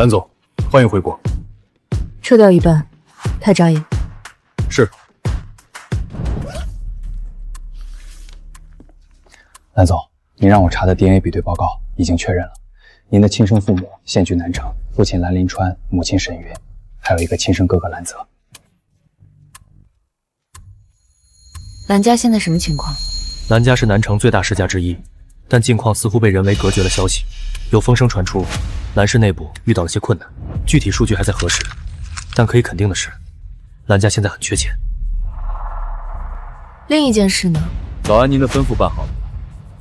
蓝总，欢迎回国。撤掉一半，太扎眼。是。蓝总，您让我查的 DNA 比对报告已经确认了，您的亲生父母现居南城，父亲蓝林川，母亲沈云，还有一个亲生哥哥蓝泽。蓝家现在什么情况？蓝家是南城最大世家之一，但近况似乎被人为隔绝了消息，有风声传出，蓝氏内部遇到了些困难，具体数据还在核实，但可以肯定的是，蓝家现在很缺钱。另一件事呢？早安，您的吩咐办好了。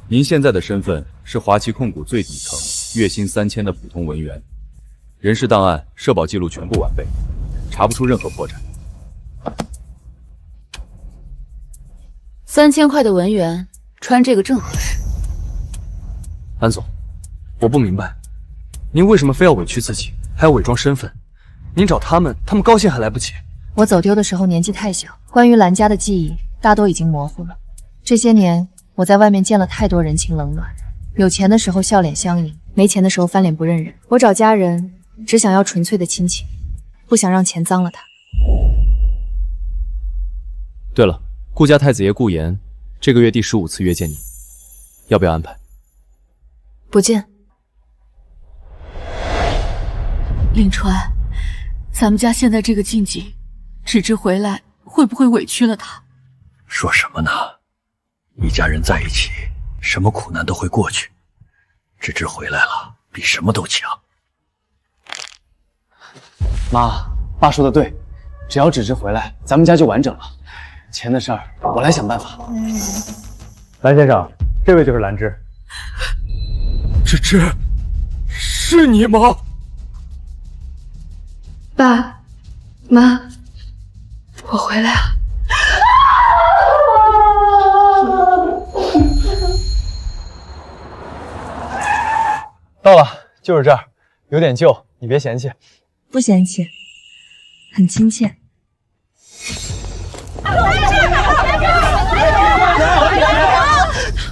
您现在的身份是华旗控股最底层、月薪3000的普通文员，人事档案、社保记录全部完备，查不出任何破绽。3000块的文员，穿这个正合适。蓝总，我不明白，您为什么非要委屈自己，还要伪装身份？您找他们高兴还来不及。我走丢的时候年纪太小，关于蓝家的记忆大多已经模糊了。这些年，我在外面见了太多人情冷暖，有钱的时候笑脸相迎，没钱的时候翻脸不认人。我找家人，只想要纯粹的亲情，不想让钱脏了他。对了，顾家太子爷顾炎这个月第15次约见你，要不要安排？不见。林川，咱们家现在这个境地，芷芷回来会不会委屈了他？说什么呢？一家人在一起，什么苦难都会过去。芷芷回来了，比什么都强。妈，爸说的对，只要芷芷回来，咱们家就完整了。钱的事儿，我来想办法。蓝先生，这位就是蓝芝。芷芷，是你吗？爸妈，我回来了。到了，就是这儿，有点旧，你别嫌弃。不嫌弃，很亲切。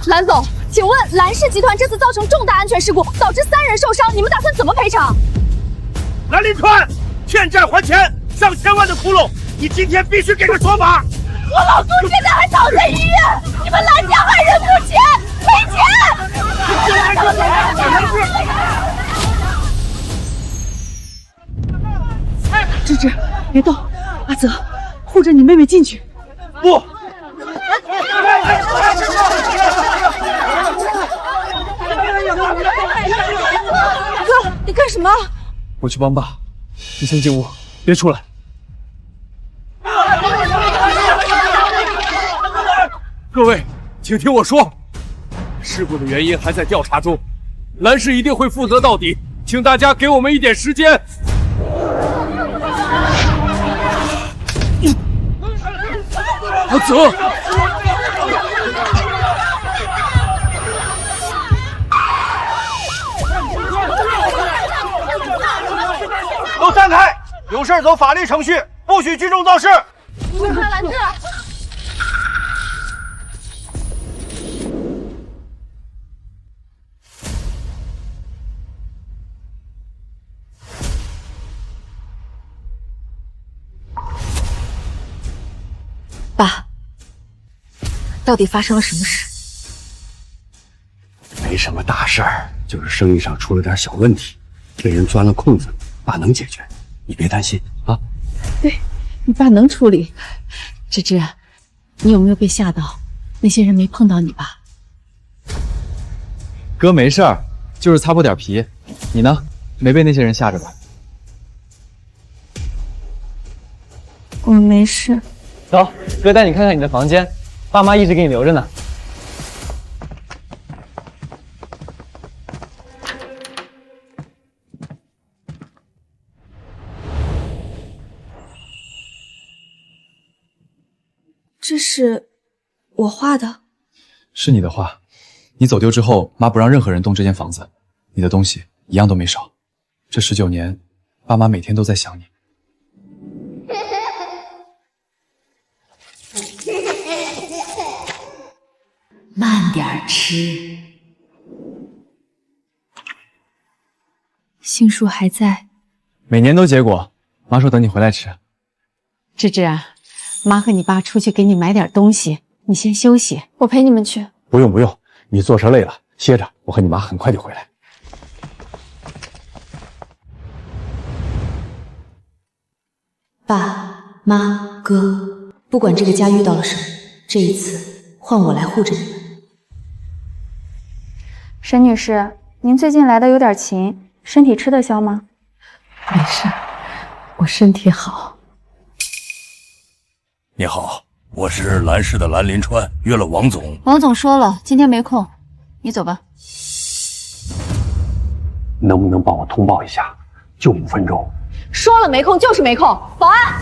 蓝总，请问蓝氏集团这次造成重大安全事故，导致3人受伤，你们打算怎么赔偿？蓝林川，欠债还钱，上千万的窟窿，你今天必须给个说法。我老公现在还躺在医院，你们蓝家害人不浅，赔钱！芷芷，别动，阿泽，护着你妹妹进去。不。哥，你干什么？我去帮爸，你先进屋，别出来。各位，请听我说，事故的原因还在调查中，蓝氏一定会负责到底，请大家给我们一点时间。阿泽，都散开，有事走法律程序，不许聚众闹事。快来这！爸，到底发生了什么事？没什么大事儿，就是生意上出了点小问题，被人钻了空子，爸能解决，你别担心啊。对，你爸能处理。芷芷，你有没有被吓到？那些人没碰到你吧？哥没事儿，就是擦破点皮。你呢？没被那些人吓着吧？我没事。走，哥带你看看你的房间，爸妈一直给你留着呢。这是我画的。是你的画。你走丢之后，妈不让任何人动这间房子，你的东西一样都没少。这19年，爸妈每天都在想你。慢点吃。杏树还在，每年都结果，妈说等你回来吃。芝芝啊，妈和你爸出去给你买点东西，你先休息。我陪你们去。不用不用，你做事累了，歇着，我和你妈很快就回来。爸妈哥，不管这个家遇到了什么，这一次换我来护着你们。沈女士，您最近来的有点勤，身体吃得消吗？没事，我身体好。你好，我是蓝氏的蓝林川，约了王总。王总说了，今天没空，你走吧。能不能帮我通报一下？就5分钟。说了没空就是没空，保安。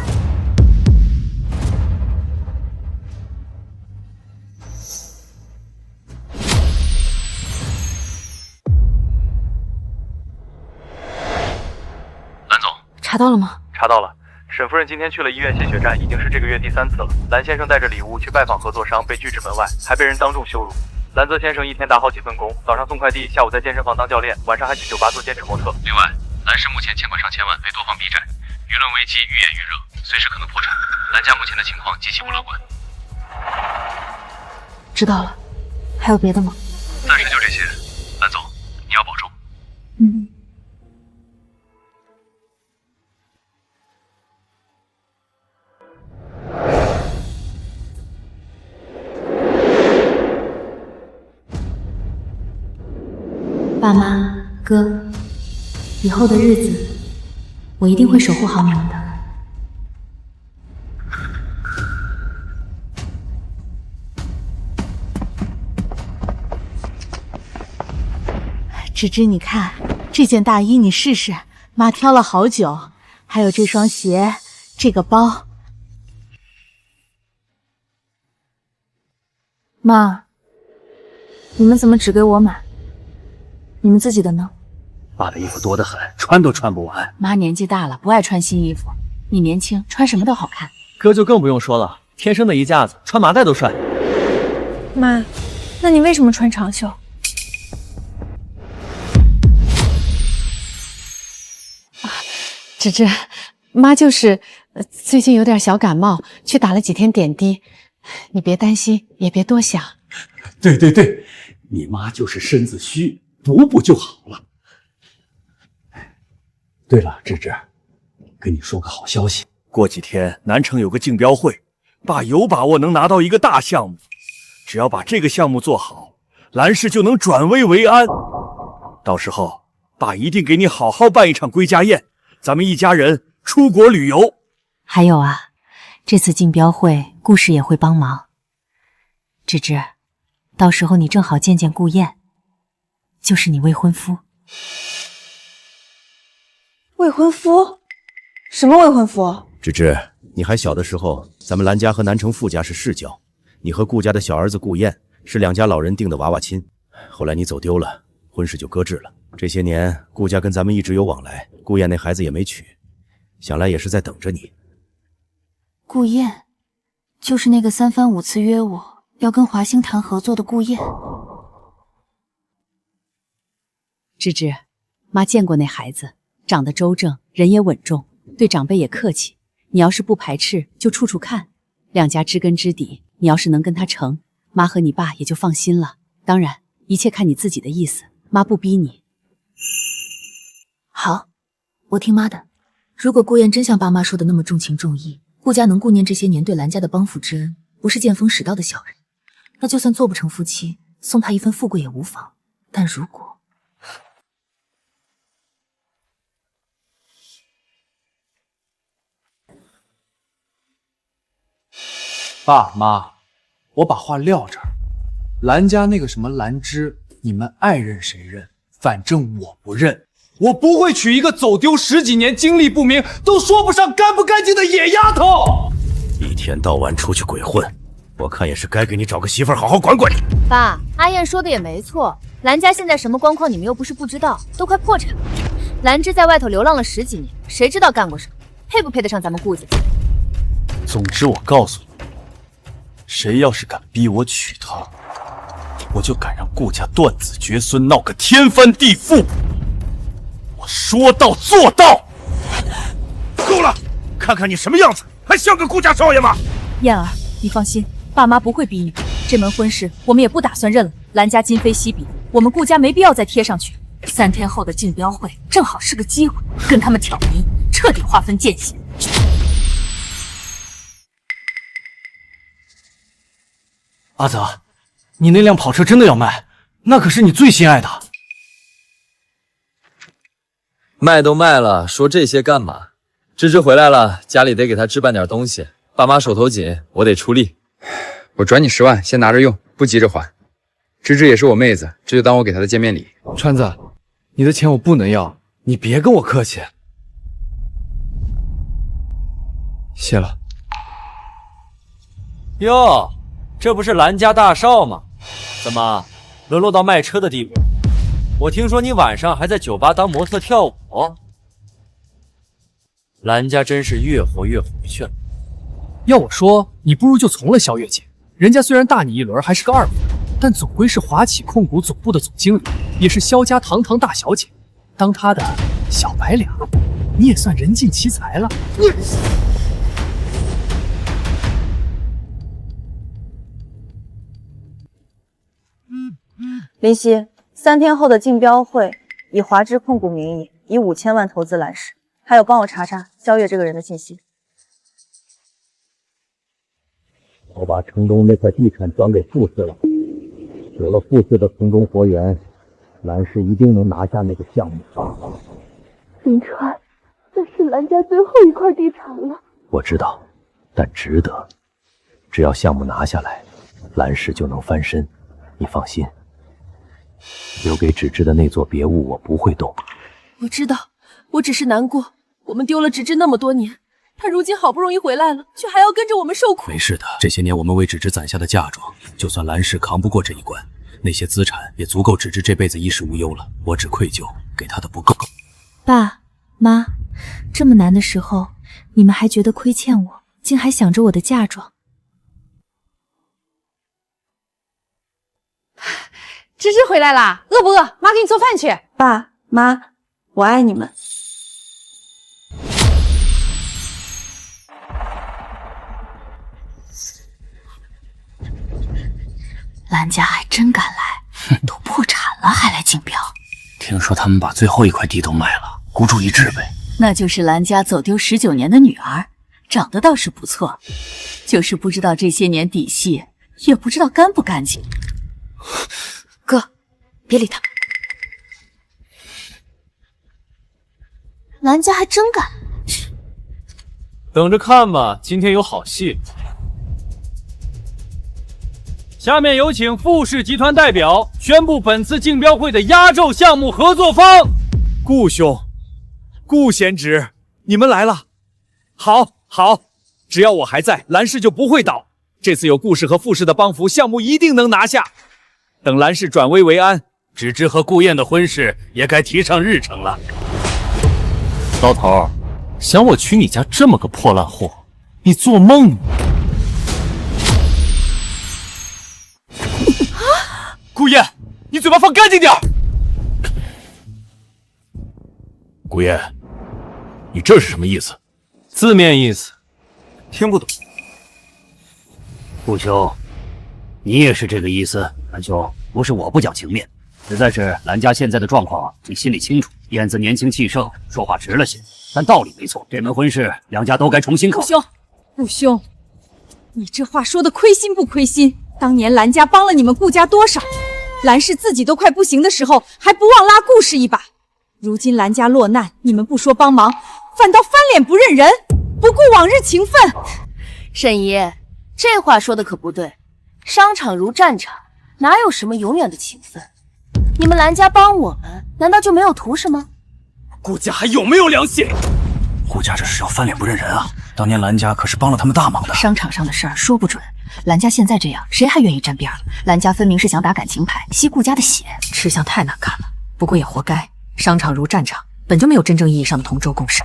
蓝总，查到了吗？查到了。沈夫人今天去了医院献血站，已经是这个月第3次了。蓝先生带着礼物去拜访合作商，被拒之门外，还被人当众羞辱。蓝泽先生一天打好几份工，早上送快递，下午在健身房当教练，晚上还去酒吧做兼职模特。另外，蓝氏目前欠款上千万，被多方逼债，舆论危机愈演愈热，随时可能破产。蓝家目前的情况极其不乐观。知道了，还有别的吗？暂时就这些，蓝总，你要保重。嗯。爸妈哥，以后的日子，我一定会守护好你们的。芝芝，你看这件大衣，你试试，妈挑了好久，还有这双鞋，这个包。妈，你们怎么只给我买？你们自己的呢？爸的衣服多得很，穿都穿不完。妈年纪大了，不爱穿新衣服。你年轻，穿什么都好看。哥就更不用说了，天生的一架子，穿麻袋都帅。妈，那你为什么穿长袖？芝芝，妈就是最近有点小感冒，去打了几天点滴，你别担心，也别多想。对对对，你妈就是身子虚，补补就好了。对了，芝芝，跟你说个好消息，过几天南城有个竞标会，爸有把握能拿到一个大项目，只要把这个项目做好，蓝氏就能转危为安。到时候爸一定给你好好办一场归家宴，咱们一家人出国旅游。还有啊，这次竞标会，顾氏也会帮忙。芝芝，到时候你正好见见顾燕，就是你未婚夫。未婚夫？什么未婚夫？芝芝，你还小的时候，咱们蓝家和南城傅家是世交，你和顾家的小儿子顾燕是两家老人定的娃娃亲。后来你走丢了，婚事就搁置了。这些年顾家跟咱们一直有往来，顾燕那孩子也没娶，想来也是在等着你。顾燕，就是那个3番5次约我要跟华兴谈合作的顾燕。芝芝，妈见过那孩子，长得周正，人也稳重，对长辈也客气。你要是不排斥，就处处看，两家知根知底。你要是能跟他成，妈和你爸也就放心了。当然，一切看你自己的意思，妈不逼你。好，我听妈的。如果顾燕真像爸妈说的那么重情重义，顾家能顾念这些年对蓝家的帮扶之恩，不是见风使舵的小人，那就算做不成夫妻，送他一份富贵也无妨。但如果……爸妈，我把话撂这儿。蓝家那个什么蓝芝，你们爱认谁认，反正我不认。我不会娶一个走丢10几年、经历不明、都说不上干不干净的野丫头。一天到晚出去鬼混，我看也是该给你找个媳妇儿好好管管你。爸，阿燕说的也没错，蓝家现在什么光况你们又不是不知道，都快破产了。蓝芝在外头流浪了10几年，谁知道干过什么，配不配得上咱们顾家？总之我告诉你，谁要是敢逼我娶她，我就敢让顾家断子绝孙，闹个天翻地覆。我说到做到。看看你什么样子，还像个顾家少爷吗？燕儿，你放心，爸妈不会逼你。这门婚事我们也不打算认了。兰家今非昔比，我们顾家没必要再贴上去。3天后的竞标会正好是个机会，跟他们挑明，彻底划分界限。阿泽，你那辆跑车真的要卖？那可是你最心爱的。卖都卖了，说这些干嘛？芝芝回来了，家里得给她置办点东西，爸妈手头紧，我得出力。我转你10万，先拿着用，不急着还。芝芝也是我妹子，这就当我给她的见面礼。川子，你的钱我不能要，你别跟我客气。谢了。哟，这不是兰家大少吗？怎么沦落到卖车的地步？我听说你晚上还在酒吧当模特跳舞。兰家真是越活越回去了。要我说，你不如就从了萧月姐。人家虽然大你一轮，还是个二夫，但总归是华企控股总部的总经理，也是萧家堂堂大小姐。当她的小白脸，你也算人尽其才了。林夕，3天后的竞标会以华芝控股名义，以5000万投资兰氏，还有帮我查查萧月这个人的信息。我把城东那块地产转给傅氏了，有了傅氏的从中活源，兰氏一定能拿下那个项目。林川，那是兰家最后一块地产了。我知道，但值得。只要项目拿下来，兰氏就能翻身。你放心，留给芷芝的那座别墅我不会动。我知道，我只是难过，我们丢了芷芝那么多年。他如今好不容易回来了，却还要跟着我们受苦。没事的，这些年我们为芷芝攒下的嫁妆，就算兰氏扛不过这一关，那些资产也足够芷芝这辈子衣食无忧了。我只愧疚给她的不够。爸妈，这么难的时候，你们还觉得亏欠我，竟还想着我的嫁妆。芝芝回来啦，饿不饿？妈给你做饭去。爸妈，我爱你们。兰家还真敢来，都破产了还来竞标。听说他们把最后一块地都卖了，孤注一掷呗。那就是兰家走丢19年的女儿，长得倒是不错，就是不知道这些年底细，也不知道干不干净。哥，别理他。兰家还真敢。等着看吧，今天有好戏。下面有请傅氏集团代表宣布本次竞标会的压轴项目合作方。顾兄，顾贤侄，你们来了。好，只要我还在，兰氏就不会倒。这次有顾氏和傅氏的帮扶，项目一定能拿下。等兰氏转危为安，芷芝和顾燕的婚事也该提上日程了。老头，想我娶你家这么个破烂货，你做梦呢！顾燕，你嘴巴放干净点。顾燕，你这是什么意思？字面意思，听不懂。顾兄，你也是这个意思？兰兄，不是我不讲情面，实在是兰家现在的状况，你心里清楚。燕子年轻气盛，说话直了些，但道理没错。这门婚事，两家都该重新考虑。顾兄，你这话说的亏心不亏心？当年兰家帮了你们顾家多少？兰氏自己都快不行的时候，还不忘拉顾氏一把。如今兰家落难，你们不说帮忙，反倒翻脸不认人，不顾往日情分。沈姨，这话说的可不对。商场如战场，哪有什么永远的情分？你们兰家帮我们，难道就没有图什么？顾家还有没有良心？顾家这是要翻脸不认人啊！当年兰家可是帮了他们大忙的。商场上的事儿说不准，兰家现在这样，谁还愿意沾边了？兰家分明是想打感情牌，吸顾家的血，吃相太难看了。不过也活该，商场如战场，本就没有真正意义上的同舟共事。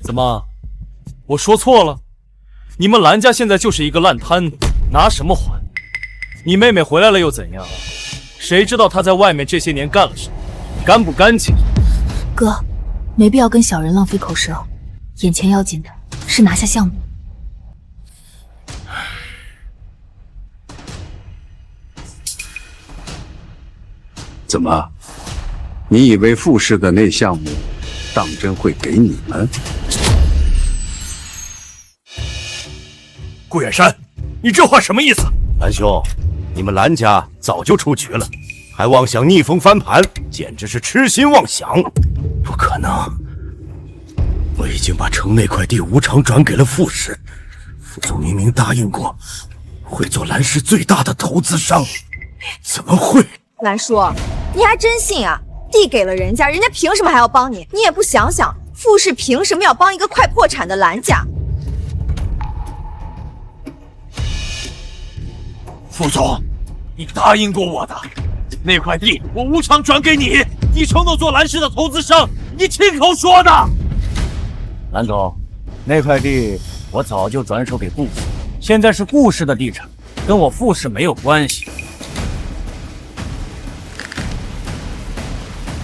怎么，我说错了？你们兰家现在就是一个烂摊子，拿什么还？你妹妹回来了又怎样？谁知道她在外面这些年干了什么，干不干净？哥，没必要跟小人浪费口舌，眼前要紧的是拿下项目。怎么？你以为傅氏的那项目，当真会给你们？顾远山，你这话什么意思？蓝兄，你们蓝家早就出局了，还妄想逆风翻盘，简直是痴心妄想！不可能，我已经把城那块地无偿转给了傅氏，傅总明明答应过会做蓝氏最大的投资商，怎么会？蓝叔，你还真信啊？地给了人家，人家凭什么还要帮你？你也不想想，傅氏凭什么要帮一个快破产的蓝家？傅总，你答应过我的，那块地我无偿转给你，你承诺做蓝氏的投资商，你亲口说的。蓝总，那块地我早就转手给顾氏，现在是顾氏的地产，跟我傅氏没有关系。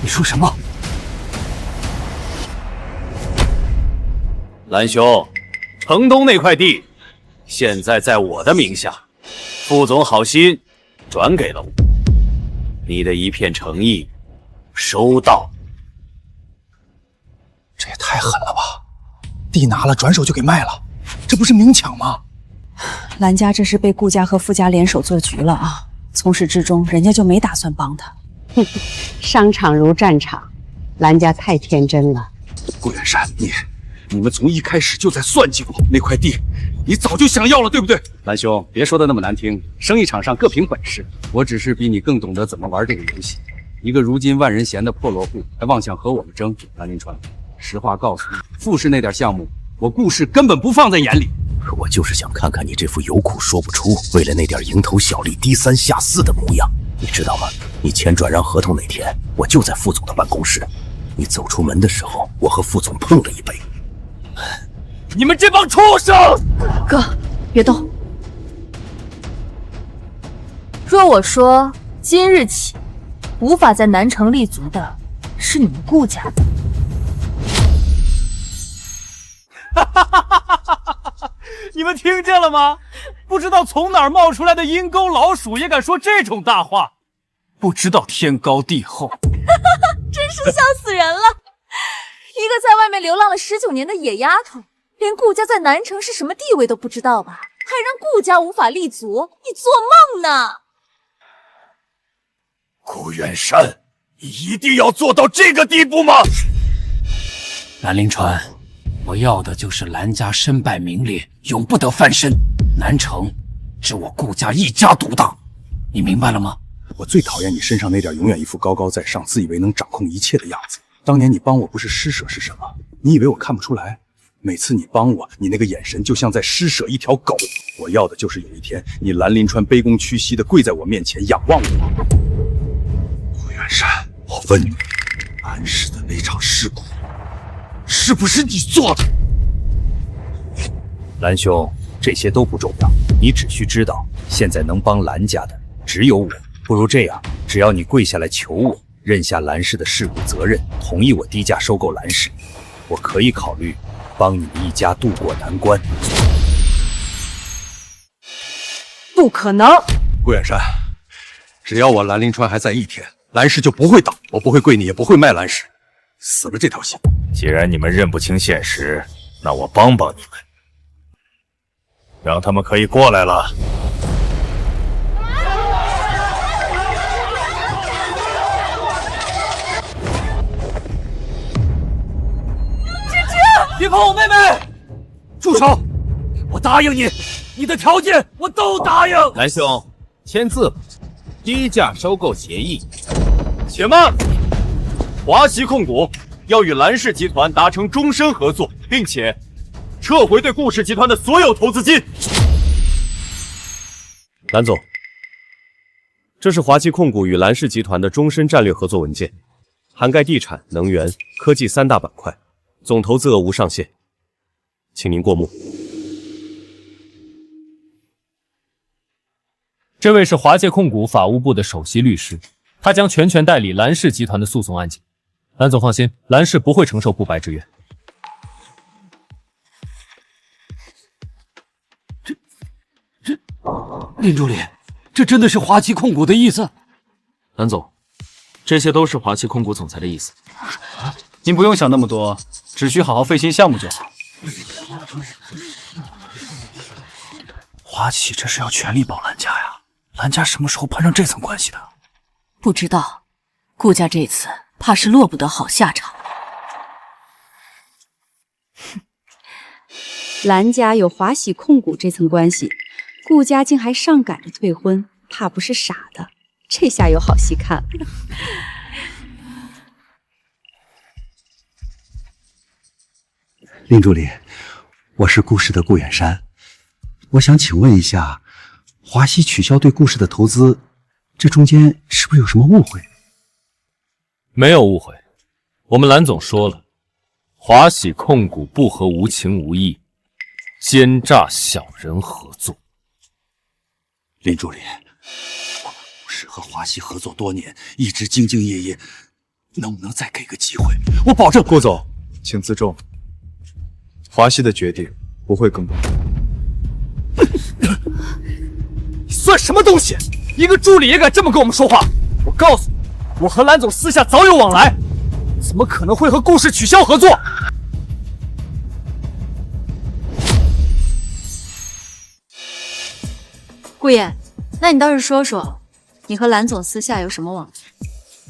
你说什么？蓝兄，城东那块地现在在我的名下，傅总好心转给了我，你的一片诚意收到。这也太狠了吧！地拿了转手就给卖了，这不是明抢吗？蓝家这是被顾家和傅家联手做局了啊！从始至终，人家就没打算帮他。商场如战场，蓝家太天真了。顾远山，你们从一开始就在算计我，那块地你早就想要了，对不对？蓝兄，别说的那么难听，生意场上各凭本事，我只是比你更懂得怎么玩这个游戏。一个如今万人嫌的破落户，还妄想和我们争，蓝林川，实话告诉你，傅氏那点项目，我顾氏根本不放在眼里。可我就是想看看你这副有苦说不出，为了那点蝇头小利低三下四的模样。你知道吗？你签转让合同那天，我就在副总的办公室。你走出门的时候，我和副总碰了一杯。你们这帮畜生！哥，别动。若我说今日起无法在南城立足的是你们顾家，你们听见了吗？不知道从哪儿冒出来的阴沟老鼠也敢说这种大话，不知道天高地厚。真是笑死人了！一个在外面流浪了19年的野丫头，连顾家在南城是什么地位都不知道吧？还让顾家无法立足？你做梦呢！顾远山，你一定要做到这个地步吗？蓝林川，我要的就是蓝家身败名裂，永不得翻身。南城只我顾家一家独大，你明白了吗？我最讨厌你身上那点永远一副高高在上、自以为能掌控一切的样子。当年你帮我不是施舍是什么？你以为我看不出来？每次你帮我，你那个眼神就像在施舍一条狗。我要的就是有一天，你蓝林川卑躬屈膝的跪在我面前仰望我。顾远山，我问你，安氏的那场事故，是不是你做的？蓝兄，这些都不重要，你只需知道，现在能帮蓝家的只有我。不如这样，只要你跪下来求我，认下蓝氏的事故责任，同意我低价收购蓝氏，我可以考虑帮你们一家渡过难关。不可能！顾远山，只要我蓝林川还在一天，蓝氏就不会倒，我不会跪你，也不会卖蓝氏，死了这条心。既然你们认不清现实，那我帮帮你们，让他们可以过来了。别碰我妹妹！住手！我答应你，你的条件我都答应。蓝兄，签字吧，低价收购协议。且慢，华旗控股要与蓝氏集团达成终身合作，并且撤回对顾氏集团的所有投资金。蓝总，这是华旗控股与蓝氏集团的终身战略合作文件，涵盖地产、能源、科技3大板块。总投资额无上限，请您过目。这位是华界控股法务部的首席律师，他将全权代理蓝氏集团的诉讼案件。蓝总放心，蓝氏不会承受不白之冤。林助理，这真的是华旗控股的意思？蓝总，这些都是华旗控股总裁的意思。您不用想那么多，只需好好费心项目就好。华旗这是要全力保蓝家呀！蓝家什么时候攀上这层关系的？不知道，顾家这次怕是落不得好下场。蓝家有华喜控股这层关系，顾家竟还上赶着退婚，怕不是傻的。这下有好戏看了。林助理，我是顾氏的顾远山，我想请问一下，华西取消对顾氏的投资，这中间是不是有什么误会？没有误会，我们蓝总说了，华喜控股不和无情无义，奸诈小人合作。林助理，我们顾氏和华西合作多年，一直兢兢业业，能不能再给个机会？我保证。顾总，请自重。华西的决定不会更改。你算什么东西？一个助理也敢这么跟我们说话？我告诉你，我和蓝总私下早有往来，怎么可能会和顾氏取消合作？顾砚，那你倒是说说，你和蓝总私下有什么往来？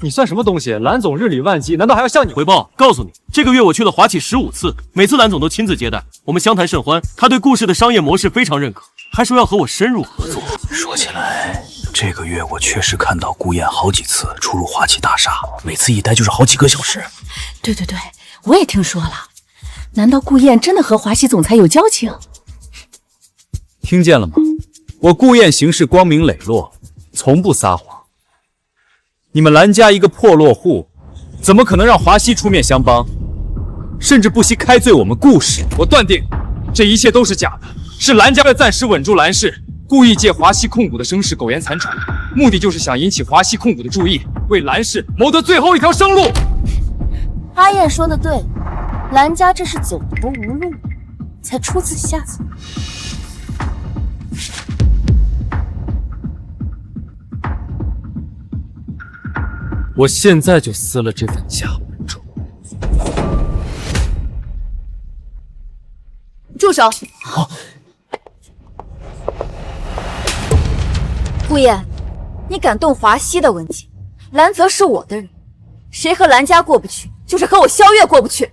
你算什么东西？蓝总日理万机，难道还要向你回报？告诉你，这个月我去了华企15次，每次蓝总都亲自接待，我们相谈甚欢。他对顾氏的商业模式非常认可，还说要和我深入合作。说起来，这个月我确实看到顾砚好几次出入华企大厦，每次一待就是好几个小时。对对对，我也听说了。难道顾砚真的和华西总裁有交情？听见了吗？我顾砚行事光明磊落，从不撒谎。你们蓝家一个破落户，怎么可能让华西出面相帮？甚至不惜开罪我们顾氏。我断定，这一切都是假的，是蓝家为了暂时稳住蓝氏，故意借华西控股的声势苟延残喘，目的就是想引起华西控股的注意，为蓝氏谋得最后一条生路。阿燕说的对，蓝家这是走投无路，才出此下策。我现在就撕了这份假文书。住手！顾砚，你敢动华西的文件，蓝泽是我的人，谁和蓝家过不去，就是和我萧月过不去。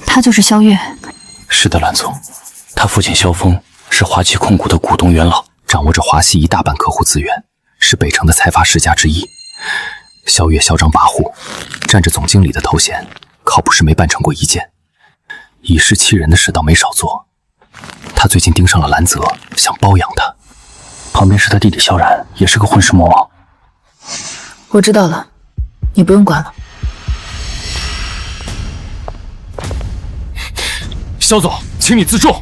他就是萧月。是的，蓝总。他父亲萧峰是华旗控股的股东元老，掌握着华西一大半客户资源，是北城的财阀世家之一。萧月嚣张跋扈，占着总经理的头衔，靠不是没办成过一件。以势欺人的事倒没少做。他最近盯上了蓝泽，想包养他。旁边是他弟弟萧然，也是个混世魔王。我知道了，你不用管了。萧总，请你自重。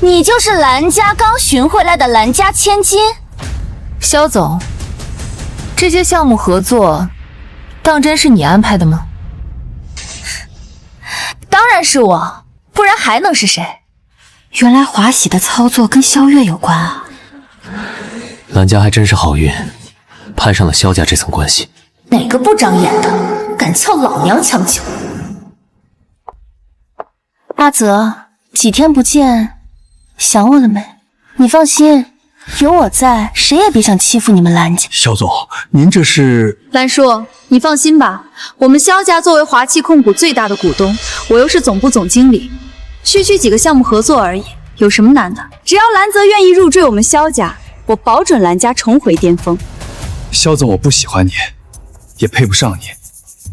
你就是蓝家刚寻回来的蓝家千金，萧总，这些项目合作，当真是你安排的吗？当然是我，不然还能是谁？原来华喜的操作跟萧月有关啊！蓝家还真是好运，攀上了萧家这层关系。哪个不长眼的，敢撬老娘枪球？阿泽，几天不见。想我了没？你放心，有我在，谁也别想欺负你们蓝家。萧总，您这是……蓝叔，你放心吧，我们萧家作为华气控股最大的股东，我又是总部总经理，区区几个项目合作而已，有什么难的？只要蓝泽愿意入赘我们萧家，我保准蓝家重回巅峰。萧总，我不喜欢你，也配不上你，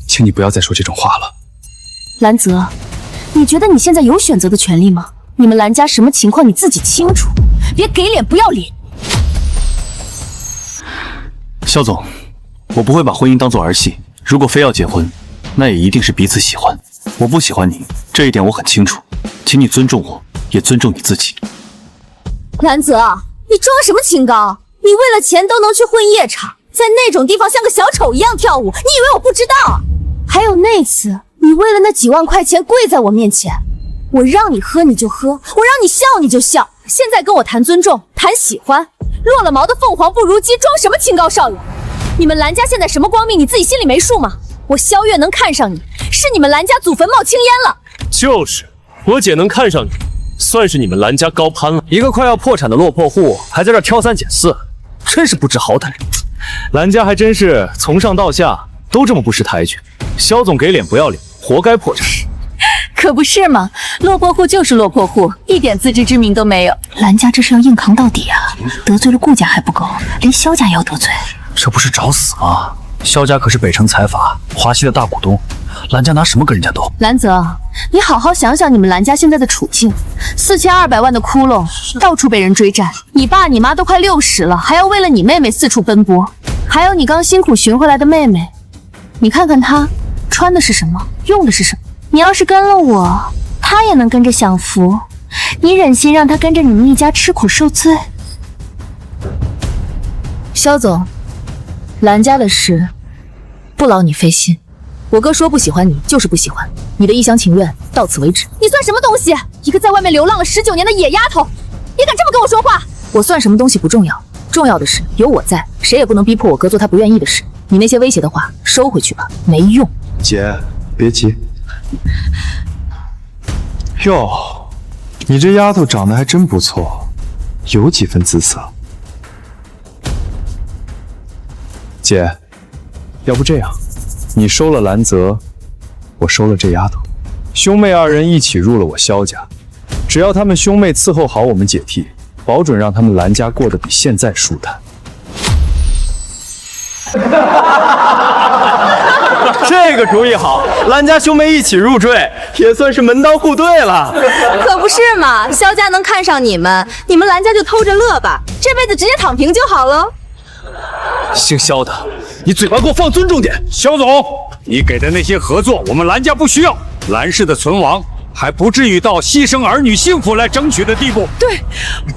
请你不要再说这种话了。蓝泽，你觉得你现在有选择的权利吗？你们蓝家什么情况你自己清楚，别给脸不要脸。萧总，我不会把婚姻当作儿戏，如果非要结婚，那也一定是彼此喜欢。我不喜欢你，这一点我很清楚，请你尊重我，也尊重你自己。兰泽，你装什么清高？你为了钱都能去混夜场，在那种地方像个小丑一样跳舞，你以为我不知道？还有那次，你为了那几万块钱跪在我面前，我让你喝你就喝，我让你笑你就笑，现在跟我谈尊重，谈喜欢，落了毛的凤凰不如鸡，装什么清高少爷？你们兰家现在什么光命，你自己心里没数吗？我萧月能看上你，是你们兰家祖坟冒青烟了。就是，我姐能看上你，算是你们兰家高攀了。一个快要破产的落魄户，还在这挑三拣四，真是不知好歹。兰家还真是从上到下都这么不识抬举，萧总给脸不要脸，活该破产。可不是嘛，落魄户就是落魄户，一点自知之明都没有。兰家这是要硬扛到底啊！得罪了顾家还不够，连萧家也要得罪。这不是找死吗？萧家可是北城财阀华西的大股东，兰家拿什么跟人家斗？兰泽，你好好想想你们兰家现在的处境，4200万的窟窿，到处被人追债，你爸你妈都快60了，还要为了你妹妹四处奔波，还有你刚辛苦寻回来的妹妹，你看看她穿的是什么，用的是什么？你要是跟了我，她也能跟着享福，你忍心让她跟着你们一家吃苦受罪？萧总，兰家的事不劳你费心，我哥说不喜欢你就是不喜欢，你的一厢情愿到此为止。你算什么东西？一个在外面流浪了19年的野丫头，你敢这么跟我说话？我算什么东西不重要，重要的是有我在，谁也不能逼迫我哥做他不愿意的事。你那些威胁的话收回去吧，没用。姐，别急。哟，你这丫头长得还真不错，有几分姿色。姐，要不这样，你收了兰泽，我收了这丫头，兄妹二人一起入了我萧家，只要他们兄妹伺候好我们姐弟，保准让他们兰家过得比现在舒坦。这个主意好，兰家兄妹一起入赘，也算是门当户对了。可不是嘛，萧家能看上你们，你们兰家就偷着乐吧，这辈子直接躺平就好了。姓萧的，你嘴巴给我放尊重点。萧总，你给的那些合作，我们兰家不需要。兰氏的存亡还不至于到牺牲儿女幸福来争取的地步。对，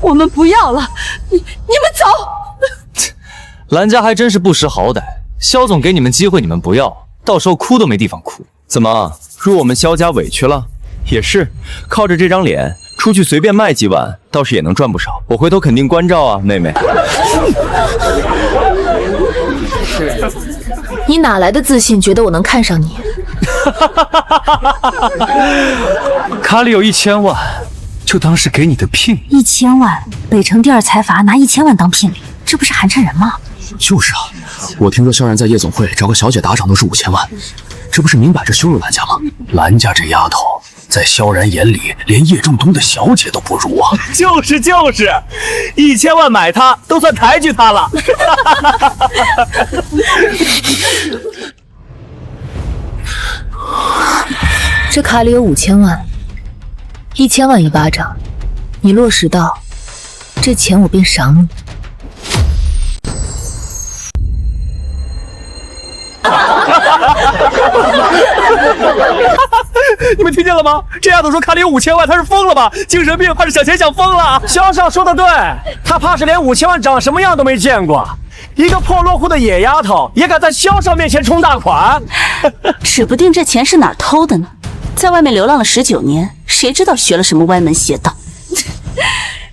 我们不要了，你们走。兰家还真是不识好歹，萧总给你们机会，你们不要，到时候哭都没地方哭。怎么入我们萧家委屈了？也是，靠着这张脸出去随便卖几碗，倒是也能赚不少。我回头肯定关照啊，妹妹。你哪来的自信，觉得我能看上你？卡里有1000万，就当是给你的聘礼。1000万，北城第二财阀拿1000万当聘礼，这不是寒碜人吗？就是啊，我听说萧然在夜总会找个小姐打赏都是5000万，这不是明摆着羞辱兰家吗？兰家这丫头在萧然眼里连叶仲冬的小姐都不如啊！就是，1000万买她都算抬举她了。这卡里有5000万，1000万一巴掌，你落实到，这钱我便赏你。你们听见了吗？这丫头说卡里有5000万，她是疯了吧？精神病还是想钱想疯了？萧少说的对，她怕是连5000万长什么样都没见过。一个破落户的野丫头，也敢在萧少面前充大款？指不定这钱是哪儿偷的呢？在外面流浪了19年，谁知道学了什么歪门邪道？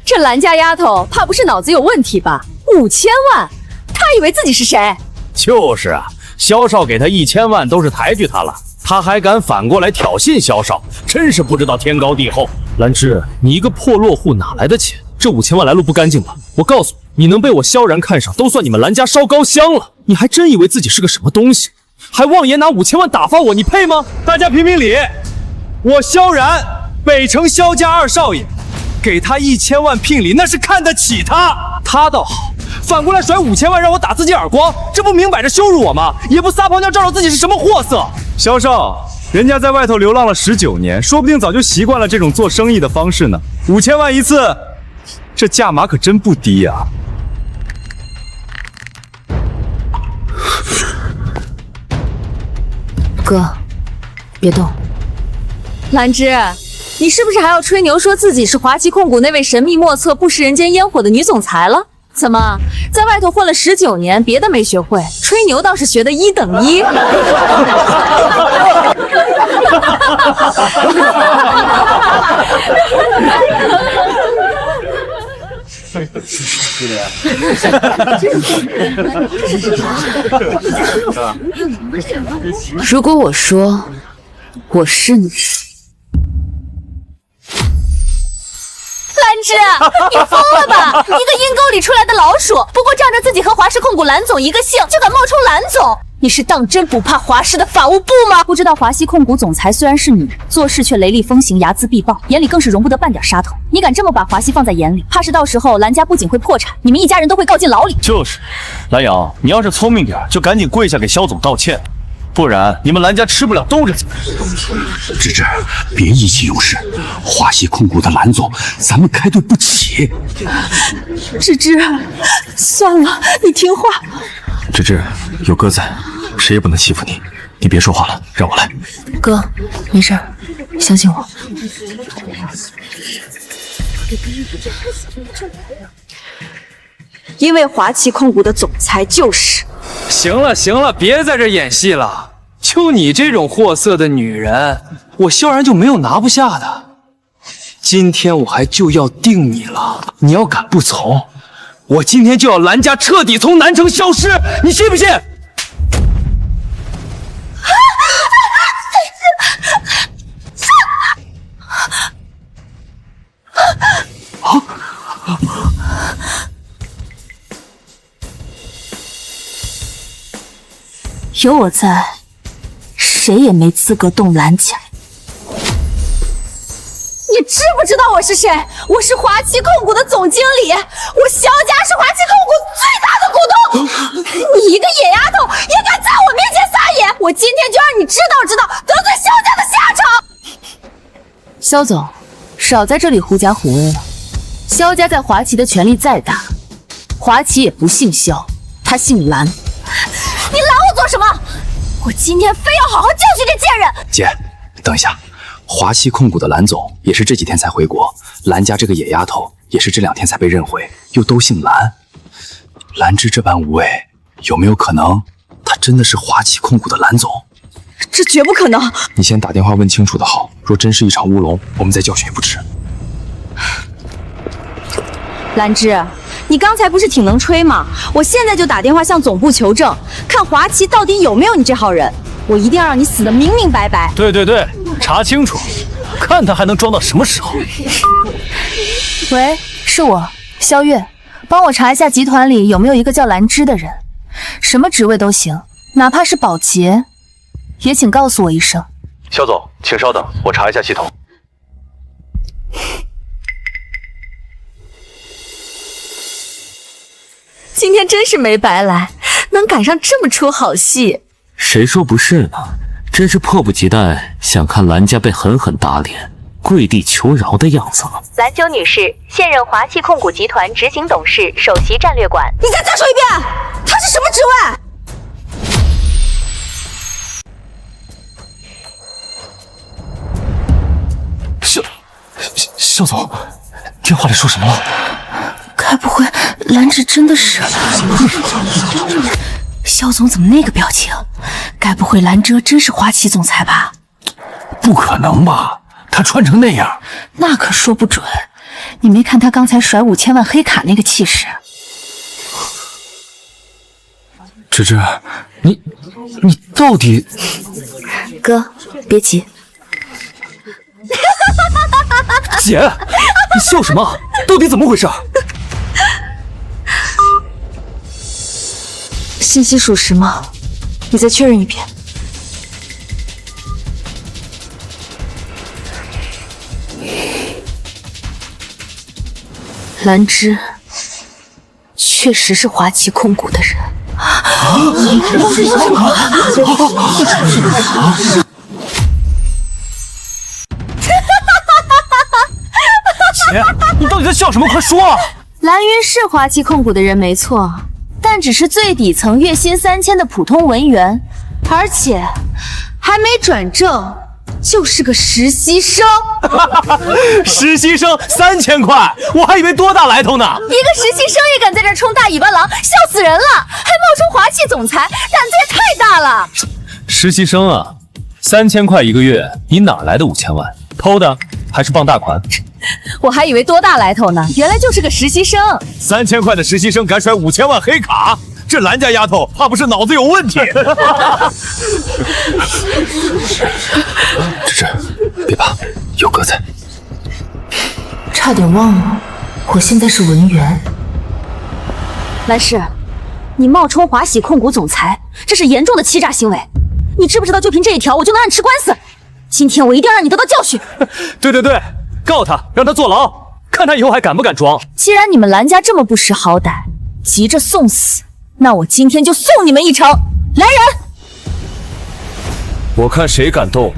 这兰家丫头怕不是脑子有问题吧？5000万，她以为自己是谁？就是啊，萧少给她1000万都是抬举她了，她还敢反过来挑衅萧少，真是不知道天高地厚。兰芝，你一个破落户哪来的钱？这5000万来路不干净吧？我告诉你，你能被我萧然看上，都算你们兰家烧高香了。你还真以为自己是个什么东西？还妄言拿5000万打发我，你配吗？大家评评理，我萧然，北城萧家二少爷，给他1000万聘礼，那是看得起他。他倒好，反过来甩5000万让我打自己耳光，这不明摆着羞辱我吗？也不撒泡尿照照自己是什么货色。萧少，人家在外头流浪了19年，说不定早就习惯了这种做生意的方式呢。5000万一次，这价码可真不低呀。哥，别动。兰芝，你是不是还要吹牛说自己是华旗控股那位神秘莫测、不食人间烟火的女总裁了？怎么，在外头混了19年，别的没学会，吹牛倒是学的1等1？如果我说我是你，兰芝，你疯了吧？一个阴沟里出来的老鼠，不过仗着自己和华氏控股蓝总一个姓，就敢冒充蓝总？你是当真不怕华氏的法务部吗？不知道华西控股总裁虽然是女人，做事却雷厉风行，睚眦必报，眼里更是容不得半点杀头。你敢这么把华西放在眼里，怕是到时候兰家不仅会破产，你们一家人都会告进牢里。就是，兰阳，你要是聪明点，就赶紧跪下给萧总道歉，不然你们兰家吃不了兜着走。芝芝，别意气用事，华西控股的蓝总，咱们开对不起。芝芝，算了，你听话。芝芝，有哥在，谁也不能欺负你。你别说话了，让我来。哥，没事儿，相信我。因为华旗控股的总裁就是。行了行了，别在这演戏了。就你这种货色的女人，我萧然就没有拿不下的。今天我还就要定你了，你要敢不从，我今天就要兰家彻底从南城消失，你信不信？有我在，谁也没资格动兰家。你知不知道我是谁？我是华旗控股的总经理，我萧家是华旗控股最大的股东。你一个野丫头也敢在我面前撒野！我今天就让你知道得罪萧家的下场。萧总，少在这里狐假虎威了。萧家在华旗的权力再大，华旗也不姓萧，他姓兰。你拦我做什么？我今天非要好好教训这贱人！姐，等一下，华西控股的蓝总也是这几天才回国，兰家这个野丫头也是这2天才被认回，又都姓兰。兰芝这般无畏，有没有可能她真的是华旗控股的蓝总？这绝不可能！你先打电话问清楚的好，若真是一场乌龙，我们再教训也不迟。兰芝，你刚才不是挺能吹吗？我现在就打电话向总部求证，看华旗到底有没有你这号人，我一定要让你死得明明白白。对，查清楚，看他还能装到什么时候。喂，是我，萧月，帮我查一下集团里有没有一个叫兰芝的人，什么职位都行，哪怕是保洁，也请告诉我一声。萧总，请稍等，我查一下系统。今天真是没白来，能赶上这么出好戏。谁说不是呢？真是迫不及待想看兰家被狠狠打脸，跪地求饶的样子了。兰九女士，现任华气控股集团执行董事、首席战略官。你再说一遍，他是什么职位？萧总，电话里说什么了？该不会兰芝真的是？萧总怎么那个表情？该不会兰芝真是华旗总裁吧？不可能吧？他穿成那样，那可说不准。你没看他刚才甩5000万黑卡那个气势？芝芝，你到底……哥，别急。姐，你笑什么？到底怎么回事？信息属实吗？你再确认一遍。兰芝确实是华旗控股的人。姐，你到底在笑什么？快说啊！兰云是华旗控股的人没错，但只是最底层月薪3000的普通文员，而且还没转正就是个实习生。实习生3000块，我还以为多大来头呢。一个实习生也敢在这儿充大尾巴狼，笑死人了！还冒充华气总裁，胆子也太大了。实习生啊，3000块一个月，你哪来的5000万？偷的还是傍大款？我还以为多大来头呢，原来就是个实习生。3000块的实习生敢甩5000万黑卡，这兰家丫头怕不是脑子有问题？芝芝，别怕，有哥在。差点忘了，我现在是文员。兰氏，你冒充华喜控股总裁，这是严重的欺诈行为。你知不知道，就凭这一条，我就能让你吃官司？今天我一定要让你得到教训。对，告他，让他坐牢，看他以后还敢不敢装。既然你们兰家这么不识好歹，急着送死，那我今天就送你们一程。来人！我看谁敢动。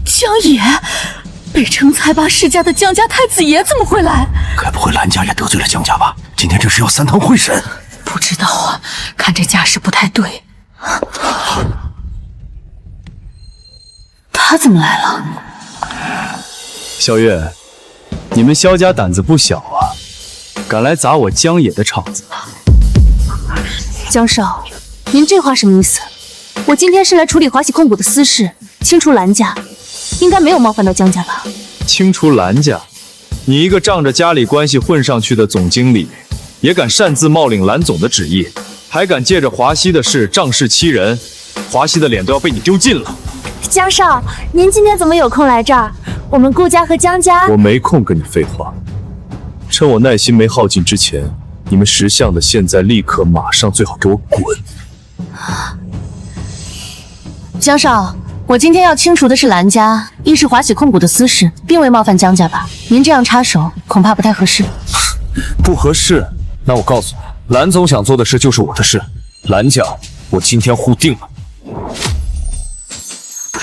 江野，北城财阀世家的江家太子爷怎么会来？该不会兰家也得罪了江家吧？今天这是要3堂会审。不知道啊，看这架势不太对。他怎么来了？小月，你们萧家胆子不小啊，敢来砸我江野的场子。江少，您这话什么意思？我今天是来处理华喜控股的私事，清除兰家，应该没有冒犯到江家吧？清除兰家，你一个仗着家里关系混上去的总经理，也敢擅自冒领兰总的旨意，还敢借着华西的事仗势欺人，华西的脸都要被你丢尽了。江少，您今天怎么有空来这儿？我们顾家和江家……我没空跟你废话，趁我耐心没耗尽之前，你们识相的现在立刻马上最好给我滚！江少，我今天要清除的是兰家，一是华喜控股的私事，并未冒犯江家吧？您这样插手，恐怕不太合适。不合适？那我告诉你，兰总想做的事就是我的事，兰家我今天互定了。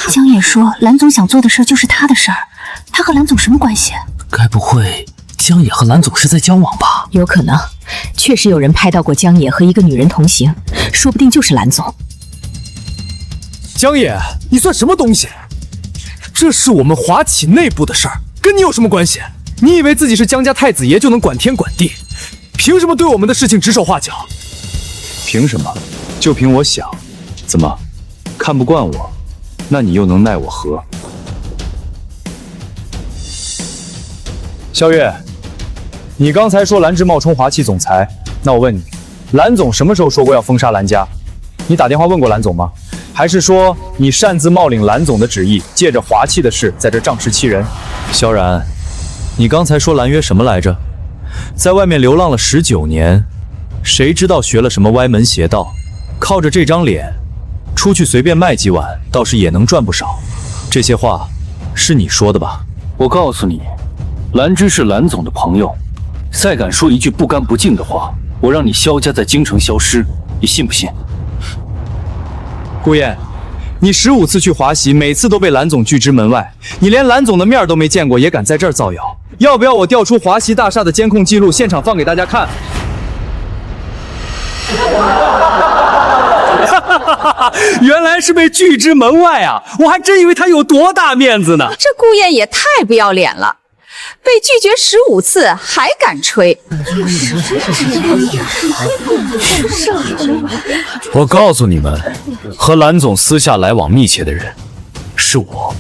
江野说兰总想做的事就是他的事儿，他和兰总什么关系？该不会江野和兰总是在交往吧？有可能，确实有人拍到过江野和一个女人同行，说不定就是兰总。江野，你算什么东西？这是我们华企内部的事儿，跟你有什么关系？你以为自己是江家太子爷就能管天管地？凭什么对我们的事情指手画脚？凭什么？就凭我想。怎么，看不惯我？那你又能奈我何？萧月，你刚才说兰芝冒充华气总裁，那我问你，兰总什么时候说过要封杀兰家？你打电话问过兰总吗？还是说你擅自冒领兰总的旨意，借着华气的事在这仗势欺人？萧然，你刚才说兰约什么来着？在外面流浪了19年，谁知道学了什么歪门邪道？靠着这张脸，出去随便卖几碗，倒是也能赚不少。这些话是你说的吧？我告诉你，兰芝是兰总的朋友，再敢说一句不干不净的话，我让你萧家在京城消失，你信不信？顾燕，你15次去华西，每次都被兰总拒之门外，你连兰总的面都没见过，也敢在这儿造谣？要不要我调出华西大厦的监控记录，现场放给大家看？原来是被拒之门外啊！我还真以为他有多大面子呢。这顾燕也太不要脸了，被拒绝15次还敢吹！我告诉你们，和兰总私下来往密切的人是我。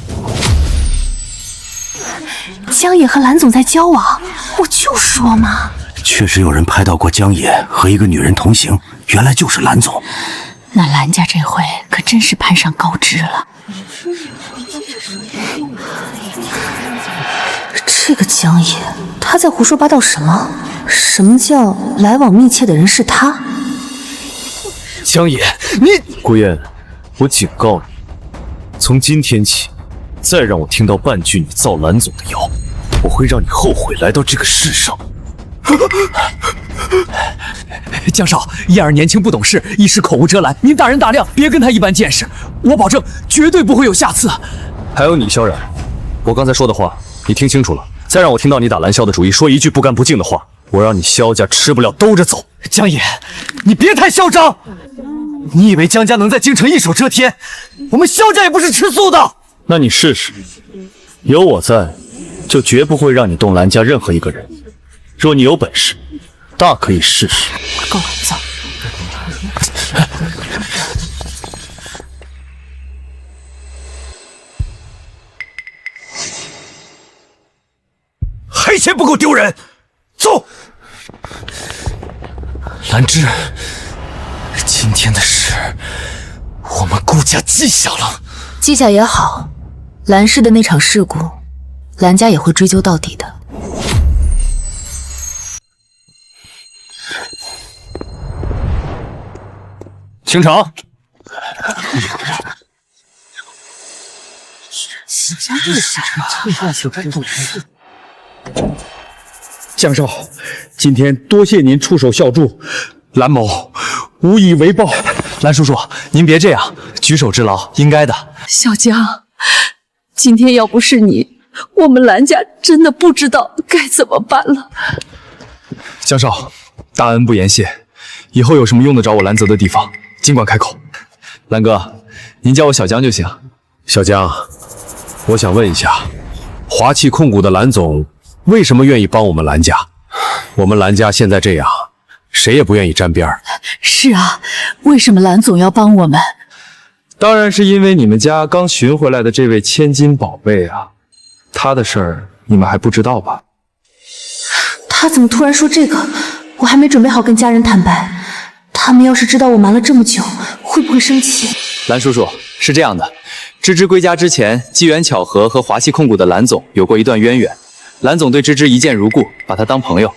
江野和兰总在交往，我就说嘛。确实有人拍到过江野和一个女人同行，原来就是兰总。那兰家这回可真是攀上高枝了。这个江野，他在胡说八道什么？什么叫来往密切的人是他？江野，你顾燕，我警告你，从今天起，再让我听到半句你造兰总的谣，我会让你后悔来到这个世上。江少，燕儿年轻不懂事，一时口无遮拦，您大人大量，别跟他一般见识。我保证，绝对不会有下次。还有你萧然，我刚才说的话，你听清楚了。再让我听到你打蓝霄的主意，说一句不干不净的话，我让你萧家吃不了兜着走。江野，你别太嚣张！你以为江家能在京城一手遮天？我们萧家也不是吃素的。那你试试，有我在，就绝不会让你动蓝家任何一个人。若你有本事，大可以试试。够了，走。还嫌不够丢人？走！兰芝，今天的事，我们顾家记下了。记下也好，兰氏的那场事故，兰家也会追究到底的。清场。江少，今天多谢您出手相助，兰某无以为报。兰叔叔，您别这样，举手之劳应该的。小江，今天要不是你，我们兰家真的不知道该怎么办了。江少，大恩不言谢，以后有什么用得着我兰泽的地方，尽管开口。兰哥，您叫我小江就行。小江，我想问一下，华气控股的兰总为什么愿意帮我们兰家？我们兰家现在这样，谁也不愿意沾边儿。是啊，为什么兰总要帮我们？当然是因为你们家刚寻回来的这位千金宝贝啊，他的事儿你们还不知道吧？他怎么突然说这个？我还没准备好跟家人坦白，他们要是知道我瞒了这么久，会不会生气？兰叔叔，是这样的，芝芝归家之前，机缘巧合和华气控股的兰总有过一段渊源。兰总对芝芝一见如故，把她当朋友。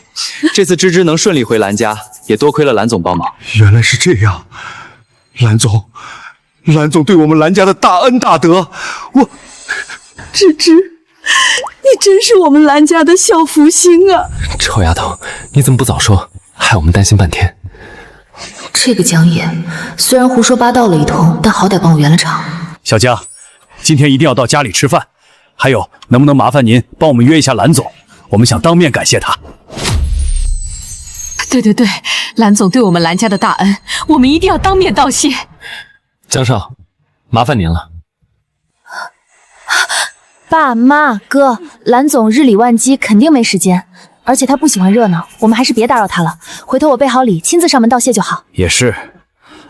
这次芝芝能顺利回兰家，也多亏了兰总帮忙。原来是这样，兰总对我们兰家的大恩大德，我芝芝，你真是我们兰家的小福星啊！臭丫头，你怎么不早说，害我们担心半天。这个江野虽然胡说八道了一通，但好歹帮我圆了场。小江，今天一定要到家里吃饭。还有，能不能麻烦您帮我们约一下兰总？我们想当面感谢他。对，兰总对我们兰家的大恩，我们一定要当面道谢。江少，麻烦您了。爸妈哥，兰总日理万机，肯定没时间，而且他不喜欢热闹，我们还是别打扰他了。回头我备好礼，亲自上门道谢就好。也是，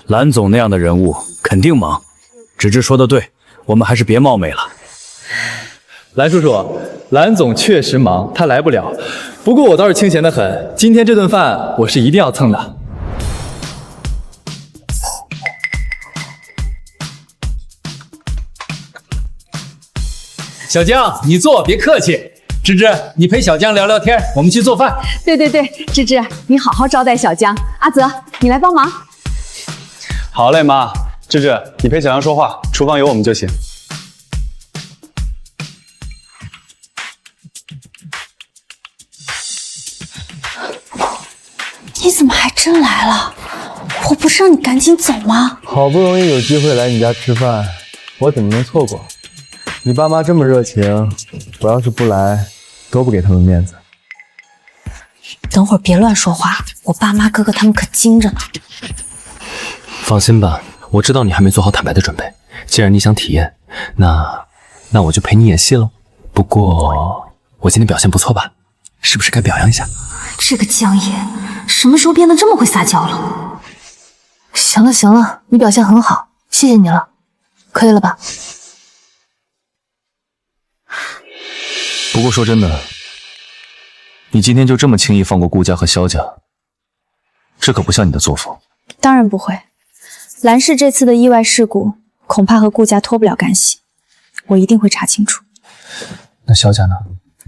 兰总那样的人物肯定忙。芝芝说的对，我们还是别冒昧了。兰叔叔，兰总确实忙，他来不了。不过我倒是清闲得很，今天这顿饭我是一定要蹭的。小江，你坐，别客气。芝芝，你陪小江聊聊天，我们去做饭。对，芝芝，你好好招待小江。阿泽，你来帮忙。好嘞，妈。芝芝，你陪小江说话，厨房有我们就行。你怎么还真来了？我不是让你赶紧走吗？好不容易有机会来你家吃饭，我怎么能错过？你爸妈这么热情，我要是不来，多不给他们面子。等会儿别乱说话，我爸妈哥哥他们可精着呢。放心吧，我知道你还没做好坦白的准备。既然你想体验，那我就陪你演戏喽。不过我今天表现不错吧？是不是该表扬一下？这个江野什么时候变得这么会撒娇了？行了，你表现很好，谢谢你了，可以了吧？不过说真的，你今天就这么轻易放过顾家和萧家，这可不像你的作风。当然不会，兰氏这次的意外事故恐怕和顾家脱不了干系，我一定会查清楚。那萧家呢？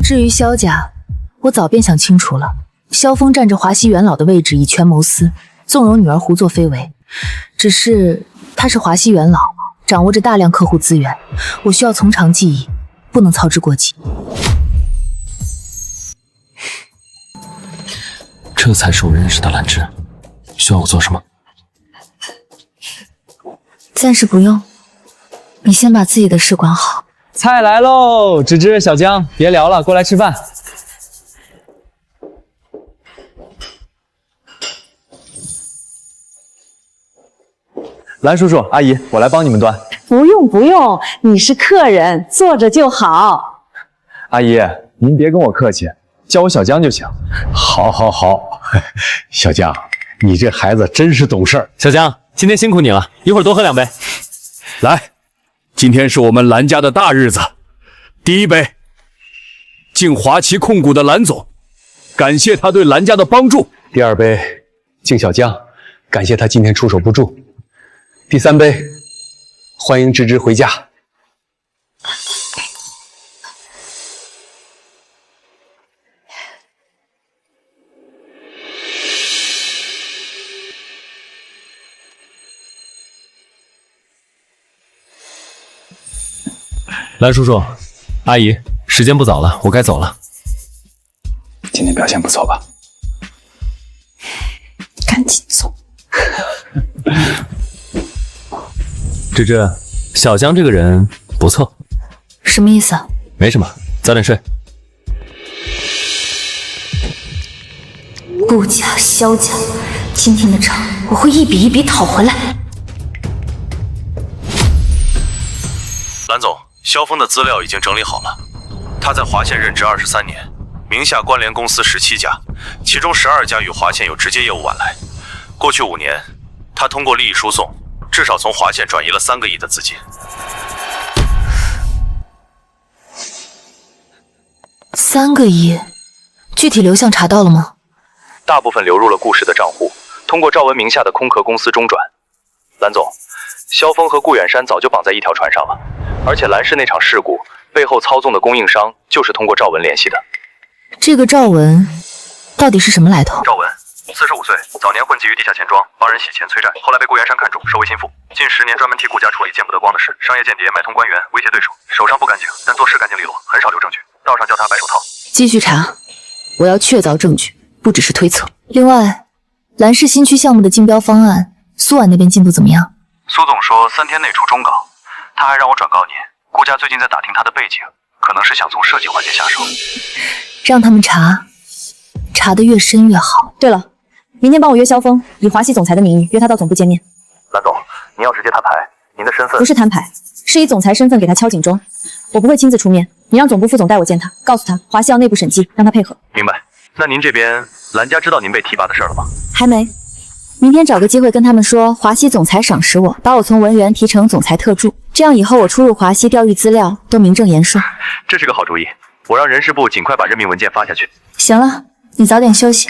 至于萧家，我早便想清楚了。萧峰占着华西元老的位置，以权谋私，纵容女儿胡作非为。只是他是华西元老，掌握着大量客户资源，我需要从长计议，不能操之过急。这才是我认识的兰芝，需要我做什么？暂时不用，你先把自己的事管好。菜来喽，芝芝、小江，别聊了，过来吃饭。兰叔叔阿姨，我来帮你们端。不用不用，你是客人，坐着就好。阿姨，您别跟我客气，叫我小江就行。好，好，好，小江，你这孩子真是懂事儿。小江，今天辛苦你了，一会儿多喝2杯。来，今天是我们兰家的大日子，第一杯，敬华旗控股的兰总，感谢他对兰家的帮助。第2杯，敬小江，感谢他今天出手不助。第3杯，欢迎芝芝回家。兰叔叔，阿姨，时间不早了，我该走了。今天表现不错吧？赶紧走。芝芝，小江这个人不错。什么意思啊？没什么，早点睡。顾家、萧家，今天的账我会一笔一笔讨回来。兰总，萧峰的资料已经整理好了。他在华县任职23年，名下关联公司17家，其中12家与华县有直接业务往来。过去5年，他通过利益输送，至少从华县转移了3个亿的资金。3个亿，具体流向查到了吗？大部分流入了顾氏的账户，通过赵文名下的空壳公司中转。兰总，萧峰和顾远山早就绑在一条船上了，而且兰氏那场事故背后操纵的供应商就是通过赵文联系的。这个赵文到底是什么来头？赵文，45岁，早年混迹于地下钱庄，帮人洗钱催债，后来被顾元山看中，收为心腹。近10年专门替顾家处理见不得光的事，商业间谍、买通官员、威胁对手，手上不干净，但做事干净利落，很少留证据。道上叫他白手套。继续查，我要确凿证据，不只是推测。另外，兰氏新区项目的竞标方案，苏婉那边进度怎么样？苏总说3天内出终稿，他还让我转告您，顾家最近在打听他的背景，可能是想从设计环节下手。让他们查，查得越深越好。对了，明天帮我约萧峰，以华系总裁的名义约他到总部见面。兰总，您要直接摊牌，您的身份不是摊牌，是以总裁身份给他敲警钟。我不会亲自出面，你让总部副总带我见他，告诉他华系要内部审计，让他配合。明白。那您这边兰家知道您被提拔的事了吗？还没，明天找个机会跟他们说，华西总裁赏识我，把我从文员提成总裁特助，这样以后我出入华西调阅资料都名正言顺。这是个好主意，我让人事部尽快把任命文件发下去。行了，你早点休息。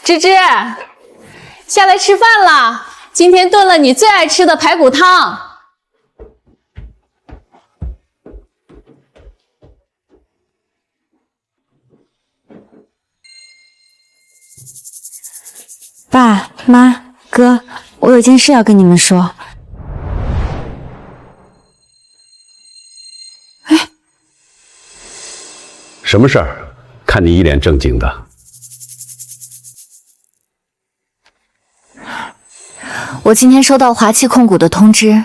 芝芝，下来吃饭了。今天炖了你最爱吃的排骨汤。爸妈哥，我有件事要跟你们说。什么事儿？看你一脸正经的。我今天收到华气控股的通知，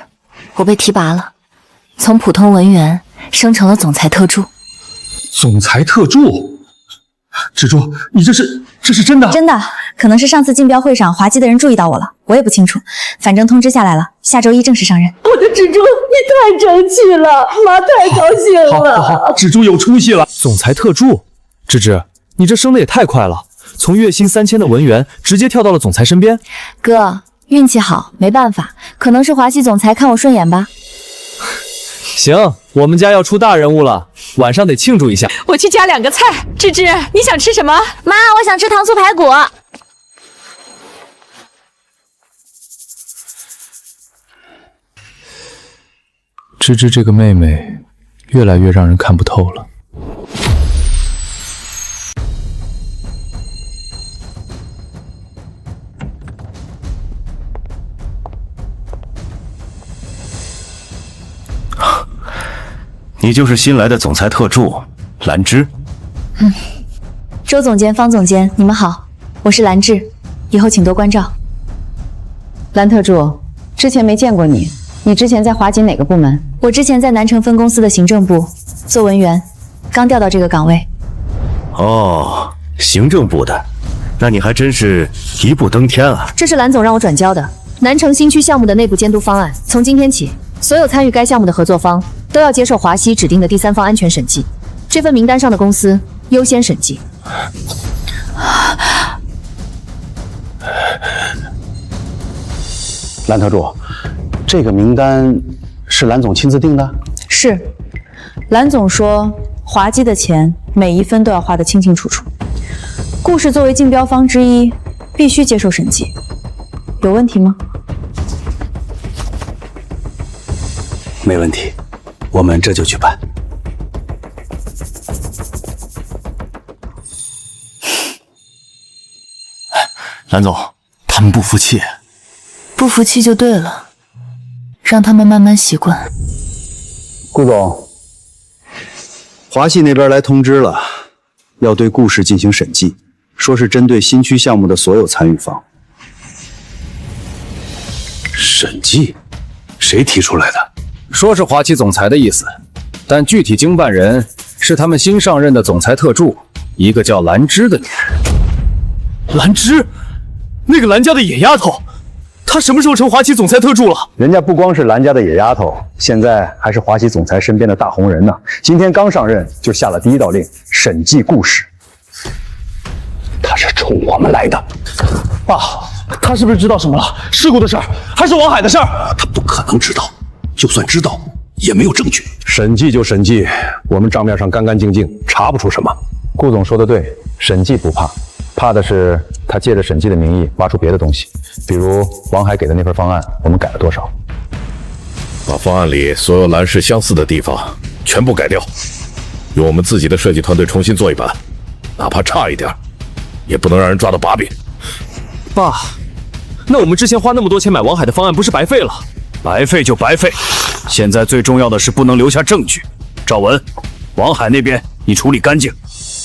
我被提拔了，从普通文员升成了总裁特助。总裁特助？蜘蛛，你这是真的？真的，可能是上次竞标会上华基的人注意到我了，我也不清楚。反正通知下来了，下周一正式上任。我的蜘蛛，你太争气了，妈太高兴了。好，蜘蛛有出息了。总裁特助，芝芝，你这升的也太快了，从月薪3000的文员直接跳到了总裁身边。哥，运气好，没办法，可能是华西总裁看我顺眼吧。行，我们家要出大人物了，晚上得庆祝一下。我去加2个菜。芝芝，你想吃什么？妈，我想吃糖醋排骨。芝芝这个妹妹，越来越让人看不透了。你就是新来的总裁特助兰芝。周总监、方总监，你们好，我是兰芝，以后请多关照。兰特助，之前没见过你，你之前在华锦哪个部门？我之前在南城分公司的行政部做文员，刚调到这个岗位。哦，行政部的，那你还真是一步登天啊！这是蓝总让我转交的南城新区项目的内部监督方案，从今天起，所有参与该项目的合作方都要接受华西指定的第三方安全审计，这份名单上的公司优先审计。蓝特助，这个名单是蓝总亲自定的？是，蓝总说华基的钱每一分都要花得清清楚楚。顾氏作为竞标方之一，必须接受审计，有问题吗？没问题，我们这就去办。蓝总，他们不服气。不服气就对了，让他们慢慢习惯。顾总，华系那边来通知了，要对顾氏进行审计，说是针对新区项目的所有参与方。审计？谁提出来的？说是华旗总裁的意思，但具体经办人是他们新上任的总裁特助，一个叫兰芝的女人。兰芝，那个兰家的野丫头，她什么时候成华旗总裁特助了？人家不光是兰家的野丫头，现在还是华旗总裁身边的大红人呢。今天刚上任就下了第一道令，审计顾氏。他是冲我们来的。爸，他是不是知道什么了？事故的事儿，还是王海的事儿？他不可能知道，就算知道，也没有证据。审计就审计，我们账面上干干净净，查不出什么。顾总说的对，审计不怕，怕的是他借着审计的名义挖出别的东西，比如王海给的那份方案，我们改了多少？把方案里所有蓝氏相似的地方全部改掉，用我们自己的设计团队重新做一版，哪怕差一点，也不能让人抓到把柄。爸，那我们之前花那么多钱买王海的方案，不是白费了？白费就白费，现在最重要的是不能留下证据。赵文，王海那边你处理干净。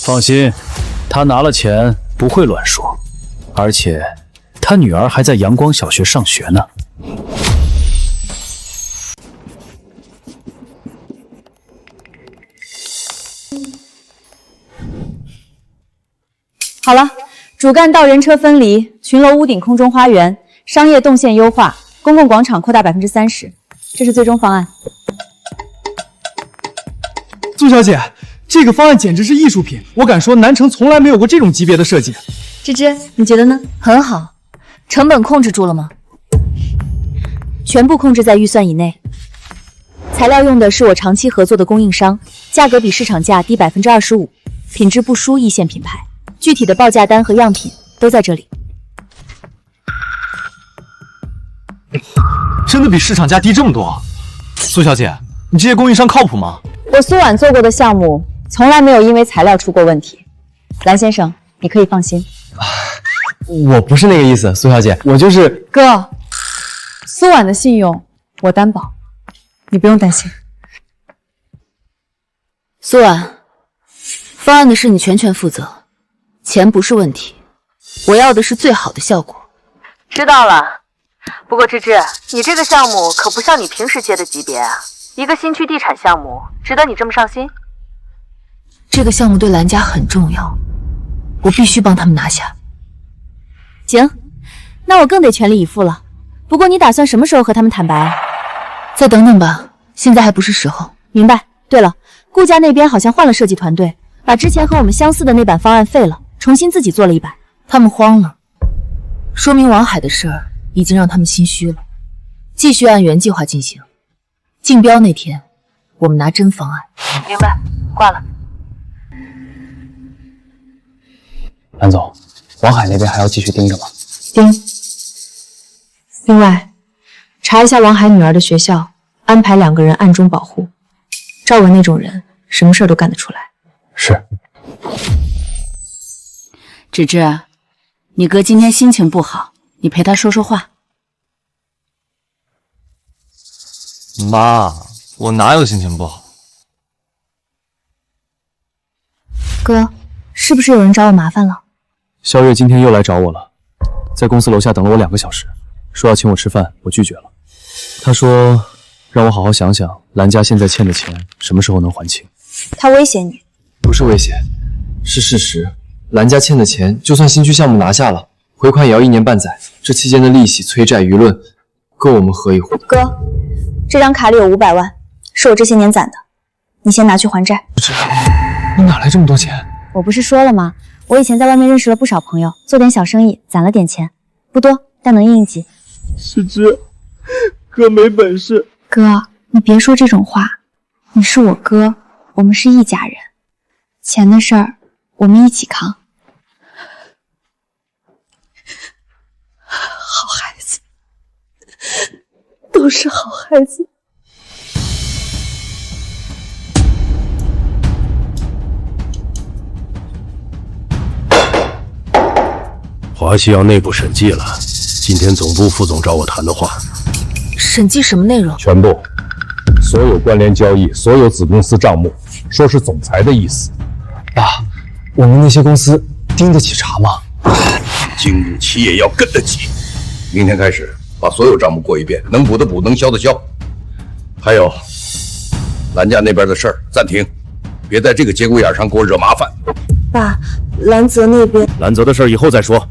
放心，他拿了钱不会乱说，而且他女儿还在阳光小学上学呢。好了，主干道人车分离，群楼屋顶空中花园，商业动线优化，公共广场扩大30%，这是最终方案。苏小姐，这个方案简直是艺术品，我敢说南城从来没有过这种级别的设计。芝芝，你觉得呢？很好，成本控制住了吗？全部控制在预算以内。材料用的是我长期合作的供应商，价格比市场价低25%，品质不输一线品牌。具体的报价单和样品都在这里。真的比市场价低这么多？苏小姐，你这些供应商靠谱吗？我苏婉做过的项目，从来没有因为材料出过问题。蓝先生，你可以放心。我不是那个意思，苏小姐，我就是哥，苏婉的信用我担保，你不用担心。苏婉，方案的事你全权负责。钱不是问题，我要的是最好的效果。知道了。不过芝芝，你这个项目可不像你平时接的级别啊，一个新区地产项目，值得你这么上心？这个项目对蓝家很重要，我必须帮他们拿下。行，那我更得全力以赴了。不过你打算什么时候和他们坦白？再等等吧，现在还不是时候。明白。对了，顾家那边好像换了设计团队，把之前和我们相似的那版方案废了，重新自己做了一版。他们慌了，说明王海的事儿已经让他们心虚了。继续按原计划进行，竞标那天我们拿真方案。明白，挂了。蓝总，王海那边还要继续盯着吗？盯。另外，查一下王海女儿的学校，安排2个人暗中保护。赵文那种人，什么事儿都干得出来。是。芷芷，你哥今天心情不好，你陪他说说话。妈，我哪有心情不好？哥，是不是有人找我麻烦了？肖月今天又来找我了，在公司楼下等了我2个小时，说要请我吃饭，我拒绝了。他说让我好好想想兰家现在欠的钱什么时候能还清。他威胁你？不是威胁，是事实。兰家欠的钱，就算新区项目拿下了，回款也要1年半载。这期间的利息、催债、舆论，够我们喝一壶。哥，这张卡里有500万，是我这些年攒的，你先拿去还债。你哪来这么多钱？我不是说了吗？我以前在外面认识了不少朋友，做点小生意，攒了点钱，不多，但能应应急。世之，哥没本事。哥，你别说这种话，你是我哥，我们是一家人，钱的事儿我们一起扛。好孩子，都是好孩子。华西要内部审计了，今天总部副总找我谈的话。审计什么内容？全部，所有关联交易，所有子公司账目，说是总裁的意思。爸，我们那些公司盯得起查吗？经不起也要跟得起。明天开始把所有账目过一遍，能补的补，能消的消。还有，兰家那边的事儿暂停，别在这个节骨眼上给我惹麻烦。爸，兰泽那边，兰泽的事儿以后再说，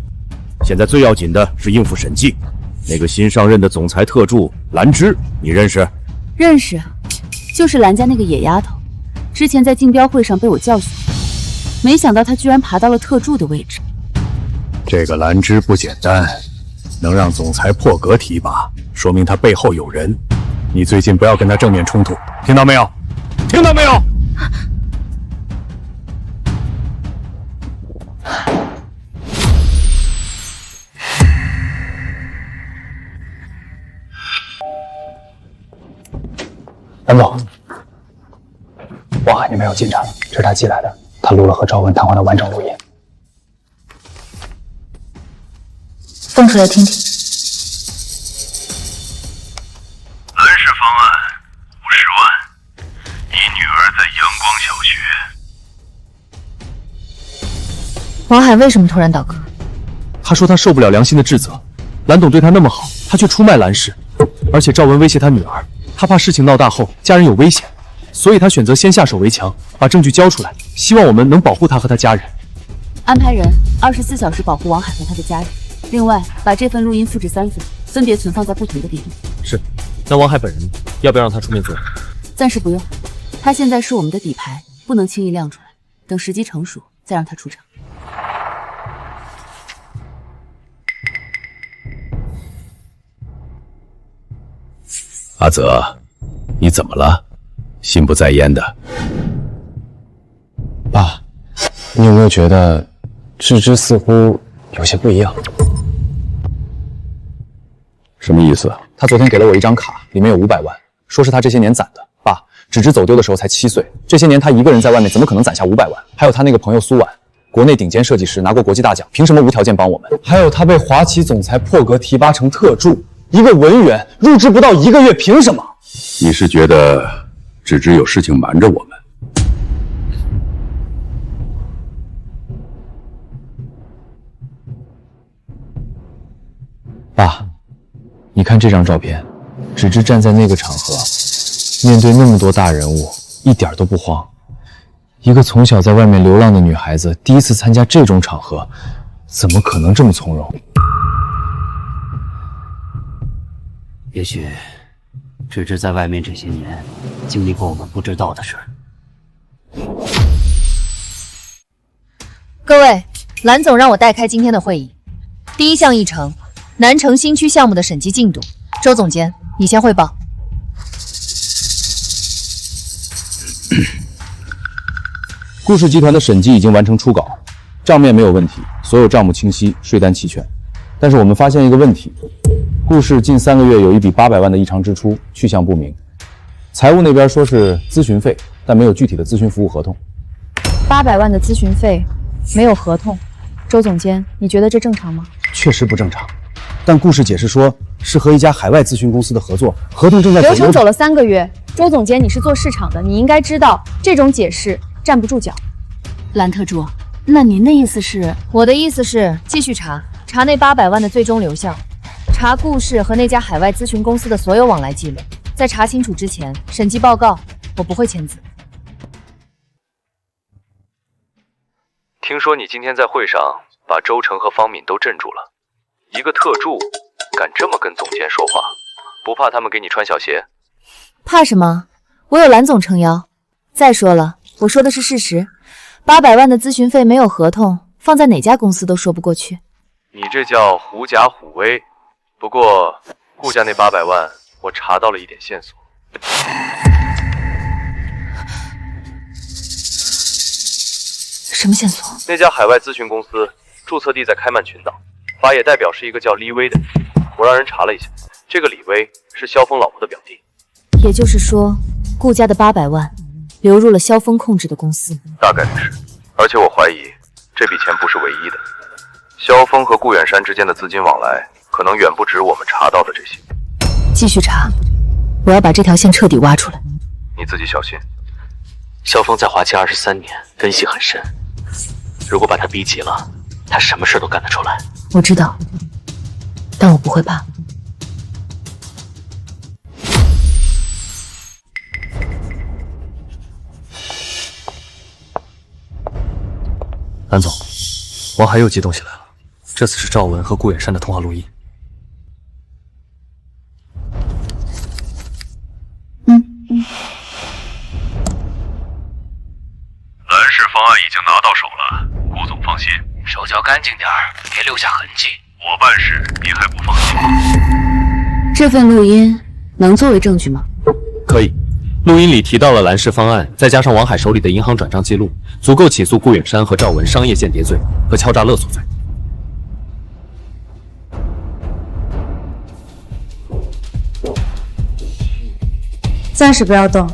现在最要紧的是应付审计。那个新上任的总裁特助兰芝，你认识？认识，就是兰家那个野丫头，之前在竞标会上被我教训，没想到她居然爬到了特助的位置。这个兰芝不简单，能让总裁破格提拔，说明他背后有人。你最近不要跟他正面冲突，听到没有？听到没有？兰总，王海那边有进展了，这是他寄来的，他录了和赵文谈话的完整录音。放出来听听。兰氏方案50万，你女儿在阳光小学。王海为什么突然倒戈？他说他受不了良心的指责，兰董对他那么好，他却出卖兰氏，而且赵文威胁他女儿，他怕事情闹大后家人有危险，所以他选择先下手为强，把证据交出来，希望我们能保护他和他家人。安排人24小时保护王海和他的家人，另外把这份录音复制3份，分别存放在不同的地方。是，那王海本人要不要让他出面做？暂时不用，他现在是我们的底牌，不能轻易亮出来，等时机成熟再让他出场。阿泽，你怎么了？心不在焉的。爸，你有没有觉得芝芝似乎有些不一样？什么意思？他昨天给了我一张卡，里面有500万，说是他这些年攒的。爸，芝芝走丢的时候才7岁，这些年他一个人在外面，怎么可能攒下500万？还有他那个朋友苏婉，国内顶尖设计师，拿过国际大奖，凭什么无条件帮我们？还有他被华企总裁破格提拔成特助，一个文员入职不到1个月，凭什么？你是觉得芝芝有事情瞒着我们？爸，你看这张照片，芝芝站在那个场合，面对那么多大人物，一点都不慌。一个从小在外面流浪的女孩子，第一次参加这种场合，怎么可能这么从容？也许芝芝在外面这些年经历过我们不知道的事儿。各位，兰总让我代开今天的会议。第一项议程，南城新区项目的审计进度。周总监，你先汇报。顾氏集团的审计已经完成初稿，账面没有问题，所有账目清晰，税单齐全。但是我们发现一个问题，顾氏近3个月有一笔800万的异常支出，去向不明。财务那边说是咨询费，但没有具体的咨询服务合同。800万的咨询费没有合同，周总监，你觉得这正常吗？确实不正常，但顾氏解释说是和一家海外咨询公司的合作，合同正在流程走了3个月，周总监，你是做市场的，你应该知道这种解释站不住脚。兰特助，那您的意思是？我的意思是继续查那800万的最终流向，查顾氏和那家海外咨询公司的所有往来记录，在查清楚之前，审计报告我不会签字。听说你今天在会上把周成和方敏都镇住了，一个特助敢这么跟总监说话，不怕他们给你穿小鞋？怕什么？我有蓝总撑腰。再说了，我说的是事实，800万的咨询费没有合同，放在哪家公司都说不过去。你这叫狐假虎威。不过顾家那800万，我查到了一点线索。什么线索？那家海外咨询公司注册地在开曼群岛，发业代表是一个叫李威的人。我让人查了一下，这个李威是萧峰老婆的表弟。也就是说，顾家的800万流入了萧峰控制的公司。大概率是，而且我怀疑这笔钱不是唯一的。萧峰和顾远山之间的资金往来，可能远不止我们查到的这些。继续查，我要把这条线彻底挖出来。你自己小心。萧峰在华期23年，根系很深。如果把他逼急了，他什么事都干得出来。我知道，但我不会怕。蓝总，王海又激动起来了。这次是赵文和顾远山的通话录音。蓝氏方案已经拿到手了，顾总放心，手脚干净点儿，别留下痕迹。我办事您还不放心吗？这份录音能作为证据吗？可以。录音里提到了蓝氏方案，再加上王海手里的银行转账记录，足够起诉顾远山和赵文商业间谍罪和敲诈勒索罪。暂时不要动，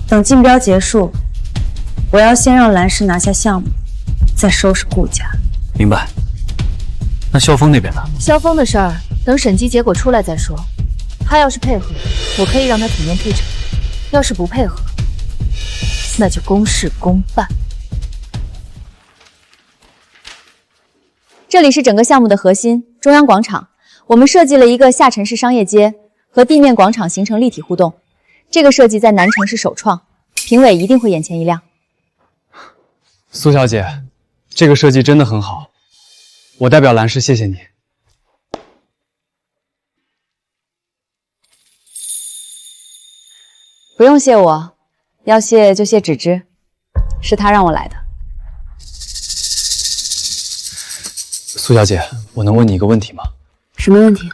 等竞标结束，我要先让蓝氏拿下项目，再收拾顾家。明白。那萧峰那边呢？萧峰的事儿等审计结果出来再说。他要是配合，我可以让他体面退场；要是不配合，那就公事公办。这里是整个项目的核心——中央广场。我们设计了一个下沉式商业街，和地面广场形成立体互动。这个设计在南城市首创，评委一定会眼前一亮。苏小姐，这个设计真的很好，我代表蓝氏谢谢你。不用谢我，要谢就谢芷芝，是她让我来的。苏小姐，我能问你一个问题吗？什么问题？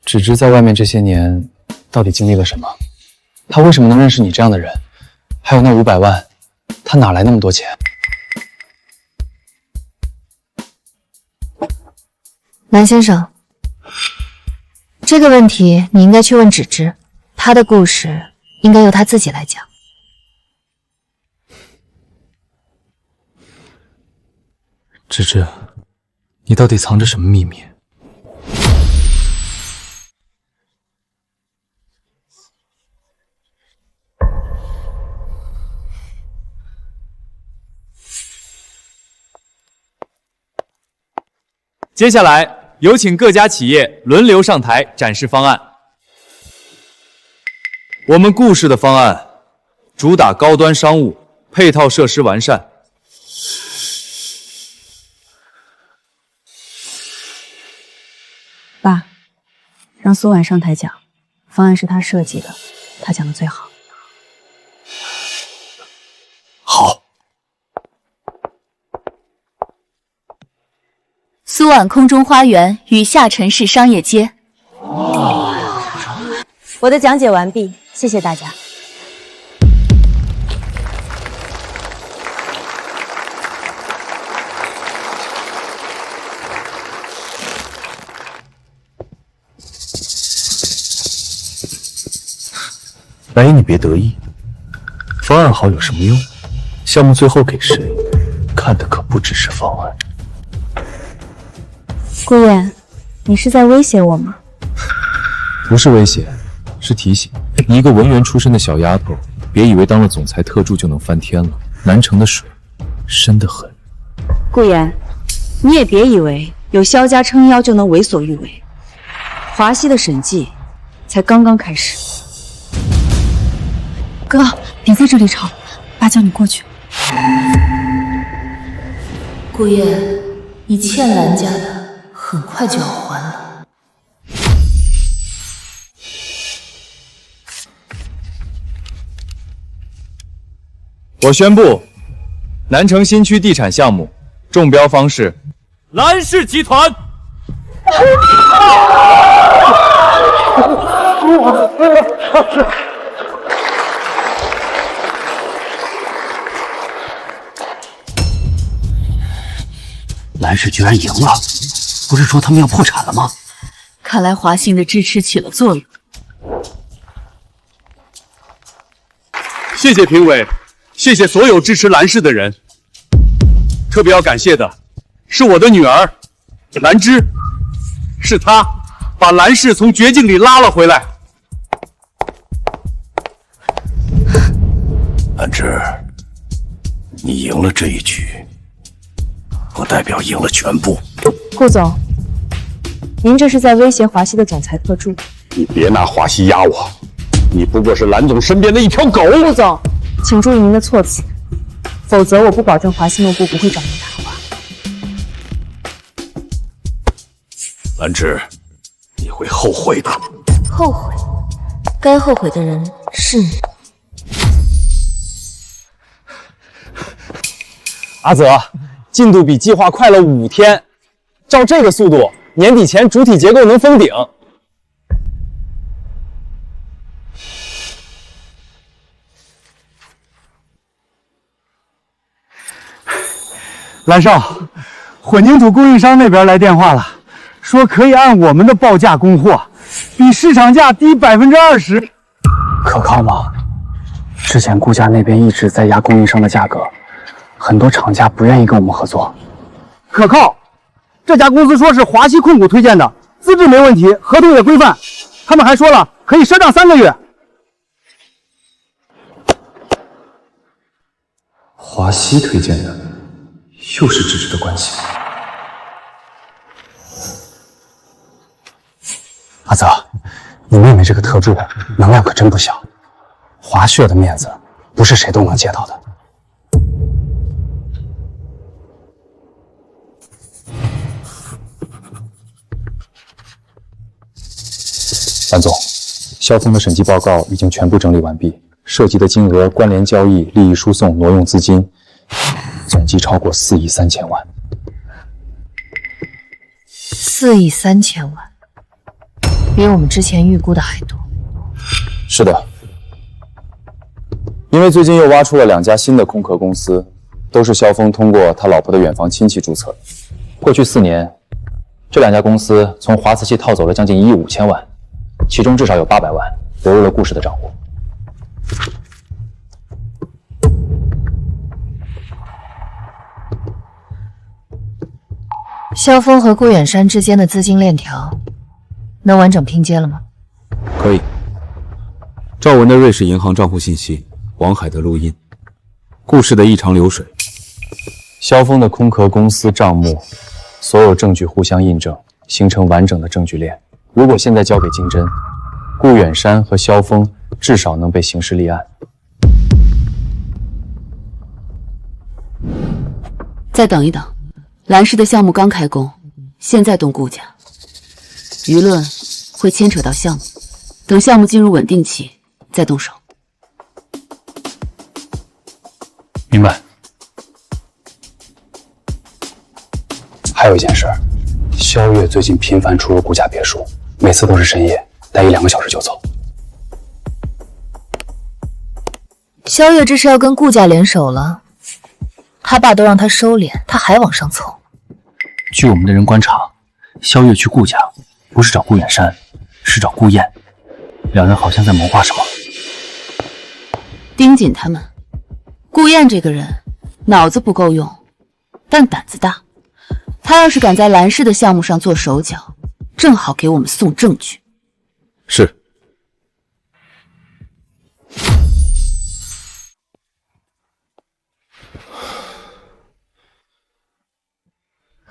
芷芝在外面这些年到底经历了什么？她为什么能认识你这样的人？还有那500万，她哪来那么多钱？蓝先生，这个问题你应该去问芷芝，她的故事应该由她自己来讲。芷芝，你到底藏着什么秘密？接下来有请各家企业轮流上台展示方案。我们顾氏的方案主打高端商务，配套设施完善。爸，让苏婉上台讲，方案是他设计的，他讲的最好。好。苏婉空中花园与下沉式商业街。我的讲解完毕，谢谢大家。白姨，你别得意，方案好有什么用？项目最后给谁，看的可不只是方案。顾燕，你是在威胁我吗？不是威胁，是提醒你一个文员出身的小丫头，别以为当了总裁特助就能翻天了。南城的水深得很。顾燕，你也别以为有萧家撑腰就能为所欲为。华西的审计才刚刚开始。哥，别在这里吵，爸叫你过去。顾燕，你欠兰家的很快就要还了。我宣布，南城新区地产项目中标方是蓝氏集团。蓝氏居然赢了，不是说他们要破产了吗？看来华信的支持起了作用。谢谢评委，谢谢所有支持蓝氏的人。特别要感谢的是我的女儿兰芝，是她把蓝氏从绝境里拉了回来。兰芝，你赢了这一局，不代表赢了全部。顾总，您这是在威胁华西的总裁特助？你别拿华西压我，你不过是蓝总身边的一条狗。顾总，请注意您的措辞，否则我不保证华西诺部不会找您谈话。兰芝，你会后悔的。后悔？该后悔的人是你。阿泽，进度比计划快了5天，照这个速度，年底前主体结构能封顶。兰少，混凝土供应商那边来电话了，说可以按我们的报价供货，比市场价低20%。可靠吗？之前顾家那边一直在压供应商的价格，很多厂家不愿意跟我们合作。可靠，这家公司说是华西控股推荐的，资质没问题，合同也规范。他们还说了可以赊账3个月。华西推荐的，又是芝芝的关系。阿泽，你妹妹这个特助能量可真不小，华血的面子不是谁都能借到的。蓝总，萧峰的审计报告已经全部整理完毕，涉及的金额、关联交易、利益输送、挪用资金，总计超过4亿3千万。4亿3千万，比我们之前预估的还多。是的，因为最近又挖出了2家新的空壳公司，都是萧峰通过他老婆的远房亲戚注册的。过去4年，这2家公司从华瓷器套走了将近1亿5千万，其中至少有800万流入了顾氏的账户。萧峰和顾远山之间的资金链条，能完整拼接了吗？可以。赵文的瑞士银行账户信息，王海的录音，顾氏的异常流水，萧峰的空壳公司账目，所有证据互相印证，形成完整的证据链。如果现在交给经侦，顾远山和萧峰至少能被刑事立案。再等一等，蓝氏的项目刚开工，现在动顾家，舆论会牵扯到项目，等项目进入稳定期再动手。明白。还有一件事，萧月最近频繁出入顾家别墅，每次都是深夜，待1-2个小时就走。萧月这是要跟顾家联手了，他爸都让他收敛，他还往上凑。据我们的人观察，萧月去顾家不是找顾远山，是找顾燕，两人好像在谋划什么。盯紧他们。顾燕这个人脑子不够用，但胆子大。他要是敢在蓝氏的项目上做手脚，正好给我们送证据。是。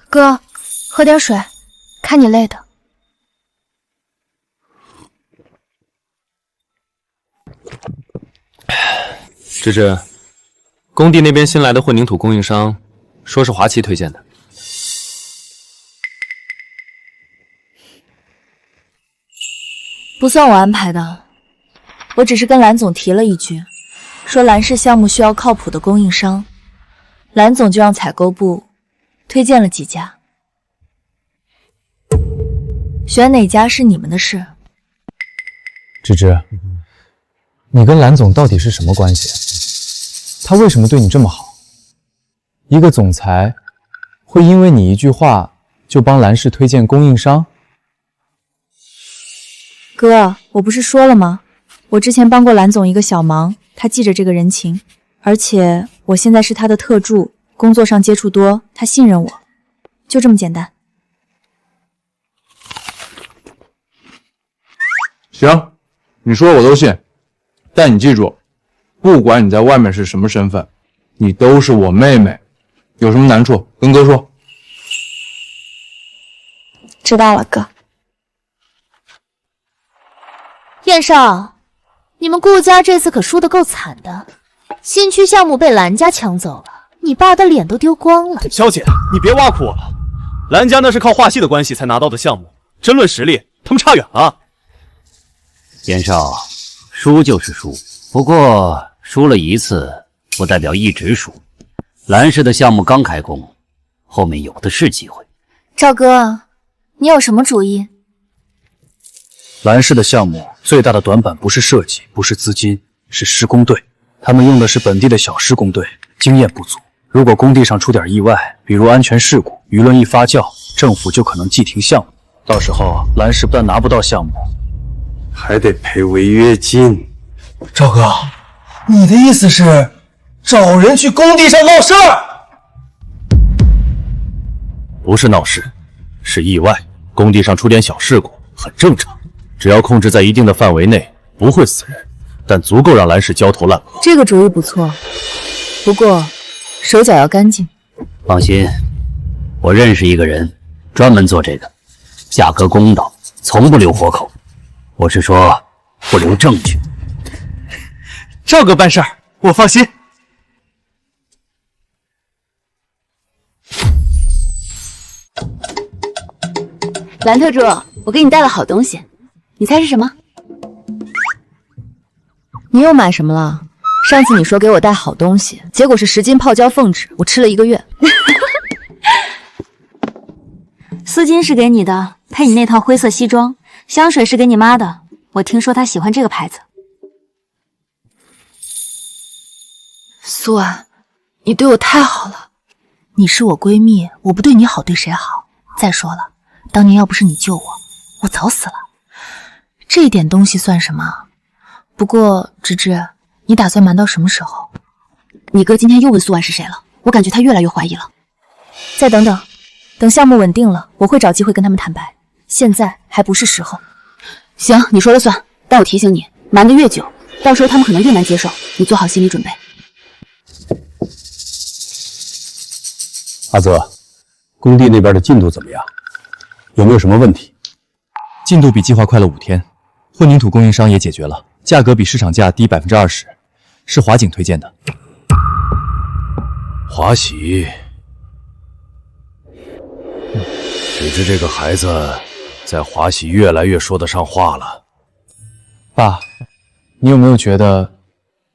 哥，喝点水，看你累的。芝芝，工地那边新来的混凝土供应商，说是华旗推荐的。不算我安排的，我只是跟蓝总提了一句，说蓝氏项目需要靠谱的供应商，蓝总就让采购部推荐了几家，选哪家是你们的事。芝芝，你跟蓝总到底是什么关系？他为什么对你这么好？一个总裁会因为你一句话就帮蓝氏推荐供应商？哥，我不是说了吗？我之前帮过蓝总一个小忙，他记着这个人情，而且我现在是他的特助，工作上接触多，他信任我，就这么简单。行，你说我都信，但你记住，不管你在外面是什么身份，你都是我妹妹，有什么难处跟哥说。知道了，哥。燕少，你们顾家这次可输得够惨的，新区项目被蓝家抢走了，你爸的脸都丢光了。小姐，你别挖苦我了，蓝家那是靠华系的关系才拿到的项目，真论实力，他们差远了。燕少，输就是输，不过输了一次，不代表一直输。蓝氏的项目刚开工，后面有的是机会。赵哥，你有什么主意？蓝氏的项目最大的短板不是设计，不是资金，是施工队。他们用的是本地的小施工队，经验不足。如果工地上出点意外，比如安全事故，舆论一发酵，政府就可能即停项目。到时候蓝氏不但拿不到项目，还得赔违约金。赵哥，你的意思是找人去工地上闹事儿？不是闹事，是意外。工地上出点小事故很正常，只要控制在一定的范围内，不会死人，但足够让蓝氏焦头烂额。这个主意不错，不过手脚要干净。放心，我认识一个人，专门做这个，价格公道，从不留活口。我是说，不留证据。赵哥办事儿，我放心。蓝特助，我给你带了好东西，你猜是什么？你又买什么了？上次你说给我带好东西，结果是10斤泡椒凤脂，我吃了1个月。丝巾是给你的，配你那套灰色西装。香水是给你妈的，我听说她喜欢这个牌子。苏婉，你对我太好了。你是我闺蜜，我不对你好，对谁好？再说了，当年要不是你救我，我早死了。这点东西算什么？不过芝芝，你打算瞒到什么时候？你哥今天又问苏婉是谁了，我感觉他越来越怀疑了。再等等，等项目稳定了，我会找机会跟他们坦白。现在还不是时候。行，你说了算，但我提醒你，瞒得越久，到时候他们可能越难接受，你做好心理准备。阿泽，工地那边的进度怎么样？有没有什么问题？进度比计划快了5天，混凝土供应商也解决了，价格比市场价低20%，是华景推荐的。华喜，只是这个孩子在华喜越来越说得上话了。爸，你有没有觉得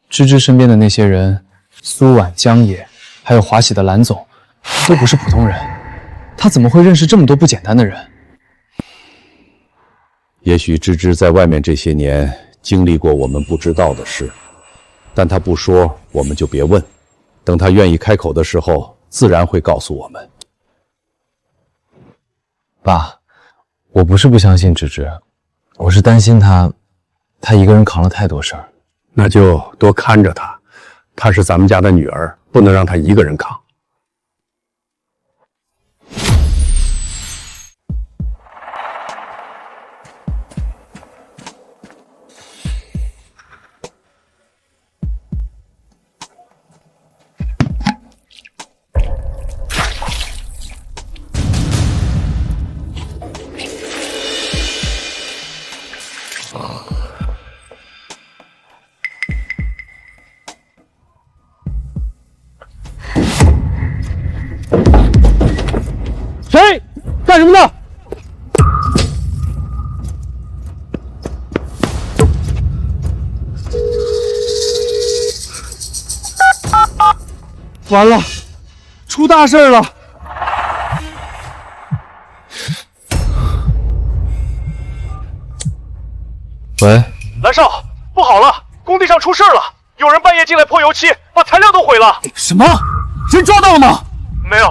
芝芝身边的那些人，苏婉、江野，还有华喜的蓝总，都不是普通人？他怎么会认识这么多不简单的人？也许芝芝在外面这些年经历过我们不知道的事，但他不说，我们就别问。等他愿意开口的时候，自然会告诉我们。爸，我不是不相信芝芝，我是担心她一个人扛了太多事儿。那就多看着她，她是咱们家的女儿，不能让她一个人扛。们呢？完了，出大事了！喂，蓝少，不好了，工地上出事了，有人半夜进来泼油漆，把材料都毁了。什么？人抓到了吗？没有，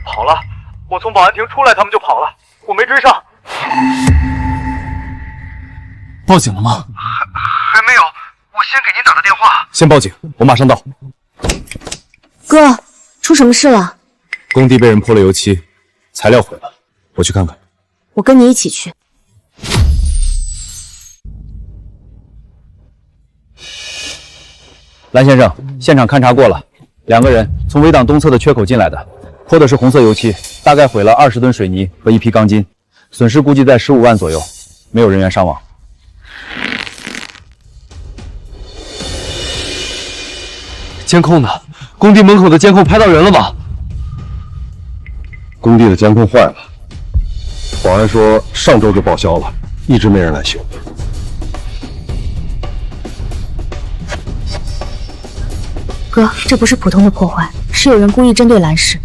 跑了。我从保安亭出来，他们就跑了，我没追上。报警了吗？还没有，我先给您打的电话。先报警，我马上到。哥，出什么事了？工地被人泼了油漆，材料毁了，我去看看。我跟你一起去。蓝先生，现场勘查过了，2个人从围挡东侧的缺口进来的，泼的是红色油漆，大概毁了20吨水泥和1批钢筋，损失估计在15万左右，没有人员伤亡。监控呢？工地门口的监控拍到人了吗？工地的监控坏了，保安说上周就报销了，一直没人来修。哥，这不是普通的破坏，是有人故意针对蓝氏。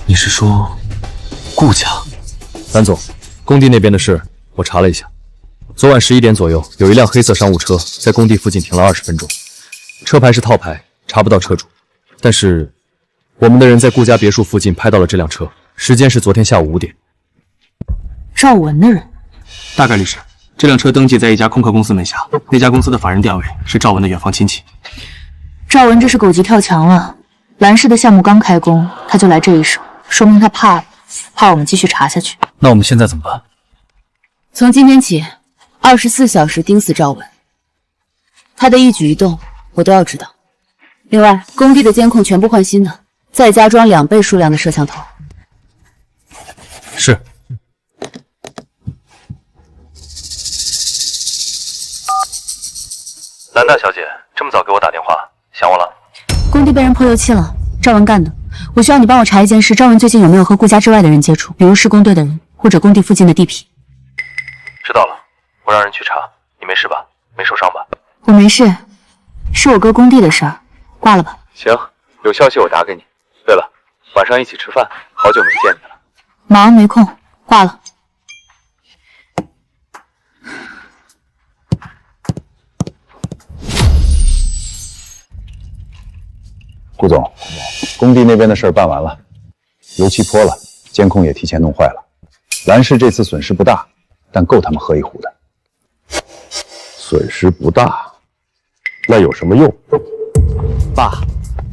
你是说顾家？蓝总，工地那边的事我查了一下，昨晚11点左右，有一辆黑色商务车在工地附近停了20分钟，车牌是套牌，查不到车主。但是我们的人在顾家别墅附近拍到了这辆车，时间是昨天下午5点。赵文的人？大概率是。这辆车登记在一家空客公司门下，那家公司的法人店委是赵文的远房亲戚。赵文这是狗急跳墙了，蓝氏的项目刚开工，他就来这一手，说明他怕了，怕我们继续查下去。那我们现在怎么办？从今天起，24小时盯死赵文，他的一举一动我都要知道。另外，工地的监控全部换新的，再加装2倍数量的摄像头。是。蓝大小姐，这么早给我打电话，想我了？工地被人泼油漆了，赵文干的。我需要你帮我查一件事，赵文最近有没有和顾家之外的人接触，比如施工队的人或者工地附近的地痞。知道了，我让人去查。你没事吧？没受伤吧？我没事，是我哥工地的事儿，挂了吧。行，有消息我打给你。对了，晚上一起吃饭，好久没见你了。忙没空，挂了。顾总，工地那边的事儿办完了，油漆泼了，监控也提前弄坏了。蓝氏这次损失不大，但够他们喝一壶的。损失不大，那有什么用？爸，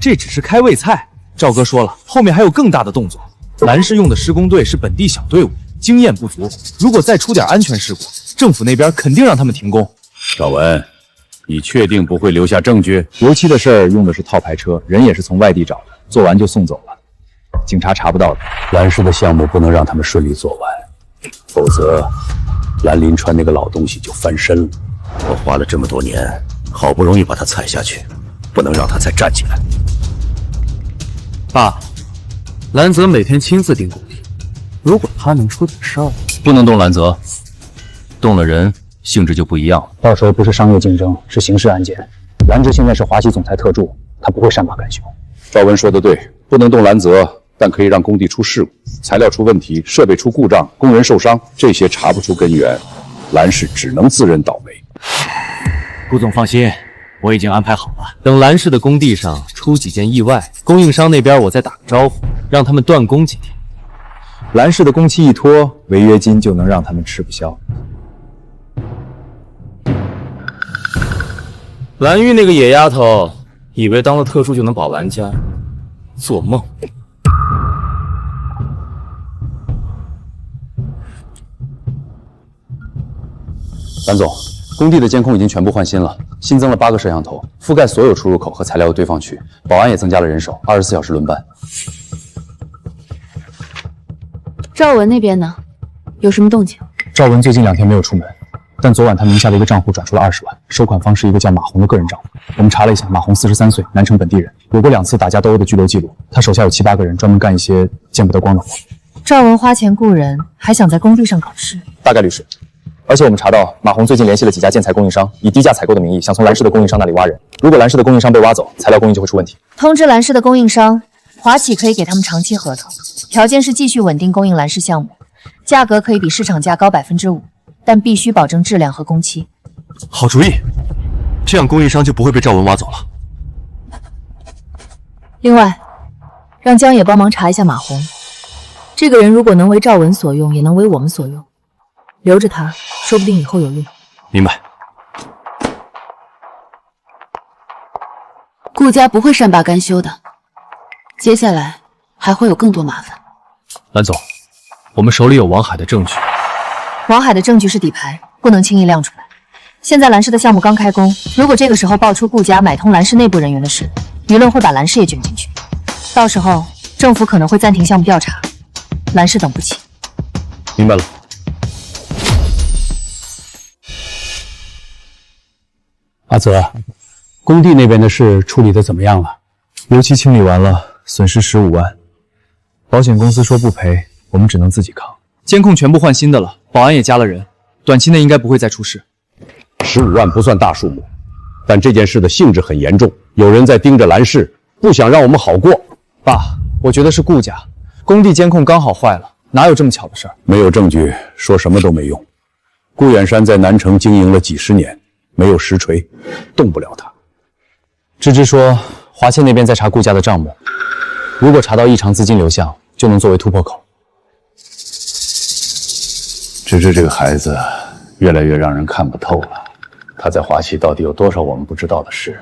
这只是开胃菜。赵哥说了，后面还有更大的动作。蓝氏用的施工队是本地小队伍，经验不足，如果再出点安全事故，政府那边肯定让他们停工。赵文，你确定不会留下证据？油漆的事儿用的是套牌车，人也是从外地找的，做完就送走了，警察查不到的。蓝氏的项目不能让他们顺利做完，否则蓝林川那个老东西就翻身了。我花了这么多年，好不容易把他踩下去，不能让他再站起来。爸，蓝泽每天亲自盯工地，如果他能出点事儿，不能动蓝泽，动了人性质就不一样了。到时候不是商业竞争，是刑事案件。蓝芝现在是华西总裁特助，他不会善罢甘休。赵文说的对，不能动蓝泽，但可以让工地出事故、材料出问题、设备出故障、工人受伤，这些查不出根源，蓝氏只能自认倒霉。顾总放心，我已经安排好了。等蓝氏的工地上出几件意外，供应商那边我再打个招呼，让他们断供几天。蓝氏的工期一拖，违约金就能让他们吃不消。蓝玉那个野丫头，以为当了特助就能保蓝家，做梦。蓝总，工地的监控已经全部换新了，新增了8个摄像头，覆盖所有出入口和材料的堆放区，保安也增加了人手，24小时轮班。赵文那边呢？有什么动静？赵文最近2天没有出门，但昨晚他名下的一个账户转出了20万，收款方是一个叫马红的个人账户。我们查了一下，马红43岁，南城本地人，有过2次打架斗殴的拘留记录。他手下有7、8个人，专门干一些见不得光的活。赵文花钱雇人，还想在工地上搞事，大概率是。而且我们查到，马红最近联系了几家建材供应商，以低价采购的名义，想从兰氏的供应商那里挖人。如果兰氏的供应商被挖走，材料供应就会出问题。通知兰氏的供应商，华企可以给他们长期合同，条件是继续稳定供应兰氏项目，价格可以比市场价高5%，但必须保证质量和工期。好主意，这样供应商就不会被赵文挖走了。另外，让江野帮忙查一下马红，这个人如果能为赵文所用，也能为我们所用，留着他，说不定以后有用。明白。顾家不会善罢甘休的，接下来还会有更多麻烦。蓝总，我们手里有王海的证据。王海的证据是底牌，不能轻易亮出来。现在兰氏的项目刚开工，如果这个时候爆出顾家买通兰氏内部人员的事，舆论会把兰氏也卷进去，到时候政府可能会暂停项目调查，兰氏等不起。明白了。阿泽，工地那边的事处理的怎么样了？油漆清理完了，损失15万，保险公司说不赔，我们只能自己扛。监控全部换新的了，保安也加了人，短期内应该不会再出事。15万不算大数目，但这件事的性质很严重，有人在盯着兰氏，不想让我们好过。爸，我觉得是顾家，工地监控刚好坏了，哪有这么巧的事儿？没有证据，说什么都没用。顾远山在南城经营了几10年，没有实锤，动不了他。芝芝说，华倩那边在查顾家的账目，如果查到异常资金流向，就能作为突破口。芝芝这个孩子越来越让人看不透了，他在华西到底有多少我们不知道的事？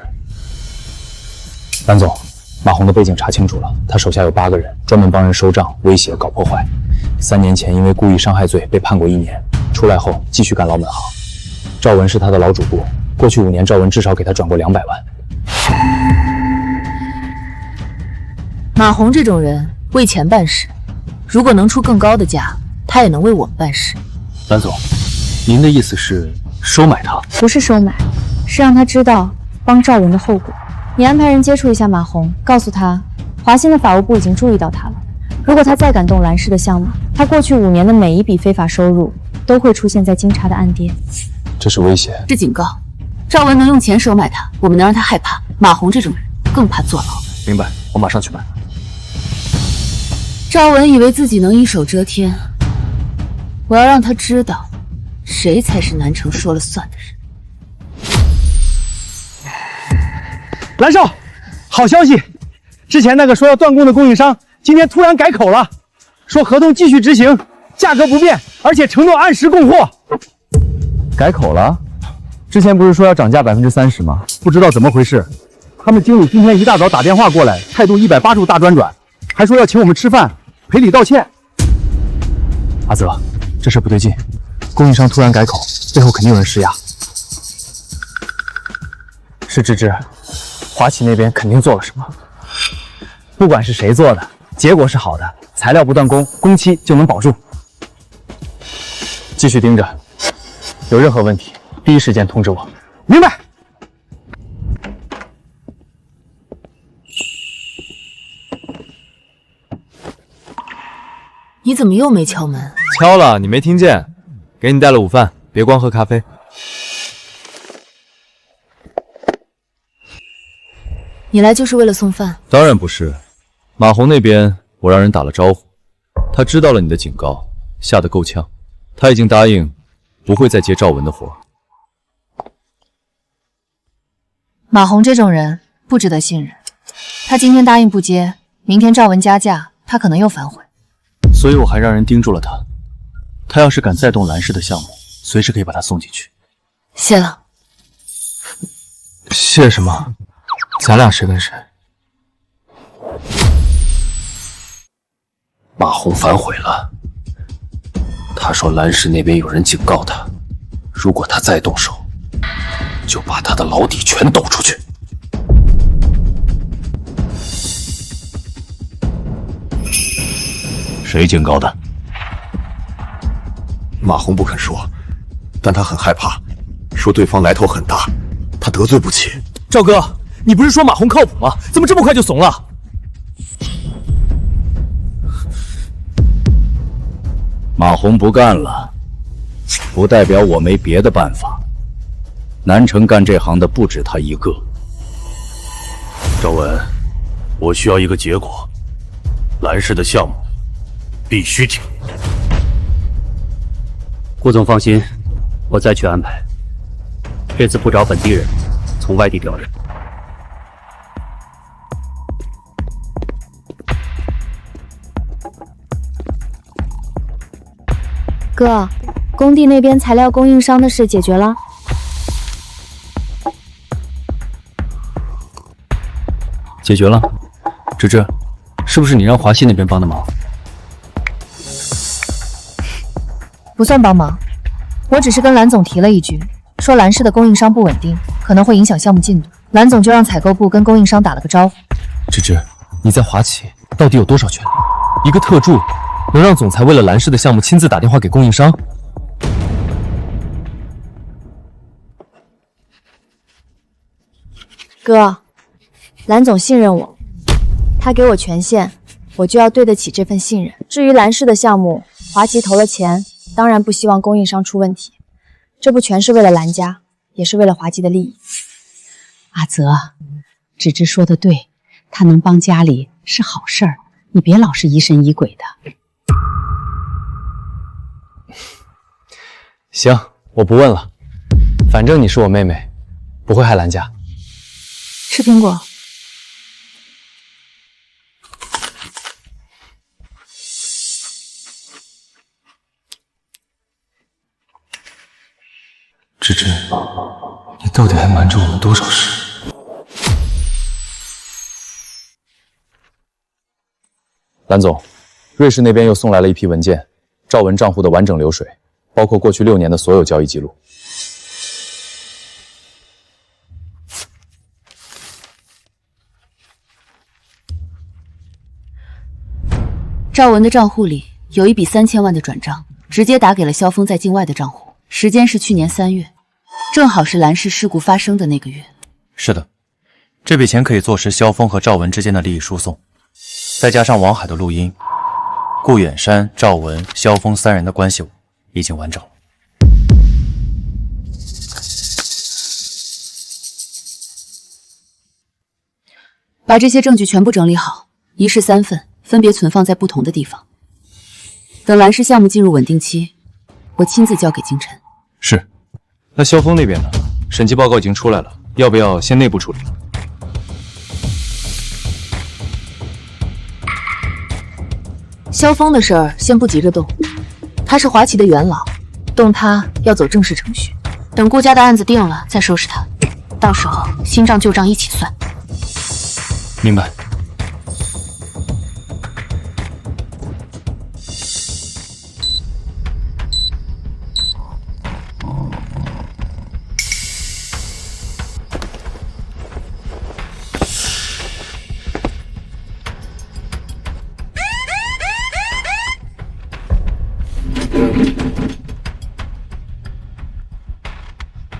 蓝总，马红的背景查清楚了，他手下有8个人，专门帮人收账、威胁、搞破坏。3年前因为故意伤害罪被判过1年，出来后继续干老本行。赵文是他的老主顾，过去5年赵文至少给他转过200万。马红这种人为钱办事，如果能出更高的价，他也能为我们办事。蓝总，您的意思是收买他？不是收买，是让他知道帮赵文的后果。你安排人接触一下马红，告诉他华兴的法务部已经注意到他了。如果他再敢动兰氏的项目，他过去5年的每一笔非法收入都会出现在经查的暗跌。这是威胁，是警告。赵文能用钱收买他，我们能让他害怕。马红这种人更怕坐牢。明白，我马上去办。赵文以为自己能一手遮天，我要让他知道，谁才是南城说了算的人。蓝少，好消息！之前那个说要断供的供应商，今天突然改口了，说合同继续执行，价格不变，而且承诺按时供货。改口了？之前不是说要涨价30%吗？不知道怎么回事，他们经理今天一大早打电话过来，态度180度大转转，还说要请我们吃饭，赔礼道歉。阿泽，这事不对劲，供应商突然改口，背后肯定有人施压。是芝芝，华企那边肯定做了什么。不管是谁做的，结果是好的，材料不断供，工期就能保住。继续盯着，有任何问题第一时间通知我。明白。你怎么又没敲门？敲了，你没听见。给你带了午饭，别光喝咖啡。你来就是为了送饭？当然不是，马红那边我让人打了招呼，他知道了你的警告，吓得够呛。他已经答应不会再接赵文的活。马红这种人不值得信任，他今天答应不接，明天赵文加价，他可能又反悔。所以我还让人盯住了他，他要是敢再动兰氏的项目，随时可以把他送进去。谢了。谢什么？咱俩谁跟谁？马红反悔了，他说兰氏那边有人警告他，如果他再动手，就把他的老底全抖出去。谁警告的？马红不肯说，但他很害怕，说对方来头很大，他得罪不起。赵哥，你不是说马红靠谱吗？怎么这么快就怂了？马红不干了，不代表我没别的办法。南城干这行的不止他一个。赵文，我需要一个结果，蓝氏的项目必须停。顾总放心，我再去安排。这次不找本地人，从外地调人。哥，工地那边材料供应商的事解决了？解决了。芝芝，是不是你让华西那边帮的忙？不算帮忙，我只是跟蓝总提了一句，说蓝氏的供应商不稳定，可能会影响项目进度。蓝总就让采购部跟供应商打了个招呼。芝芝，你在华企到底有多少权利？一个特助能让总裁为了蓝氏的项目亲自打电话给供应商？哥，蓝总信任我，他给我权限，我就要对得起这份信任。至于蓝氏的项目，华企投了钱，当然不希望供应商出问题，这不全是为了蓝家，也是为了华集的利益。阿泽，芝芝说的对，他能帮家里是好事儿，你别老是疑神疑鬼的。行，我不问了，反正你是我妹妹，不会害蓝家。吃苹果。芝芝，你到底还瞒着我们多少事？蓝总，瑞士那边又送来了一批文件，赵文账户的完整流水，包括过去6年的所有交易记录。赵文的账户里有一笔3000万的转账，直接打给了萧峰在境外的账户，时间是去年3月，正好是蓝氏事故发生的那个月。是的，这笔钱可以坐实萧峰和赵文之间的利益输送，再加上王海的录音，顾远山、赵文、萧峰3人的关系已经完整了。把这些证据全部整理好，一式3份，分别存放在不同的地方。等蓝氏项目进入稳定期，我亲自交给京晨。是。那萧峰那边呢？审计报告已经出来了，要不要先内部处理？萧峰的事儿先不急着动，他是华企的元老，动他要走正式程序。等顾家的案子定了再收拾他，到时候新账旧账一起算。明白。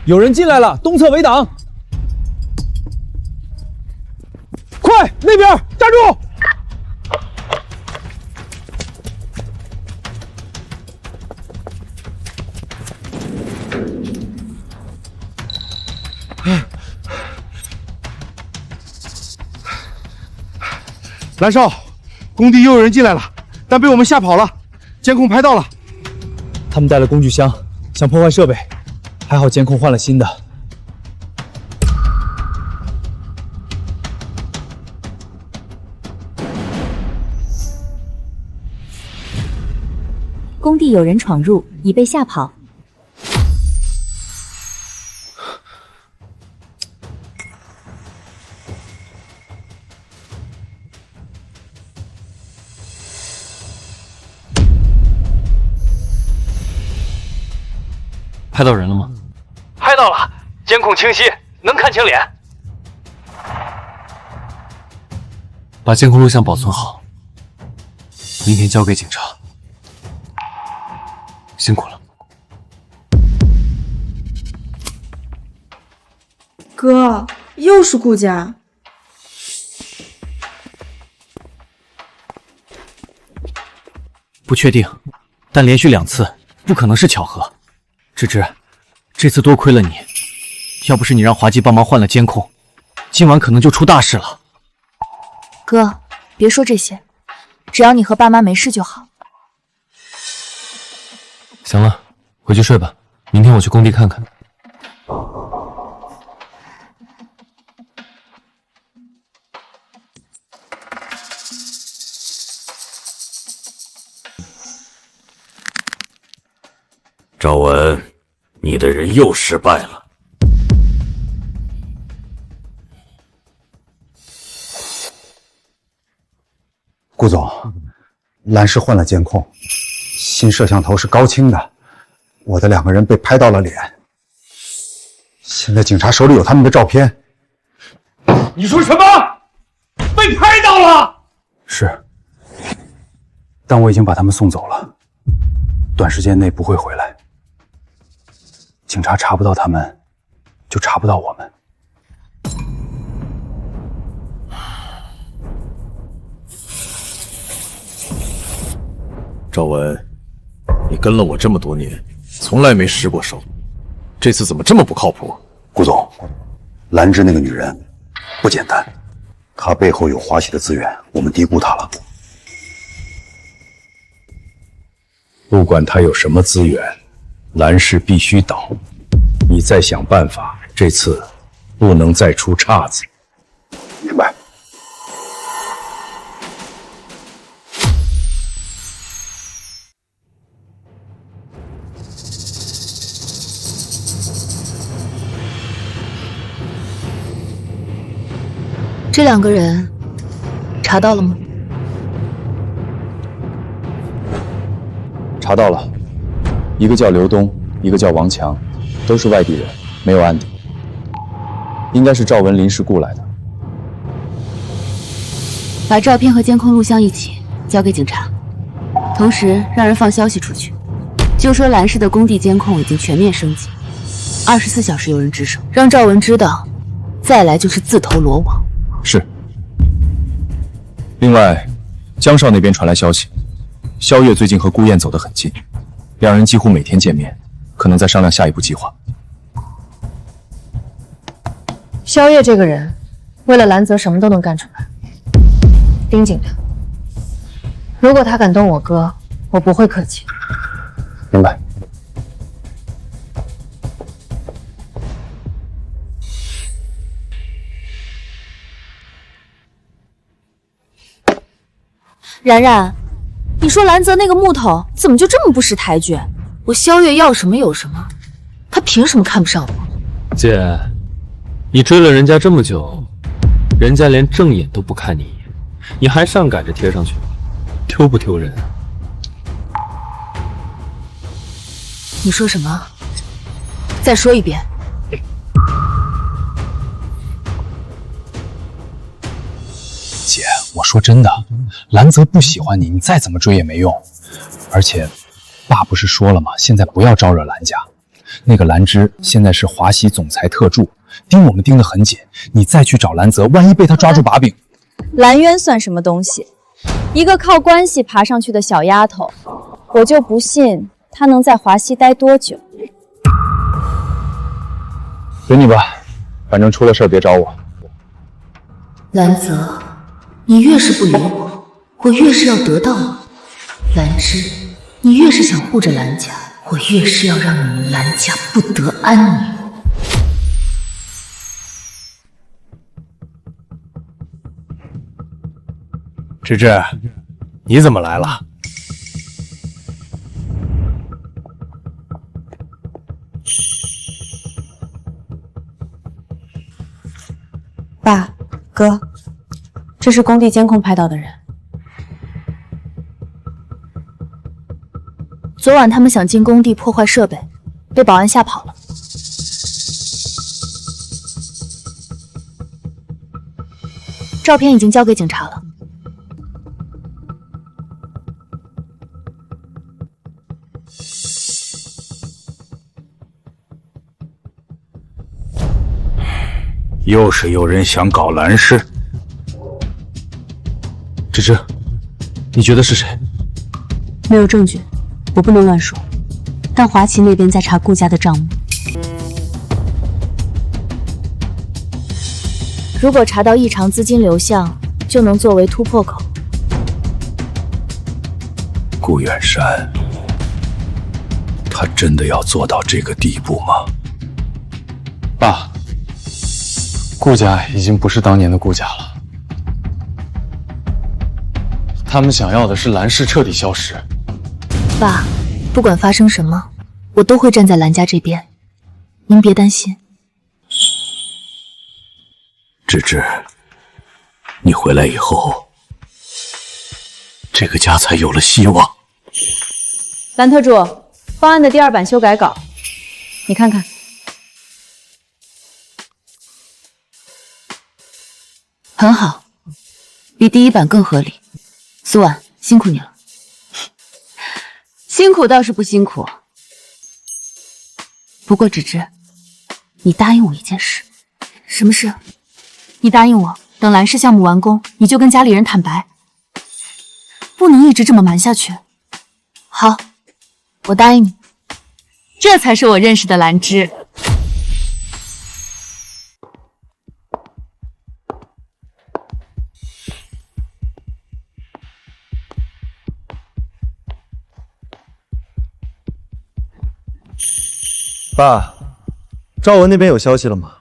有人进来了，东侧围挡！快，那边站住！蓝少，工地又有人进来了，但被我们吓跑了，监控拍到了。他们带了工具箱，想破坏设备。还好监控换了新的。工地有人闯入，已被吓跑。拍到人了吗？拍到了，监控清晰，能看清脸。把监控录像保存好，明天交给警察。辛苦了。哥，又是顾家。不确定，但连续2次不可能是巧合。芝芝，这次多亏了你，要不是你让华姬帮忙换了监控，今晚可能就出大事了。哥，别说这些，只要你和爸妈没事就好。行了，回去睡吧，明天我去工地看看。赵文，你的人又失败了。顾总，兰氏换了监控，新摄像头是高清的，我的2个人被拍到了脸。现在警察手里有他们的照片。你说什么？被拍到了？是，但我已经把他们送走了，短时间内不会回来。警察查不到他们，就查不到我们。赵文，你跟了我这么多年，从来没失过手，这次怎么这么不靠谱？顾总，兰芝那个女人不简单，她背后有华西的资源，我们低估她了。不管她有什么资源，兰氏必须倒。你再想办法，这次不能再出岔子。明白。这2个人查到了吗？查到了，一个叫刘东，一个叫王强，都是外地人，没有案底，应该是赵文临时雇来的。把照片和监控录像一起交给警察，同时让人放消息出去，就说兰氏的工地监控已经全面升级，24小时有人值守，让赵文知道，再来就是自投罗网。是。另外，江少那边传来消息，萧月最近和顾燕走得很近，2人几乎每天见面，可能在商量下一步计划。萧月这个人，为了兰泽什么都能干出来，盯紧他。如果他敢动我哥，我不会客气。明白。然然，你说兰泽那个木头怎么就这么不识抬举？我萧月要什么有什么，他凭什么看不上我？姐，你追了人家这么久，人家连正眼都不看你一眼，你还上赶着贴上去，丢不丢人啊？你说什么？再说一遍。姐，我说真的，兰泽不喜欢你，你再怎么追也没用。而且，爸不是说了吗？现在不要招惹兰家。那个兰芝现在是华西总裁特助，盯我们盯得很紧。你再去找兰泽，万一被他抓住把柄，兰渊算什么东西？一个靠关系爬上去的小丫头，我就不信她能在华西待多久。随你吧，反正出了事别找我。兰泽，你越是不理我，我越是要得到你。兰芝，你越是想护着兰家，我越是要让你们兰家不得安宁。芝芝，你怎么来了？爸，哥，这是工地监控拍到的人。昨晚他们想进工地破坏设备，被保安吓跑了。照片已经交给警察了。又是有人想搞蓝氏？芝芝，你觉得是谁？没有证据，我不能乱说。但华旗那边在查顾家的账目，如果查到异常资金流向，就能作为突破口。顾远山，他真的要做到这个地步吗？爸，顾家已经不是当年的顾家了。他们想要的是蓝氏彻底消失。爸，不管发生什么，我都会站在蓝家这边，您别担心。芝芝，你回来以后，这个家才有了希望。蓝特助，方案的第2版修改稿，你看看。很好，比第1版更合理。苏婉，辛苦你了。辛苦倒是不辛苦，不过芝芝，你答应我一件事。什么事？你答应我，等蓝氏项目完工，你就跟家里人坦白，不能一直这么瞒下去。好，我答应你。这才是我认识的兰芝。爸，赵文那边有消息了吗？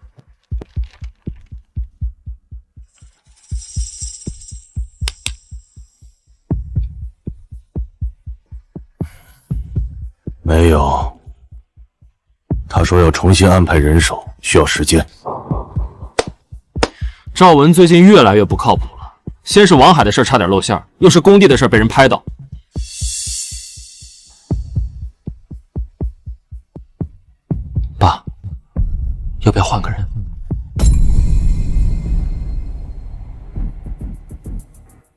没有，他说要重新安排人手，需要时间。赵文最近越来越不靠谱了，先是王海的事差点露馅，又是工地的事被人拍到。爸，要不要换个人？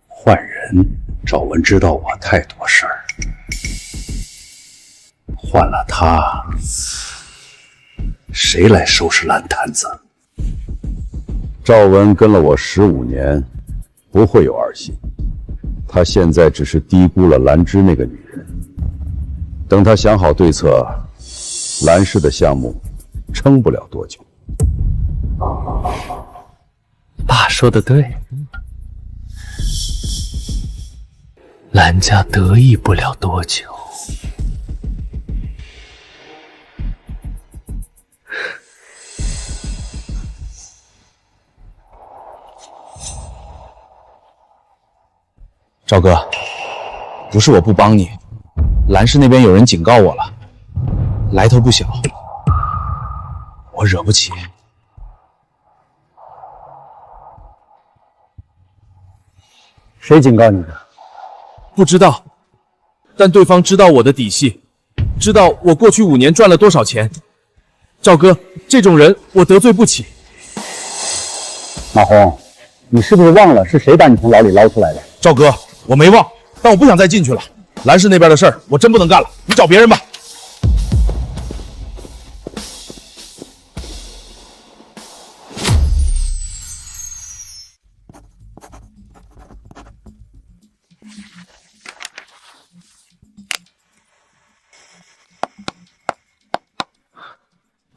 换人，赵文知道我太多事儿，换了他，谁来收拾烂摊子？赵文跟了我15年，不会有二心。他现在只是低估了兰芝那个女人。等他想好对策，兰氏的项目撑不了多久。爸说的对，兰家得意不了多久。赵哥，不是我不帮你，兰氏那边有人警告我了，来头不小，我惹不起。谁警告你的？不知道，但对方知道我的底细，知道我过去5年赚了多少钱。赵哥，这种人我得罪不起。马红，你是不是忘了是谁把你从牢里捞出来的？赵哥，我没忘，但我不想再进去了。兰氏那边的事儿我真不能干了，你找别人吧。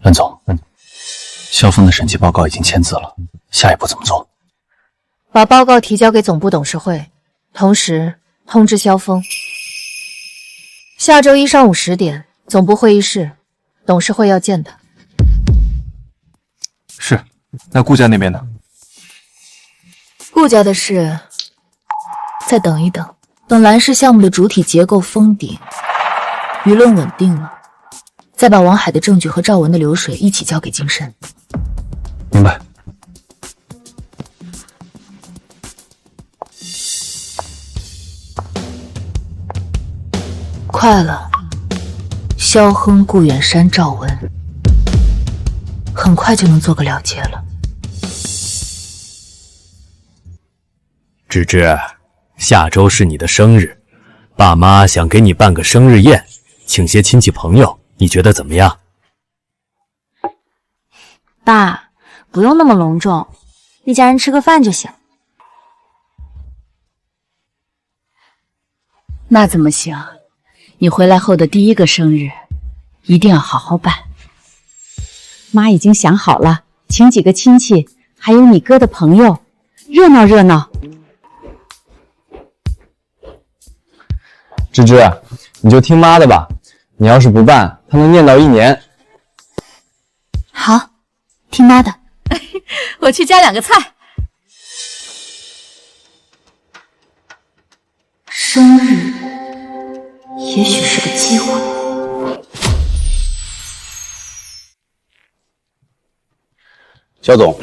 蓝总，萧峰的审计报告已经签字了，下一步怎么做？把报告提交给总部董事会，同时通知萧峰，下周1上午10点，总部会议室，董事会要见他。是，那顾家那边呢？顾家的事，再等一等，等蓝氏项目的主体结构封顶，舆论稳定了，再把王海的证据和赵文的流水一起交给金申。明白。快了，萧亨、顾远山、赵文，很快就能做个了结了。芝芝，下周是你的生日，爸妈想给你办个生日宴，请些亲戚朋友，你觉得怎么样？爸，不用那么隆重，一家人吃个饭就行。那怎么行？你回来后的第一个生日，一定要好好办。妈已经想好了，请几个亲戚，还有你哥的朋友，热闹热闹。芝芝，你就听妈的吧，你要是不办，她能念叨1年。好，听妈的。我去加2个菜。生日，也许是个机会。肖总，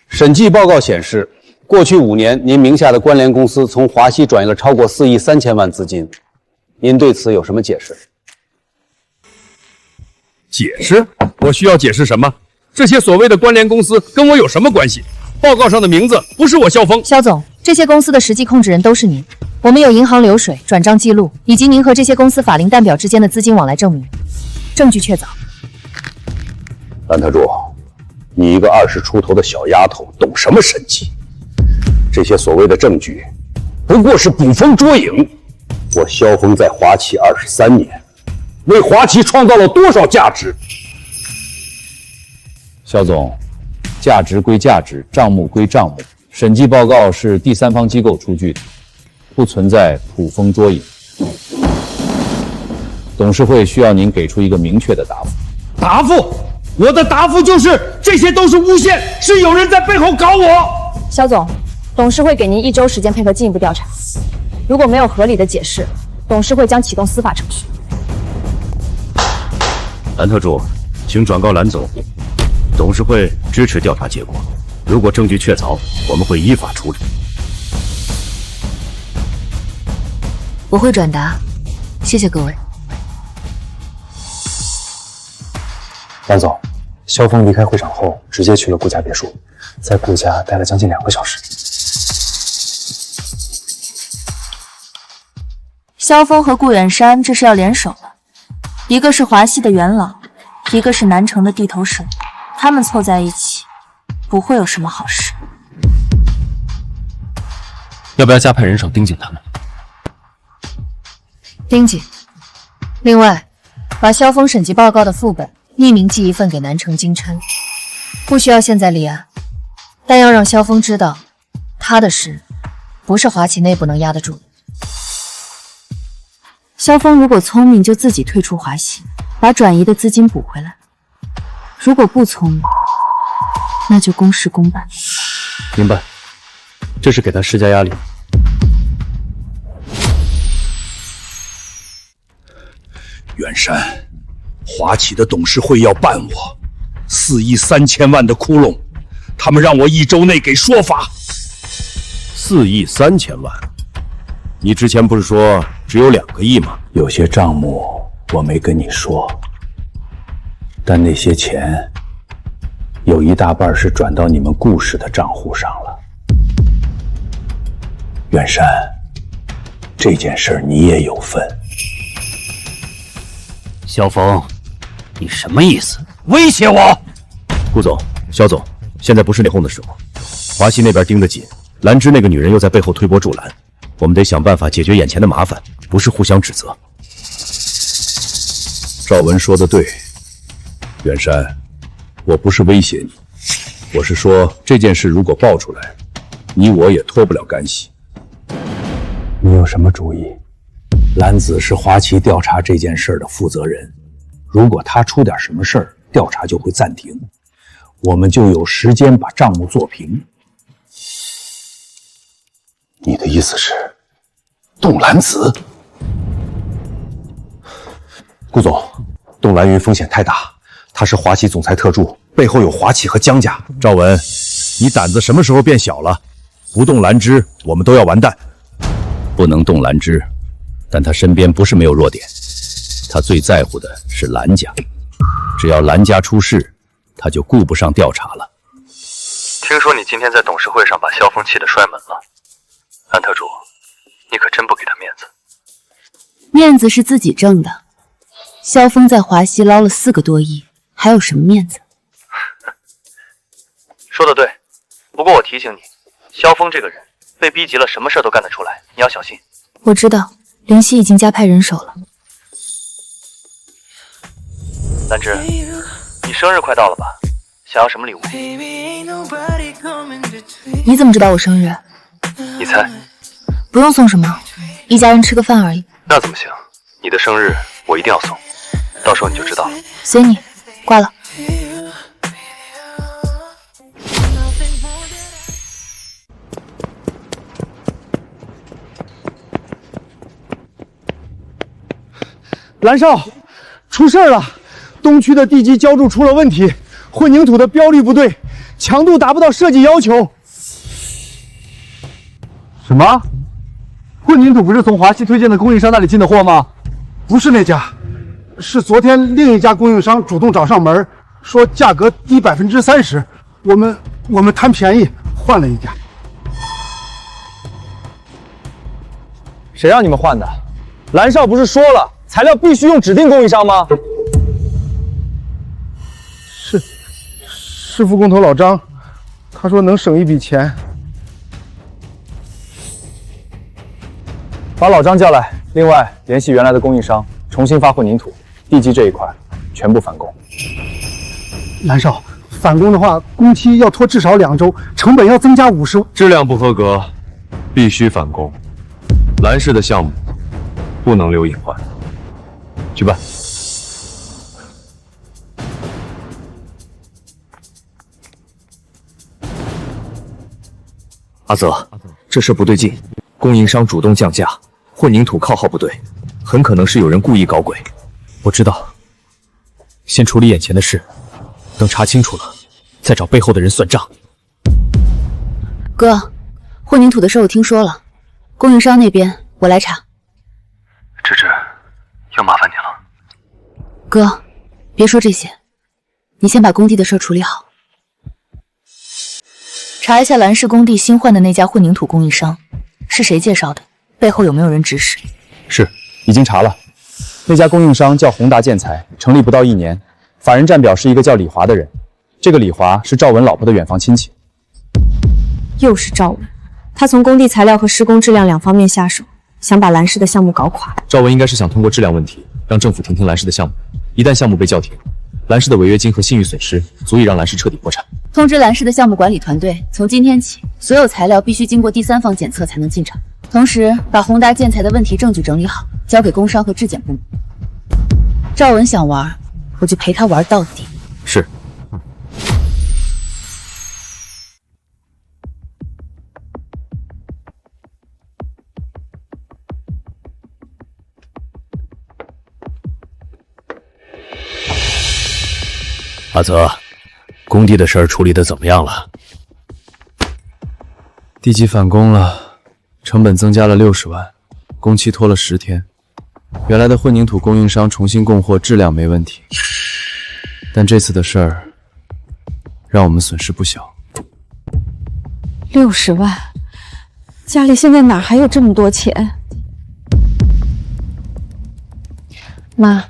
审计报告显示，过去5年，您名下的关联公司从华西转移了超过4亿3千万资金，您对此有什么解释？解释？我需要解释什么？这些所谓的关联公司跟我有什么关系？报告上的名字不是我肖峰。肖总，这些公司的实际控制人都是您，我们有银行流水、转账记录，以及您和这些公司法定代表之间的资金往来证明，证据确凿。蓝特助，你一个20出头的小丫头，懂什么审计？这些所谓的证据，不过是捕风捉影。我萧峰在华企23年，为华企创造了多少价值？肖总，价值归价值，账目归账目，审计报告是第三方机构出具的，不存在捕风捉影。董事会需要您给出一个明确的答复。答复？我的答复就是这些都是诬陷，是有人在背后搞我。肖总，董事会给您1周时间配合进一步调查，如果没有合理的解释，董事会将启动司法程序。蓝特助，请转告蓝总，董事会支持调查结果，如果证据确凿，我们会依法处理。我会转达，谢谢各位。蓝总，肖峰离开会场后，直接去了顾家别墅，在顾家待了将近2个小时。萧峰和顾远山这是要联手了，一个是华西的元老，一个是南城的地头蛇，他们凑在一起，不会有什么好事。要不要加派人手盯紧他们？盯紧。另外，把萧峰审计报告的副本匿名寄一份给南城金琛，不需要现在立案，但要让萧峰知道，他的事不是华企内部能压得住的。萧峰如果聪明，就自己退出华西，把转移的资金补回来；如果不聪明，那就公事公办。明白，这是给他施加压力。远山，华企的董事会要办我4亿3千万的窟窿，他们让我1周内给说法。4亿3千万？你之前不是说只有2个亿吗？有些账目我没跟你说，但那些钱有一大半是转到你们顾氏的账户上了。远山，这件事你也有份。萧峰，你什么意思？威胁我？顾总、肖总，现在不是内讧的时候，华西那边盯得紧，兰芝那个女人又在背后推波助澜，我们得想办法解决眼前的麻烦，不是互相指责。赵文说的对，远山，我不是威胁你，我是说这件事如果爆出来，你我也脱不了干系。你有什么主意？兰子是华企调查这件事的负责人，如果他出点什么事儿，调查就会暂停，我们就有时间把账目做平。你的意思是动兰子？顾总，动兰云风险太大，他是华企总裁特助，背后有华企和江家。赵文，你胆子什么时候变小了？不动兰芝，我们都要完蛋。不能动兰芝，但他身边不是没有弱点，他最在乎的是兰家，只要兰家出事，他就顾不上调查了。听说你今天在董事会上把萧峰气得摔门了，蓝特助，你可真不给他面子。面子是自己挣的，萧峰在华西捞了4个多亿，还有什么面子？过我提醒你，萧峰这个人被逼急了，什么事都干得出来，你要小心。我知道，灵犀已经加派人手了。兰芝，你生日快到了吧？想要什么礼物？你怎么知道我生日？你猜？不用送什么，一家人吃个饭而已。那怎么行？你的生日我一定要送，到时候你就知道了。随你，挂了。蓝少，出事了！东区的地基浇筑出了问题，混凝土的标率不对，强度达不到设计要求。什么？混凝土不是从华西推荐的供应商那里进的货吗？不是那家，是昨天另一家供应商主动找上门，说价格低30%，我们贪便宜换了一家。谁让你们换的？蓝少不是说了，材料必须用指定供应商吗？是副工头老张，他说能省一笔钱。把老张叫来，另外联系原来的供应商，重新发混凝土，地基这一块全部返工。蓝少，返工的话，工期要拖至少2周，成本要增加50%。质量不合格，必须返工。蓝氏的项目不能留隐患，去办。阿泽，这事不对劲，供应商主动降价，混凝土靠号不对，很可能是有人故意搞鬼。我知道，先处理眼前的事，等查清楚了，再找背后的人算账。哥，混凝土的事我听说了，供应商那边我来查。芝芝，又麻烦你了。哥，别说这些，你先把工地的事处理好。查一下蓝氏工地新换的那家混凝土供应商，是谁介绍的？背后有没有人指使？是，已经查了。那家供应商叫宏达建材，成立不到1年，法人站表是一个叫李华的人。这个李华是赵文老婆的远房亲戚。又是赵文，他从工地材料和施工质量2方面下手，想把蓝氏的项目搞垮。赵文应该是想通过质量问题，让政府停蓝氏的项目。一旦项目被叫停，蓝氏的违约金和信誉损失足以让蓝氏彻底破产。通知蓝氏的项目管理团队，从今天起，所有材料必须经过第三方检测才能进场。同时，把宏达建材的问题证据整理好，交给工商和质检部门。赵文想玩，我就陪他玩到底。是。阿泽，工地的事儿处理的怎么样了？地基返工了，成本增加了60万，工期拖了10天。原来的混凝土供应商重新供货，质量没问题，但这次的事儿让我们损失不小。60万，家里现在哪还有这么多钱？妈，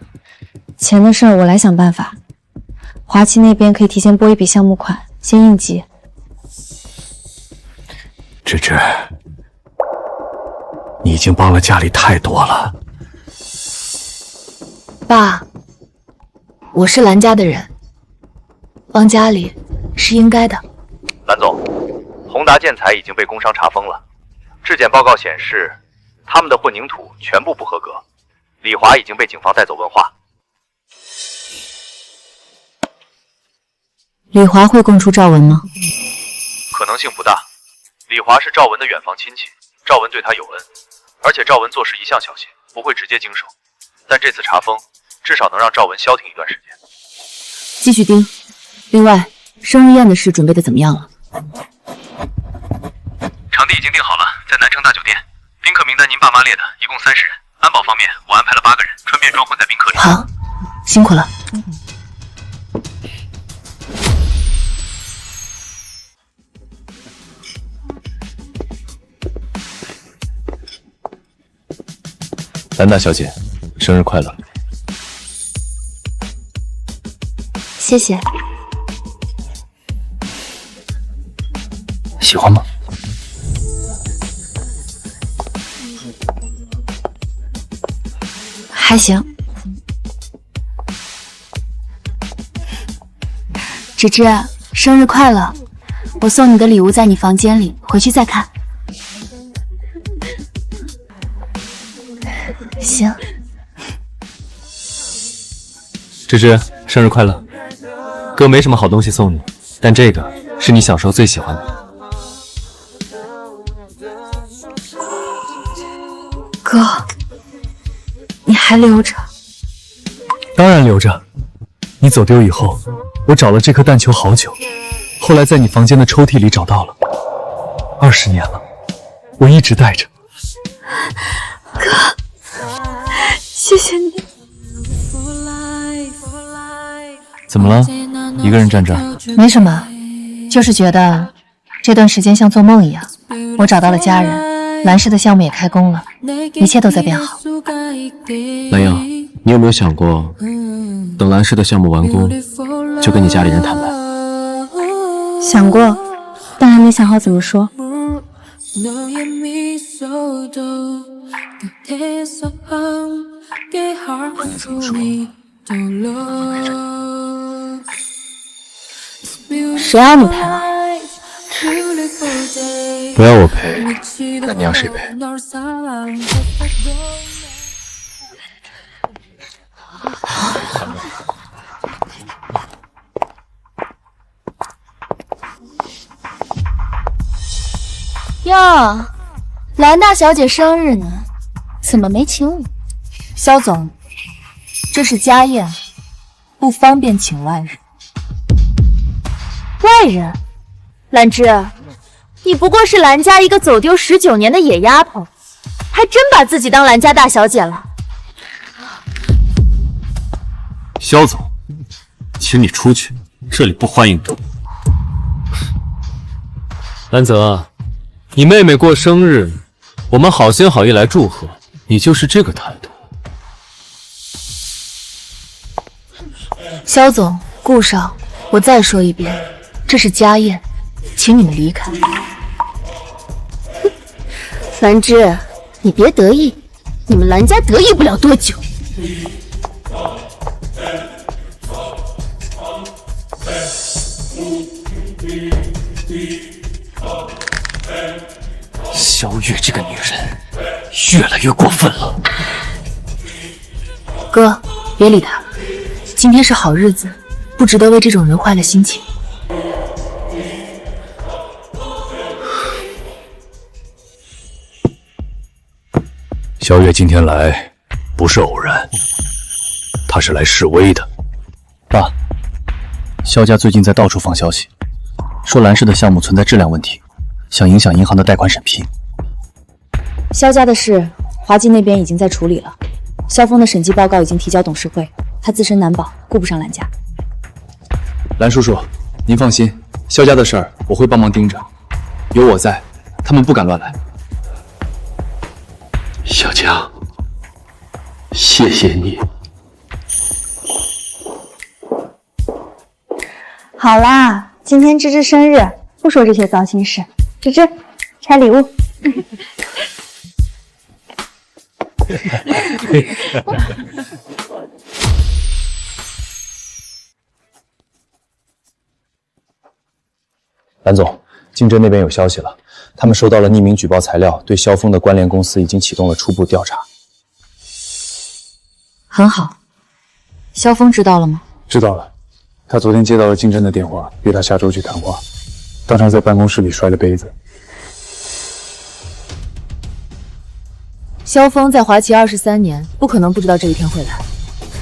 钱的事儿我来想办法。华旗那边可以提前拨一笔项目款，先应急。芝芝，你已经帮了家里太多了。爸，我是蓝家的人，帮家里是应该的。蓝总，宏达建材已经被工商查封了，质检报告显示，他们的混凝土全部不合格。李华已经被警方带走问话。李华会供出赵文吗？可能性不大。李华是赵文的远房亲戚，赵文对他有恩，而且赵文做事一向小心，不会直接经手。但这次查封，至少能让赵文消停一段时间。继续盯。另外，生日宴的事准备的怎么样了？场地已经定好了，在南城大酒店。宾客名单您爸妈列的，一共30人。安保方面，我安排了8个人，穿便装混在宾客里。好，辛苦了。兰大小姐，生日快乐！谢谢。喜欢吗？还行。芝芝，生日快乐！我送你的礼物在你房间里，回去再看。行。芝芝，生日快乐！哥没什么好东西送你，但这个是你小时候最喜欢的。哥，你还留着？当然留着。你走丢以后，我找了这颗弹球好久，后来在你房间的抽屉里找到了。20年了，我一直带着。哥，谢谢你。怎么了？一个人站这儿？没什么，就是觉得这段时间像做梦一样。我找到了家人，蓝氏的项目也开工了，一切都在变好。蓝英，你有没有想过，等蓝氏的项目完工，就跟你家里人坦白？想过，但还没想好怎么说。谁让你陪了？不要我陪，那你要谁陪？哟，蓝大小姐生日呢，怎么没请我？肖总，这是家宴，不方便请外人。外人？兰芝，你不过是兰家一个走丢19年的野丫头，还真把自己当兰家大小姐了。肖总，请你出去，这里不欢迎你。兰泽，你妹妹过生日，我们好心好意来祝贺，你就是这个态度。肖总、顾少，我再说一遍，这是家宴，请你们离开。兰芝，你别得意，你们兰家得意不了多久。萧月这个女人越来越过分了。哥，别理她，今天是好日子，不值得为这种人坏了心情。萧月今天来不是偶然，他是来示威的。爸，萧家最近在到处放消息，说蓝氏的项目存在质量问题，想影响银行的贷款审批。萧家的事，华记那边已经在处理了，萧峰的审计报告已经提交董事会，他自身难保，顾不上蓝家。蓝叔叔，您放心，萧家的事儿我会帮忙盯着，有我在，他们不敢乱来。小强，谢谢你。好啦，今天芝芝生日，不说这些糟心事。芝芝，拆礼物。蓝总，竞争那边有消息了，他们收到了匿名举报材料，对萧峰的关联公司已经启动了初步调查。很好，萧峰知道了吗？知道了，他昨天接到了竞争的电话，约他下周去谈话，当场在办公室里摔了杯子。萧峰在华旗23年，不可能不知道这一天会来。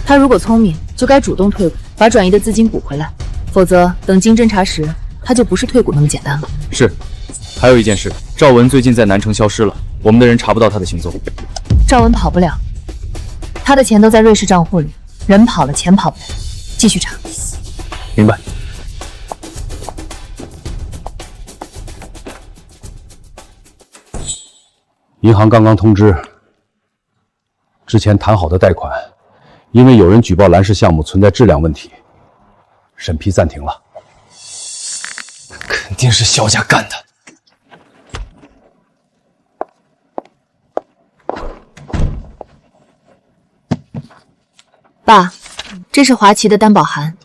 他如果聪明，就该主动退股，把转移的资金补回来，否则等经侦查时，他就不是退股那么简单了。是，还有一件事，赵文最近在南城消失了，我们的人查不到他的行踪。赵文跑不了，他的钱都在瑞士账户里，人跑了，钱跑不了，继续查。明白。银行刚刚通知，之前谈好的贷款，因为有人举报蓝氏项目存在质量问题，审批暂停了。肯定是萧家干的，爸，这是华旗的担保函，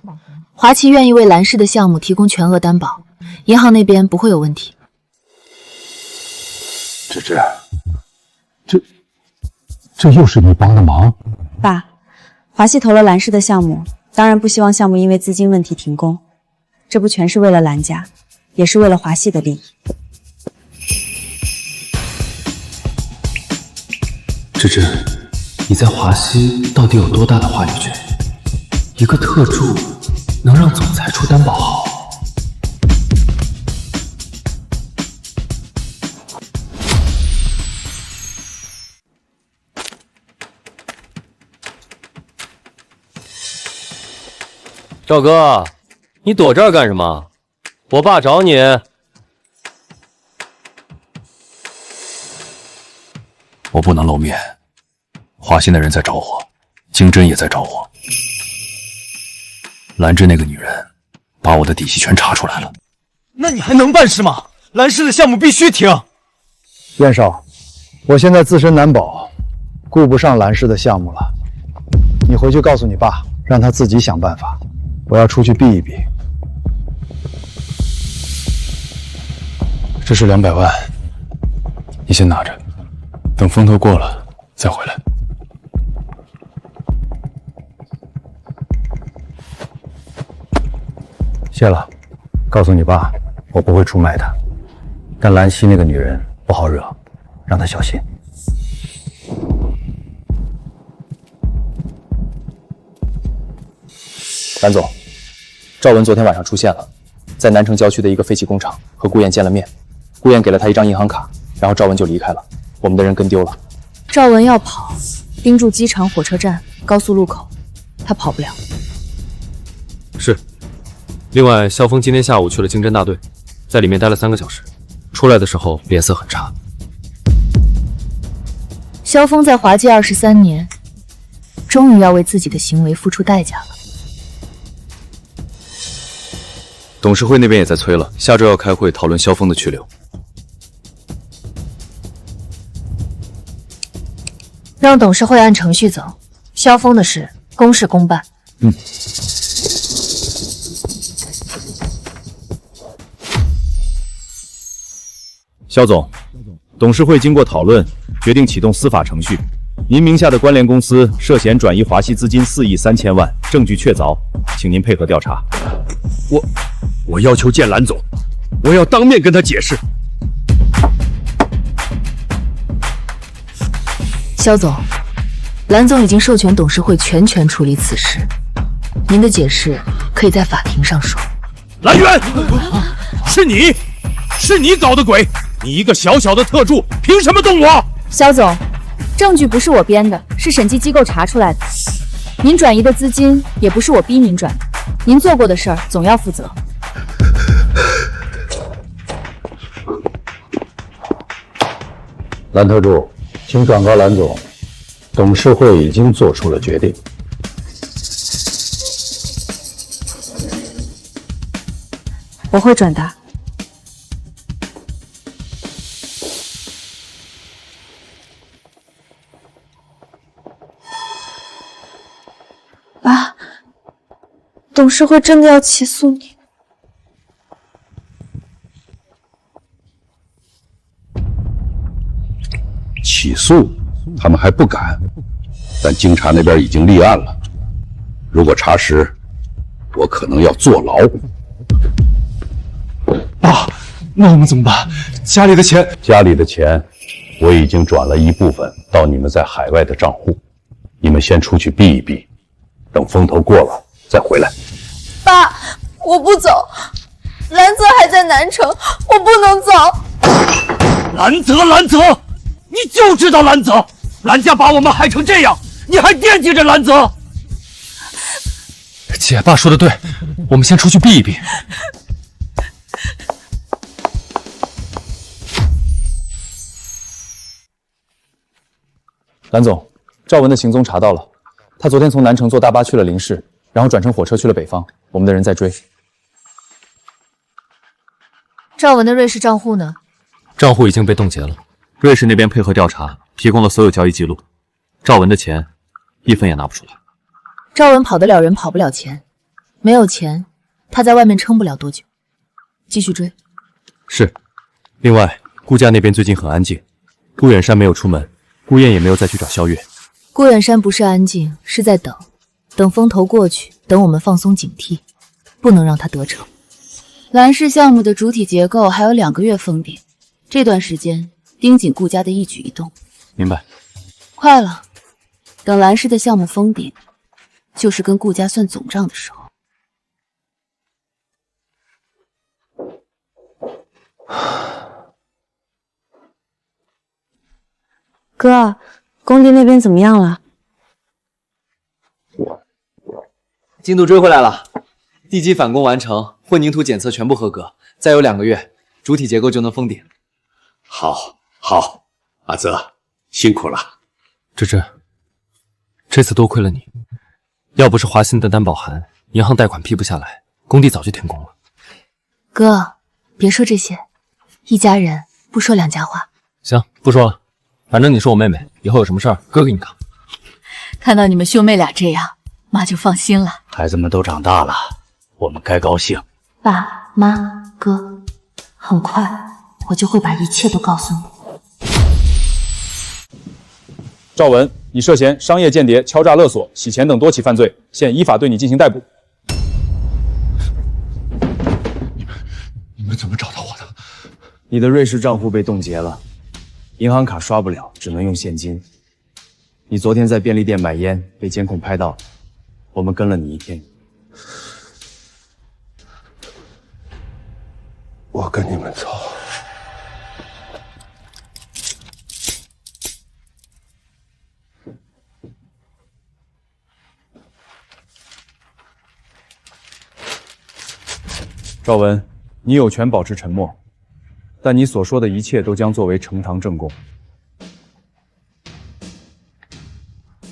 华旗愿意为蓝氏的项目提供全额担保，银行那边不会有问题。芝芝，这又是你帮的忙？爸，华系投了蓝氏的项目，当然不希望项目因为资金问题停工，这不全是为了蓝家，也是为了华系的利益。芝芝，你在华西到底有多大的话语权？一个特助能让总裁出担保号？赵哥，你躲这儿干什么？我爸找你。我不能露面，华信的人在找我，金针也在找我。兰芝那个女人把我的底细全查出来了。那你还能办事吗？蓝氏的项目必须停。燕少，我现在自身难保，顾不上蓝氏的项目了。你回去告诉你爸，让他自己想办法。我要出去避一避。这是200万，你先拿着，等风头过了再回来。谢了，告诉你爸，我不会出卖他。但兰溪那个女人不好惹，让他小心。蓝总，赵文昨天晚上出现了，在南城郊区的一个废弃工厂和顾燕见了面，顾燕给了他一张银行卡，然后赵文就离开了，我们的人跟丢了。赵文要跑，盯住机场、火车站、高速路口，他跑不了。是。另外，萧峰今天下午去了经侦大队，在里面待了3个小时，出来的时候脸色很差。萧峰在华界23年，终于要为自己的行为付出代价了。董事会那边也在催了，下周要开会讨论萧峰的去留。让董事会按程序走，萧峰的事公事公办。萧总，董事会经过讨论，决定启动司法程序。您名下的关联公司涉嫌转移华西资金4亿3千万，证据确凿，请您配合调查。我要求见蓝总，我要当面跟他解释。萧总，蓝总已经授权董事会全权处理此事，您的解释可以在法庭上说。蓝渊，是你搞的鬼！你一个小小的特助，凭什么动我？萧总，证据不是我编的，是审计机构查出来的。您转移的资金也不是我逼您转的，您做过的事儿总要负责。蓝特助，请转告蓝总，董事会已经做出了决定。我会转达。爸，董事会真的要起诉你。起诉，他们还不敢，但京察那边已经立案了。如果查实，我可能要坐牢。爸，那我们怎么办？家里的钱，我已经转了一部分到你们在海外的账户，你们先出去避一避，等风头过了再回来。爸，我不走，蓝泽还在南城，我不能走。蓝泽，你就知道蓝泽，蓝家把我们害成这样，你还惦记着蓝泽？姐，爸说的对，我们先出去避一避。蓝总，赵文的行踪查到了，他昨天从南城坐大巴去了林氏，然后转乘火车去了北方，我们的人在追。赵文的瑞士账户呢？账户已经被冻结了，瑞士那边配合调查，提供了所有交易记录，赵文的钱一分也拿不出来。赵文跑得了人，跑不了钱，没有钱，他在外面撑不了多久。继续追。是。另外，顾家那边最近很安静，顾远山没有出门，顾燕也没有再去找萧月。顾远山不是安静，是在等，等风头过去，等我们放松警惕，不能让他得逞。蓝氏项目的主体结构还有2个月封顶，这段时间盯紧顾家的一举一动。明白。快了，等蓝氏的项目封顶，就是跟顾家算总账的时候。哥，工地那边怎么样了？进度追回来了，地基反攻完成，混凝土检测全部合格，再有2个月，主体结构就能封顶。好，阿泽，辛苦了。芝芝，这次多亏了你，要不是华信的担保函，银行贷款批不下来，工地早就停工了。哥，别说这些，一家人不说两家话。行，不说了，反正你是我妹妹，以后有什么事儿哥给你扛。看到你们兄妹俩这样，妈就放心了。孩子们都长大了，我们该高兴。爸妈哥，很快我就会把一切都告诉你。赵文，你涉嫌商业间谍、敲诈勒索、洗钱等多起犯罪，现依法对你进行逮捕。你们怎么找到我的？你的瑞士账户被冻结了，银行卡刷不了，只能用现金。你昨天在便利店买烟被监控拍到，我们跟了你1天。我跟你们走。赵文，你有权保持沉默，但你所说的一切都将作为呈堂证供。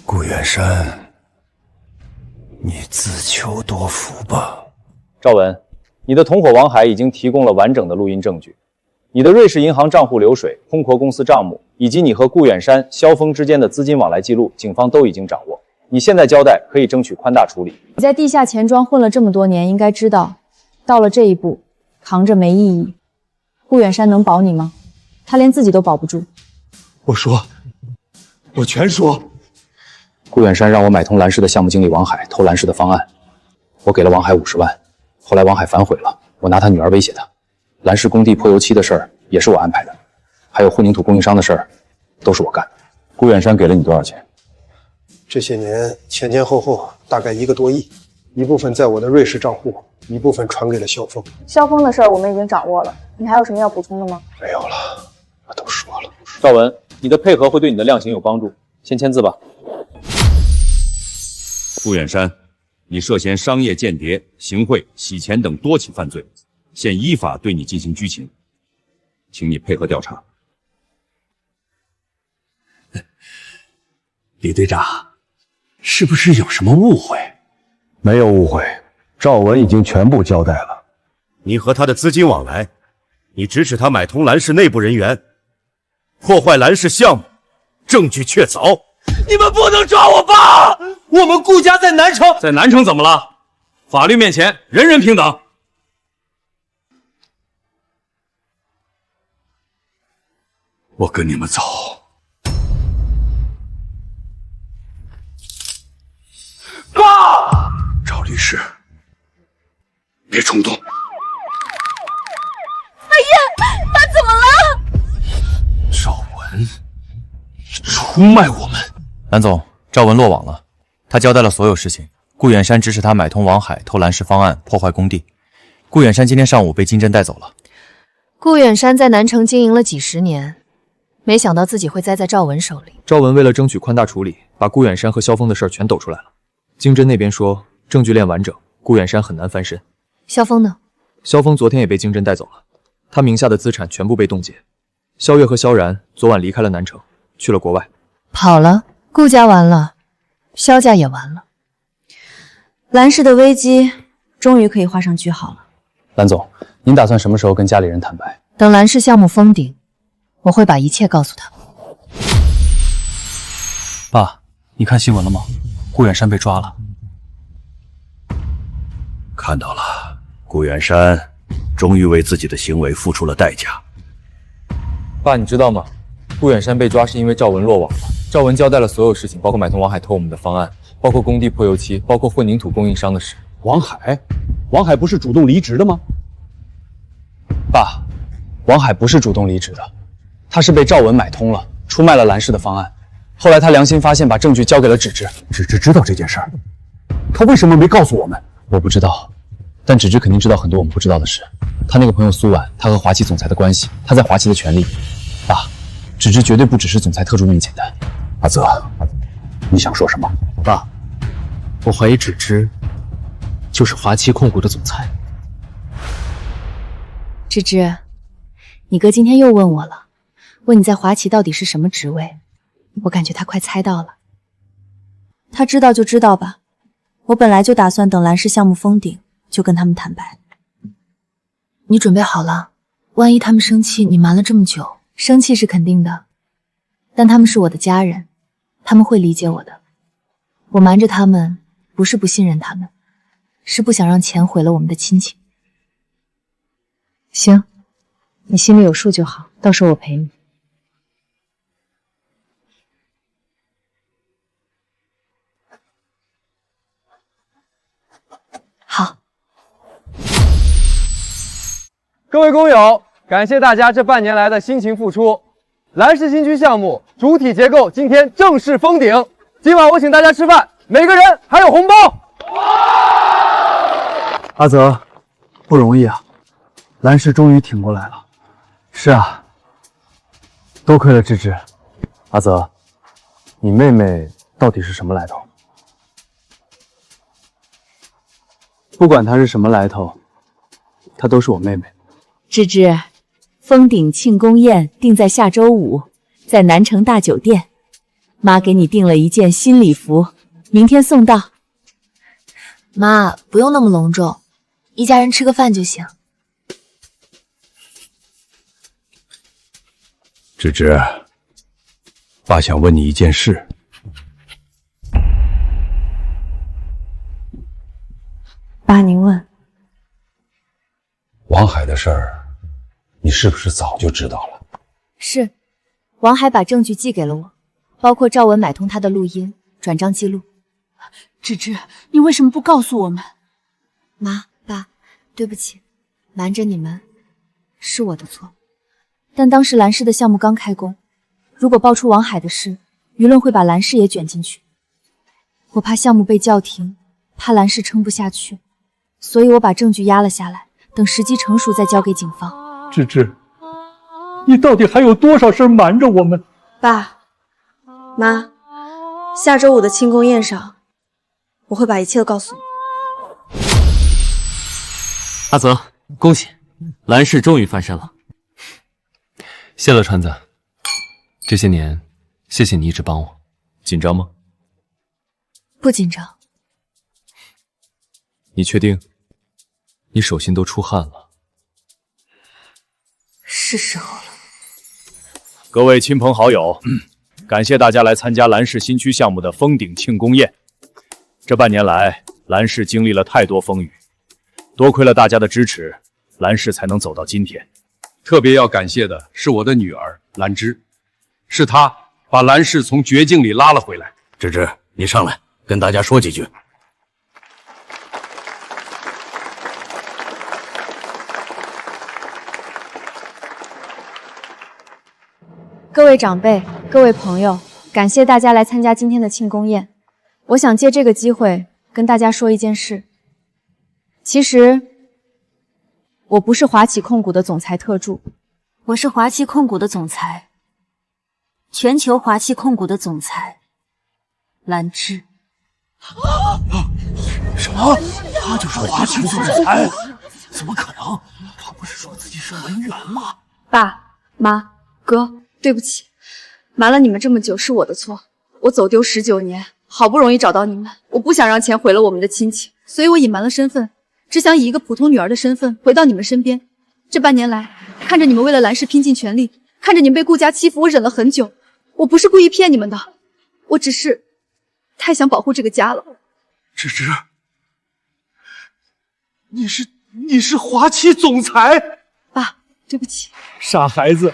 顾远山，你自求多福吧。赵文，你的同伙王海已经提供了完整的录音证据，你的瑞士银行账户流水、空壳公司账目，以及你和顾远山、萧峰之间的资金往来记录，警方都已经掌握。你现在交代可以争取宽大处理。你在地下钱庄混了这么多年，应该知道，到了这一步，扛着没意义。顾远山能保你吗？他连自己都保不住。我全说。顾远山让我买通蓝氏的项目经理王海，偷蓝氏的方案，我给了王海50万。后来王海反悔了，我拿他女儿威胁他。蓝氏工地泼油漆的事儿也是我安排的，还有混凝土供应商的事儿都是我干的。顾远山给了你多少钱？这些年前后大概1个多亿，一部分在我的瑞士账户，一部分传给了萧峰。萧峰的事儿我们已经掌握了，你还有什么要补充的吗？没有了，我都说了。赵文，你的配合会对你的量刑有帮助，先签字吧。顾远山，你涉嫌商业间谍、行贿、洗钱等多起犯罪，现依法对你进行拘勤，请你配合调查。李队长，是不是有什么误会？没有误会，赵文已经全部交代了。你和他的资金往来，你指使他买通蓝氏内部人员，破坏蓝氏项目，证据确凿。你们不能抓我爸！我们顾家在南城，在南城怎么了？法律面前人人平等。我跟你们走。爸！赵律师，别冲动。哎呀，爸怎么了？赵文出卖我们。蓝总，赵文落网了，他交代了所有事情。顾远山指使他买通王海，偷蓝氏方案，破坏工地。顾远山今天上午被金针带走了。顾远山在南城经营了几10年，没想到自己会栽在赵文手里。赵文为了争取宽大处理，把顾远山和萧峰的事儿全抖出来了。经侦那边说，证据链完整，顾远山很难翻身。萧峰呢？萧峰昨天也被经侦带走了，他名下的资产全部被冻结。萧月和萧然昨晚离开了南城，去了国外。跑了，顾家完了，萧家也完了。蓝氏的危机终于可以画上句号了。蓝总，您打算什么时候跟家里人坦白？等蓝氏项目封顶，我会把一切告诉他。爸，你看新闻了吗？顾远山被抓了。看到了，顾远山终于为自己的行为付出了代价。爸，你知道吗？顾远山被抓是因为赵文落网了。赵文交代了所有事情，包括买通王海偷我们的方案，包括工地破油漆，包括混凝土供应商的事。王海不是主动离职的吗？爸，王海不是主动离职的，他是被赵文买通了，出卖了蓝氏的方案。后来他良心发现，把证据交给了芷芝。芷芝知道这件事儿，他为什么没告诉我们？我不知道，但芷芝肯定知道很多我们不知道的事。他那个朋友苏婉，他和华旗总裁的关系，他在华旗的权利。爸，芷芝绝对不只是总裁特助那么简单。阿泽，你想说什么？爸，我怀疑芷芝就是华旗控股的总裁。芝芝，你哥今天又问我了，问你在华旗到底是什么职位。我感觉他快猜到了。他知道就知道吧，我本来就打算等蓝氏项目封顶就跟他们坦白。你准备好了？万一他们生气，你瞒了这么久。生气是肯定的，但他们是我的家人，他们会理解我的。我瞒着他们，不是不信任他们，是不想让钱毁了我们的亲情。行，你心里有数就好，到时候我陪你。好。各位工友，感谢大家这半年来的辛勤付出。蓝氏新区项目主体结构今天正式封顶，今晚我请大家吃饭，每个人还有红包。阿泽，不容易啊，蓝氏终于挺过来了。是啊，多亏了芝芝。阿泽，你妹妹到底是什么来头？不管她是什么来头，她都是我妹妹。芝芝，封顶庆功宴定在下周5，在南城大酒店。妈给你订了一件新礼服，明天送到。妈，不用那么隆重，一家人吃个饭就行。芝芝，爸想问你一件事。爸，您问。王海的事儿，你是不是早就知道了？是，王海把证据寄给了我，包括赵文买通他的录音、转账记录。芝芝，你为什么不告诉我们？妈，爸，对不起，瞒着你们是我的错。但当时蓝氏的项目刚开工，如果爆出王海的事，舆论会把蓝氏也卷进去。我怕项目被叫停，怕蓝氏撑不下去，所以我把证据压了下来，等时机成熟再交给警方。芝芝，你到底还有多少事瞒着我们？爸妈，下周5的庆功宴上，我会把一切都告诉你。阿泽，恭喜，蓝氏终于翻身了。谢了，川子。这些年，谢谢你一直帮我。紧张吗？不紧张。你确定？你手心都出汗了。是时候了。各位亲朋好友，感谢大家来参加蓝氏新区项目的封顶庆功宴。这半年来，蓝氏经历了太多风雨，多亏了大家的支持，蓝氏才能走到今天。特别要感谢的是我的女儿兰芝，是她把蓝氏从绝境里拉了回来。芝芝，你上来跟大家说几句。各位长辈，各位朋友，感谢大家来参加今天的庆功宴。我想借这个机会跟大家说一件事。其实，我不是华旗控股的总裁特助，我是华旗控股的总裁，全球华旗控股的总裁，兰芝。什么？他就是华旗总裁？怎么可能？他不是说自己是文员吗？爸妈哥，对不起，瞒了你们这么久是我的错。我走丢19年，好不容易找到你们，我不想让钱毁了我们的亲情，所以我隐瞒了身份，只想以一个普通女儿的身份回到你们身边。这半年来，看着你们为了蓝氏拼尽全力，看着你们被顾家欺负，我忍了很久。我不是故意骗你们的，我只是太想保护这个家了。芝芝，你是华旗总裁？爸，对不起。傻孩子，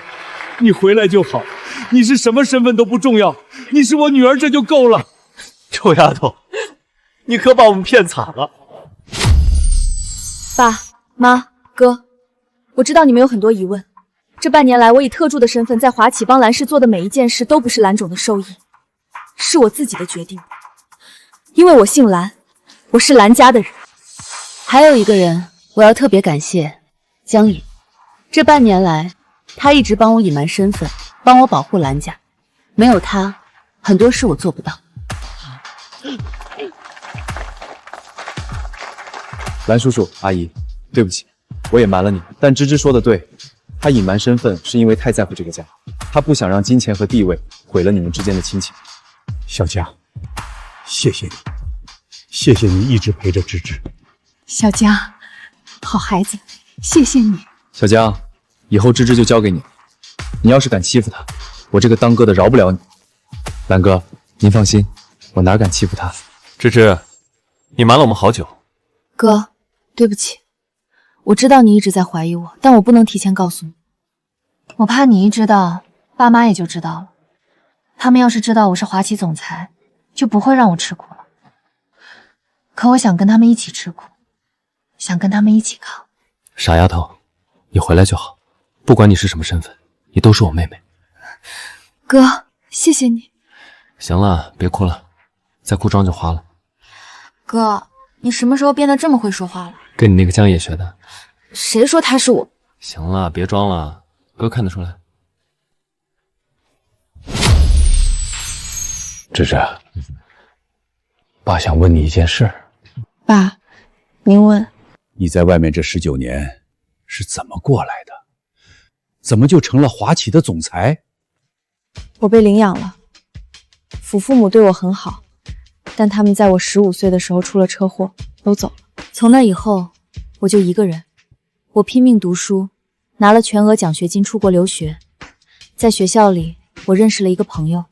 你回来就好。你是什么身份都不重要，你是我女儿这就够了。臭丫头，你可把我们骗惨了。爸妈哥，我知道你们有很多疑问。这半年来，我以特助的身份在华企帮蓝氏做的每一件事，都不是蓝总的授意，是我自己的决定。因为我姓蓝，我是蓝家的人。还有一个人，我要特别感谢江颖。这半年来，他一直帮我隐瞒身份，帮我保护蓝家。没有他，很多事我做不到。蓝叔叔，阿姨，对不起，我也瞒了你。但芝芝说的对，她隐瞒身份是因为太在乎这个家，她不想让金钱和地位毁了你们之间的亲情。小佳，谢谢你，谢谢你一直陪着芝芝。小江，好孩子，谢谢你。小江，以后芝芝就交给你，你要是敢欺负她，我这个当哥的饶不了你。蓝哥，您放心，我哪敢欺负她。芝芝，你瞒了我们好久。哥，对不起，我知道你一直在怀疑我，但我不能提前告诉你。我怕你一知道，爸妈也就知道了。他们要是知道我是华旗总裁，就不会让我吃苦了。可我想跟他们一起吃苦，想跟他们一起扛。傻丫头，你回来就好，不管你是什么身份，你都是我妹妹。哥，谢谢你。行了，别哭了，再哭妆就花了。哥，你什么时候变得这么会说话了？跟你那个江野学的。谁说他是我？行了，别装了，哥看得出来。芝芝，爸想问你一件事。爸，您问。你在外面这19年是怎么过来的？怎么就成了华企的总裁？我被领养了，父母对我很好，但他们在我15岁的时候出了车祸，都走了。从那以后，我就一个人。我拼命读书，拿了全额奖学金出国留学。在学校里，我认识了一个朋友，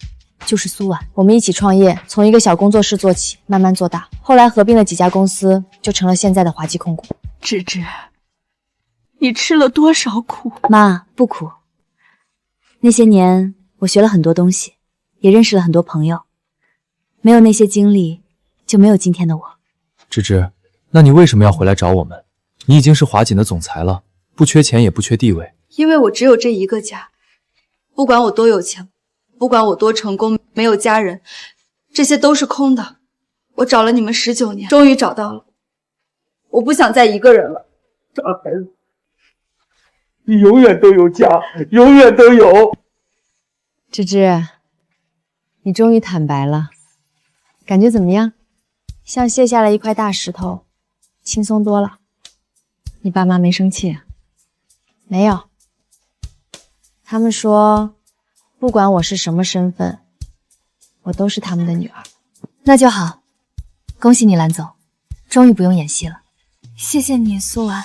就是苏婉。我们一起创业，从一个小工作室做起，慢慢做大。后来合并了几家公司，就成了现在的华旗控股。芝芝，你吃了多少苦？妈，不苦。那些年，我学了很多东西，也认识了很多朋友。没有那些经历，就没有今天的我。芝芝，那你为什么要回来找我们？你已经是华锦的总裁了，不缺钱也不缺地位。因为我只有这一个家，不管我多有钱，不管我多成功，没有家人，这些都是空的。我找了你们19年，终于找到了。我不想再一个人了。傻孩子，你永远都有家，永远都有。芝芝，你终于坦白了，感觉怎么样？像卸下了一块大石头，轻松多了。你爸妈没生气啊？没有。他们说，不管我是什么身份，我都是他们的女儿。那就好，恭喜你，蓝总，终于不用演戏了。谢谢你，苏婉，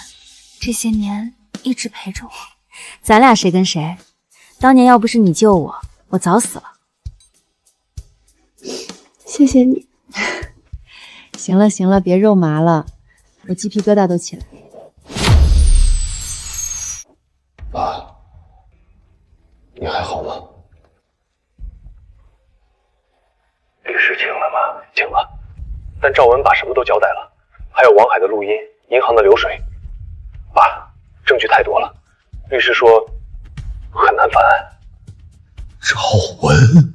这些年一直陪着我。咱俩谁跟谁？当年要不是你救我，我早死了。谢谢你。行了行了，别肉麻了，我鸡皮疙瘩都起来。爸，你还好吗？律师请了吗？请了，但赵文把什么都交代了，还有王海的录音、银行的流水。爸，证据太多了，律师说很难翻案。赵文，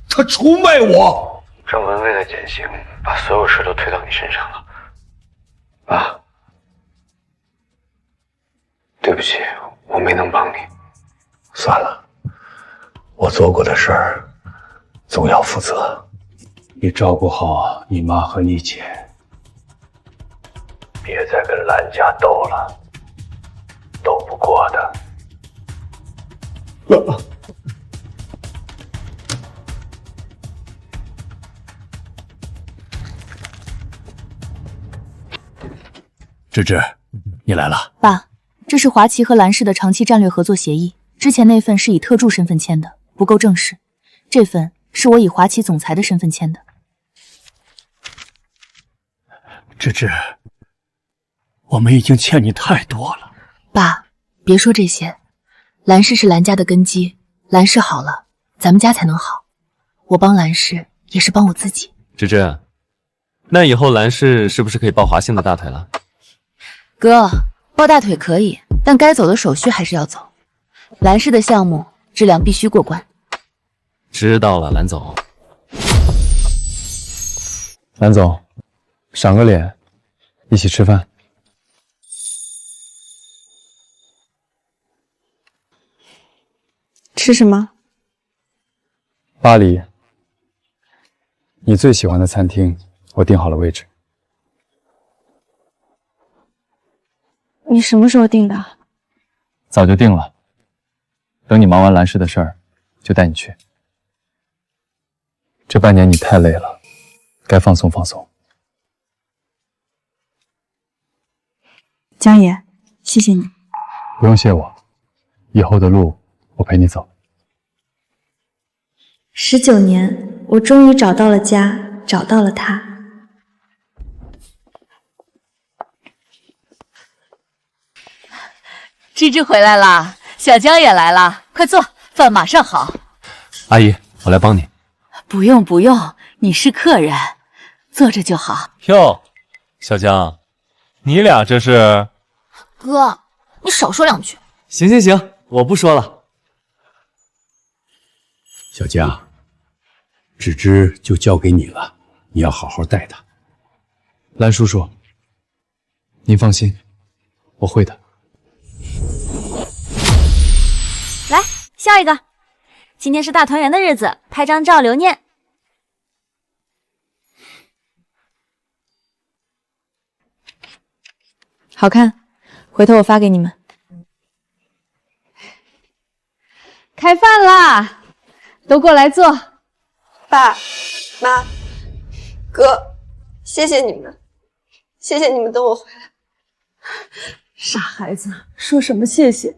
他出卖我！赵文为了减刑，把所有事都推到你身上了。爸，对不起，我没能帮你。算了，我做过的事儿总要负责。你照顾好你妈和你姐，别再跟蓝家斗了，斗不过的。芝芝，你来了。爸，这是华旗和蓝氏的长期战略合作协议，之前那份是以特助身份签的，不够正式。这份是我以华旗总裁的身份签的。芝芝，我们已经欠你太多了。爸，别说这些，兰氏是兰家的根基，兰氏好了，咱们家才能好。我帮兰氏也是帮我自己。芝芝，那以后兰氏是不是可以抱华信的大腿了？哥，抱大腿可以，但该走的手续还是要走。兰氏的项目质量必须过关。知道了，兰总。兰总，赏个脸，一起吃饭。吃什么？巴黎，你最喜欢的餐厅，我订好了位置。你什么时候订的？早就定了，等你忙完兰氏的事儿，就带你去。这半年你太累了，该放松放松。江爷，谢谢你。不用谢我，以后的路我陪你走。19年，我终于找到了家，找到了他。芝芝回来啦，小江也来了，快坐，饭马上好。阿姨，我来帮你。不用不用，你是客人，坐着就好。哟，小江，你俩这是？哥，你少说两句。行行行，我不说了。小江，芝芝就交给你了，你要好好带她。兰叔叔，您放心，我会的。来，笑一个。今天是大团圆的日子，拍张照留念。好看，回头我发给你们。开饭啦，都过来坐。爸妈哥，谢谢你们，谢谢你们等我回来。傻孩子，说什么谢谢？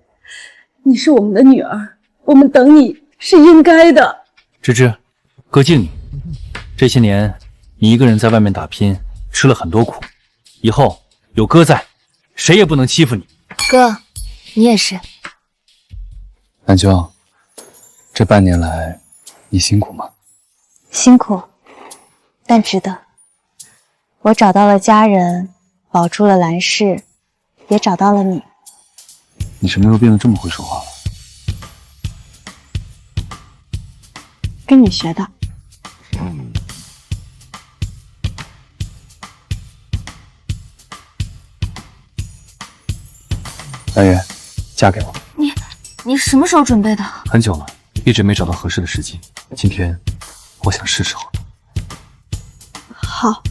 你是我们的女儿，我们等你是应该的。芝芝，哥敬你。这些年你一个人在外面打拼，吃了很多苦，以后有哥在，谁也不能欺负你。哥，你也是。兰秋，这半年来你辛苦吗？辛苦，但值得。我找到了家人，保住了兰氏，也找到了你。你什么时候变得这么会说话了？跟你学的。兰月，嫁给我。你什么时候准备的？很久了，一直没找到合适的时机。今天，我想是时候了。好。